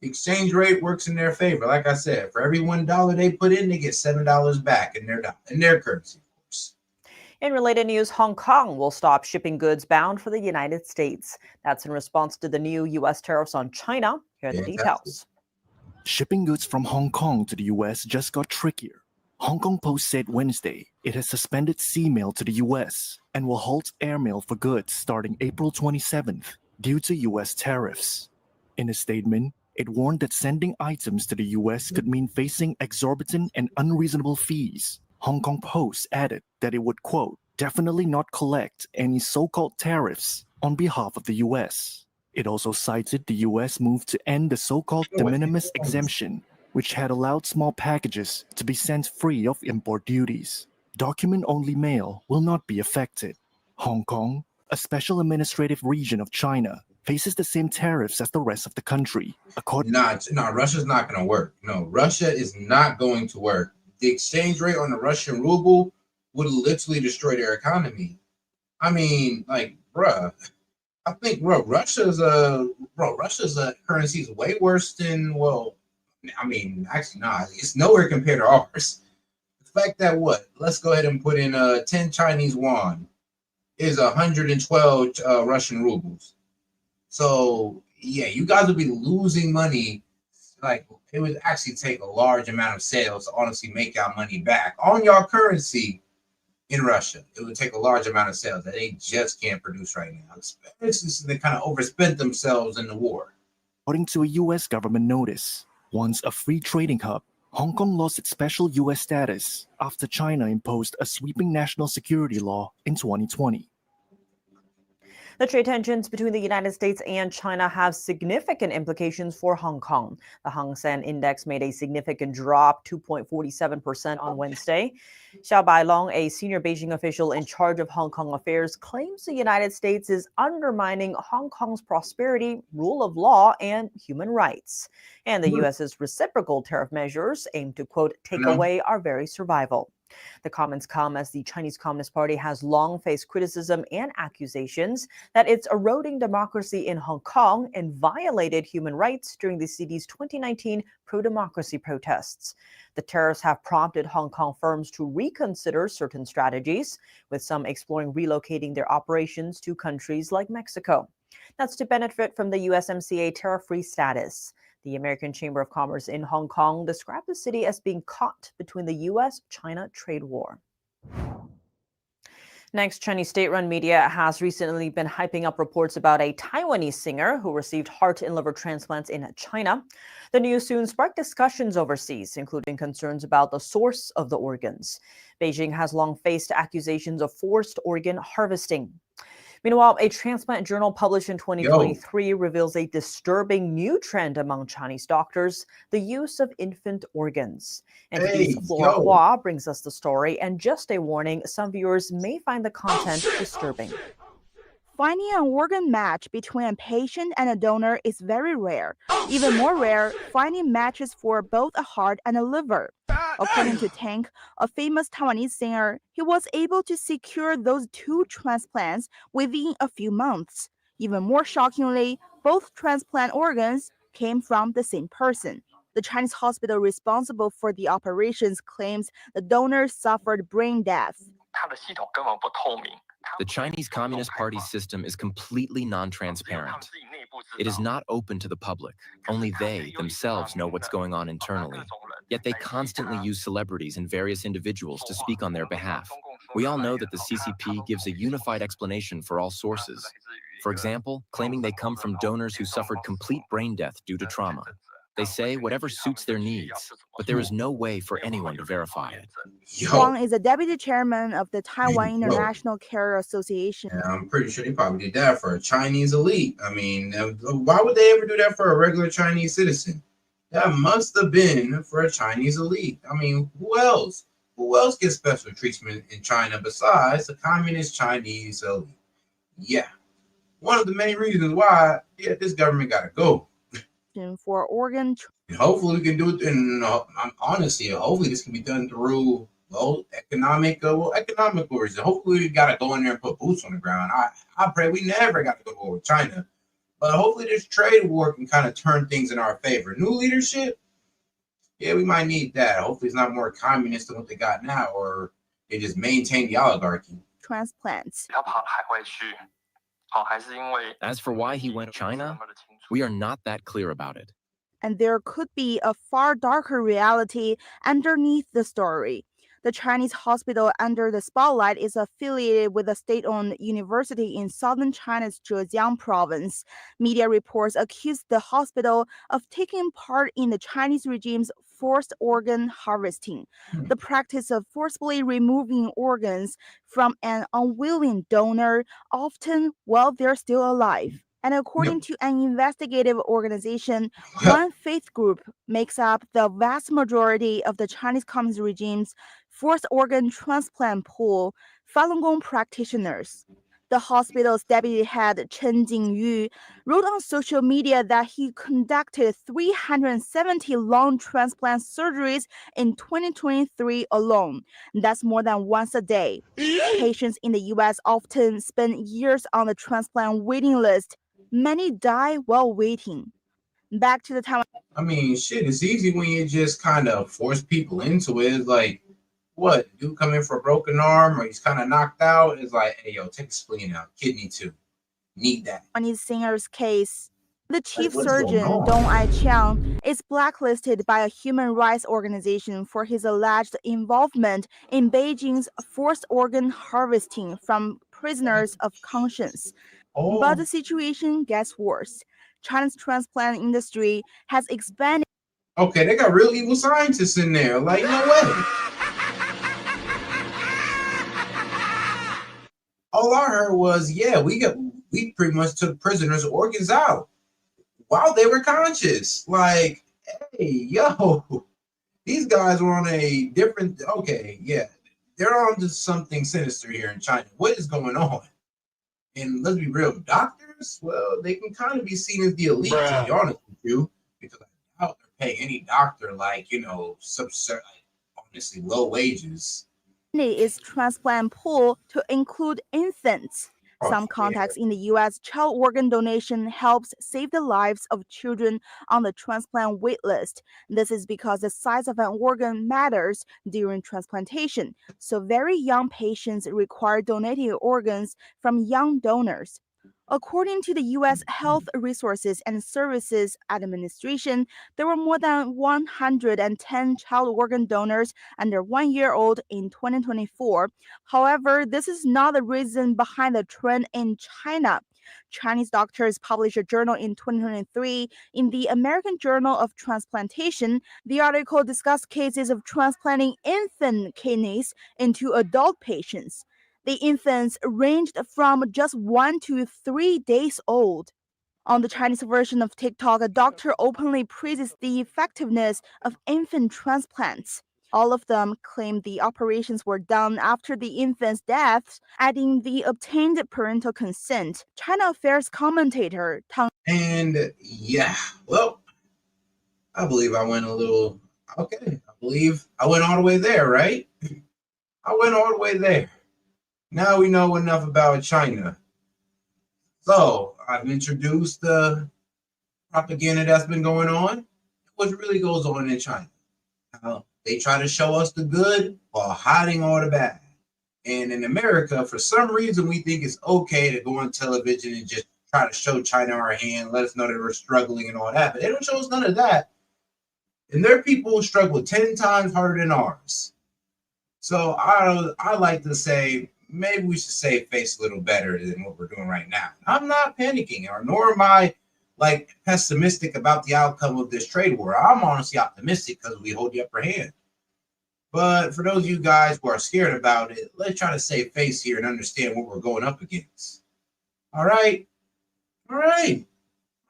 the exchange rate works in their favor. Like I said, for every $1 they put in, they get $7 back in their currency, of course. In related news, Hong Kong will stop shipping goods bound for the United States. That's in response to the new U.S. tariffs on China. Here are the details. Shipping goods from Hong Kong to the U.S. just got trickier. Hong Kong Post said Wednesday it has suspended sea mail to the U.S. and will halt airmail for goods starting April 27th due to U.S. tariffs. In a statement, it warned that sending items to the U.S. could mean facing exorbitant and unreasonable fees. Hong Kong Post added that it would, quote, definitely not collect any so-called tariffs on behalf of the U.S. It also cited the U.S. move to end the so-called de minimis exemption, which had allowed small packages to be sent free of import duties. Document-only mail will not be affected. Hong Kong, a special administrative region of China, faces the same tariffs as the rest of the country. No, Russia's not going to work. No, Russia is not going to work. The exchange rate on the Russian ruble would literally destroy their economy. I mean, like, I think, Russia's currency is way worse than, I mean, actually, it's nowhere compared to ours. The fact that let's go ahead and put in 10 Chinese yuan is 112 Russian rubles. So, yeah, you guys would be losing money. Like, it would actually take a large amount of sales to honestly make y'all money back on your currency in Russia. It would take a large amount of sales that they just can't produce right now, especially since they kind of overspent themselves in the war. According to a U.S. government notice, once a free trading hub, Hong Kong lost its special U.S. status after China imposed a sweeping national security law in 2020. The trade tensions between the United States and China have significant implications for Hong Kong. The Hang Seng Index made a significant drop, 2.47% on Wednesday. Xiao Bailong, a senior Beijing official in charge of Hong Kong affairs, claims the United States is undermining Hong Kong's prosperity, rule of law, and human rights. And the U.S.'s reciprocal tariff measures aim to, quote, take away our very survival. The comments come as the Chinese Communist Party has long faced criticism and accusations that it's eroding democracy in Hong Kong and violated human rights during the city's 2019 pro-democracy protests. The tariffs have prompted Hong Kong firms to reconsider certain strategies, with some exploring relocating their operations to countries like Mexico. That's to benefit from the USMCA tariff-free status. The American Chamber of Commerce in Hong Kong described the city as being caught between the U.S.-China trade war. Next, Chinese state-run media has recently been hyping up reports about a Taiwanese singer who received heart and liver transplants in China. The news soon sparked discussions overseas, including concerns about the source of the organs. Beijing has long faced accusations of forced organ harvesting. Meanwhile, a transplant journal published in 2023 reveals a disturbing new trend among Chinese doctors, the use of infant organs. NTV's Flora Hua brings us the story, and just a warning, some viewers may find the content disturbing. Finding an organ match between a patient and a donor is very rare. Even more rare, finding matches for both a heart and a liver. According to Tank, a famous Taiwanese singer, he was able to secure those two transplants within a few months. Even more shockingly, both transplant organs came from the same person. The Chinese hospital responsible for the operations claims the donor suffered brain death. The Chinese Communist Party system is completely non-transparent. It is not open to the public. Only they themselves know what's going on internally. Yet they constantly use celebrities and various individuals to speak on their behalf. We all know that the CCP gives a unified explanation for all sources. For example, claiming they come from donors who suffered complete brain death due to trauma. They say whatever suits their needs, but there is no way for anyone to verify it. Huang is a deputy chairman of the Taiwan International Care Association. Yeah, I'm pretty sure they probably did that for a Chinese elite. I mean, why would they ever do that for a regular Chinese citizen? That must have been for a Chinese elite. I mean, who else? Who else gets special treatment in China besides the communist Chinese elite? Yeah, one of the many reasons why, this government got to go. For organ. Hopefully we can do it, and honestly, hopefully this can be done through economical reasons. Hopefully we got to go in there and put boots on the ground. I pray we never got to go to war with China, but hopefully this trade war can kind of turn things in our favor. New leadership, yeah, we might need that. Hopefully it's not more communist than what they got now, or they just maintain the oligarchy. Transplants. As for why he went to China, we are not that clear about it. And there could be a far darker reality underneath the story. The Chinese hospital under the spotlight is affiliated with a state-owned university in southern China's Zhejiang province. Media reports accuse the hospital of taking part in the Chinese regime's forced organ harvesting, the practice of forcibly removing organs from an unwilling donor, often while they're still alive. And according to an investigative organization, one faith group makes up the vast majority of the Chinese Communist regime's forced organ transplant pool, Falun Gong practitioners. The hospital's deputy head, Chen Jingyu, wrote on social media that he conducted 370 lung transplant surgeries in 2023 alone. That's more than once a day. Patients in the U.S. often spend years on the transplant waiting list. Many die while waiting. Back to the Taiwan. I mean, shit, it's easy when you just kind of force people into it. It's like, what? Dude come in for a broken arm, or he's kind of knocked out. It's like, hey, yo, take a spleen out. Kidney too. Need that. Chinese singer's case. The chief surgeon, Dong Ai-chiang, is blacklisted by a human rights organization for his alleged involvement in Beijing's forced organ harvesting from prisoners of conscience. But the situation gets worse. China's transplant industry has expanded. Okay, they got real evil scientists in there. Like, no way. All I heard was, yeah, we pretty much took prisoners' organs out while they were conscious. Like, hey, yo, these guys were on a different. Okay, yeah, they're on to something sinister here in China. What is going on? And let's be real, doctors, well, they can kind of be seen as the elite, to be honest with you, because I doubt they're paying any doctor like, honestly, low wages. its transplant pool to include infants. Some contacts in the U.S. child organ donation helps save the lives of children on the transplant wait list. This is because the size of an organ matters during transplantation, so very young patients require donating organs from young donors. According to the U.S. Health Resources and Services Administration, there were more than 110 child organ donors under 1 year old in 2024. However, this is not the reason behind the trend in China. Chinese doctors published a journal in 2023 in the American Journal of Transplantation. The article discussed cases of transplanting infant kidneys into adult patients. The infants ranged from just 1 to 3 days old. On the Chinese version of TikTok, a doctor openly praises the effectiveness of infant transplants. All of them claim the operations were done after the infant's death, adding the obtained parental consent. China Affairs commentator Tang. And yeah, well, I believe I went a little, okay, I believe I went all the way there, right? I went all the way there. Now we know enough about China. So I've introduced the propaganda that's been going on, what really goes on in China. How they try to show us the good while hiding all the bad. And in America, for some reason, we think it's okay to go on television and just try to show China our hand, let us know that we're struggling and all that. But they don't show us none of that. And their people struggle 10 times harder than ours. So I like to say, maybe we should save face a little better than what we're doing right now. I'm not panicking, or nor am I like pessimistic about the outcome of this trade war. I'm honestly optimistic because we hold the upper hand. But for those of you guys who are scared about it, let's try to save face here and understand what we're going up against. All right. All right.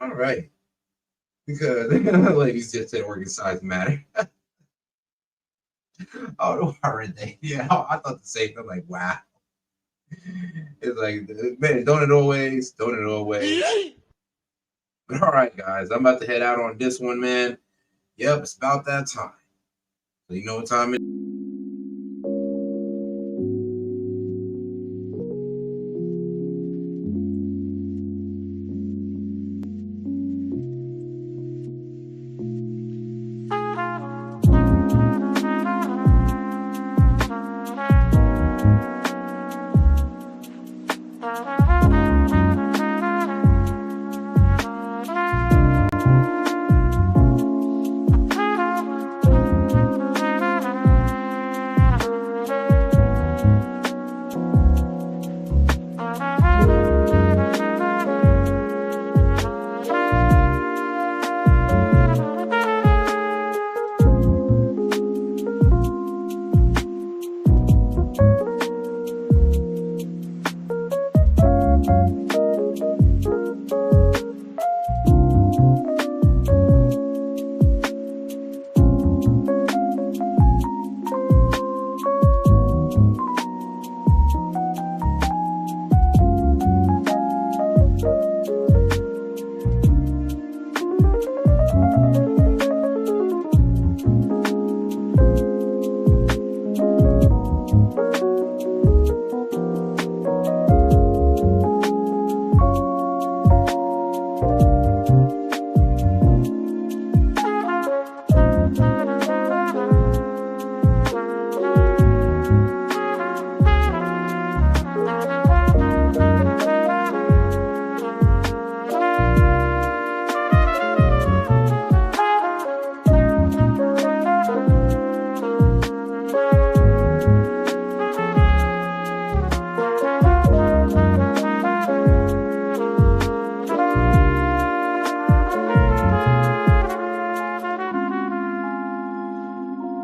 All right. Because ladies just said organ size matter. Oh, aren't they? Yeah, I thought the same thing. I'm like, wow. It's like, man, don't it always? Don't it always? But all right, guys, I'm about to head out on this one, man. Yep, it's about that time. So you know what time it is.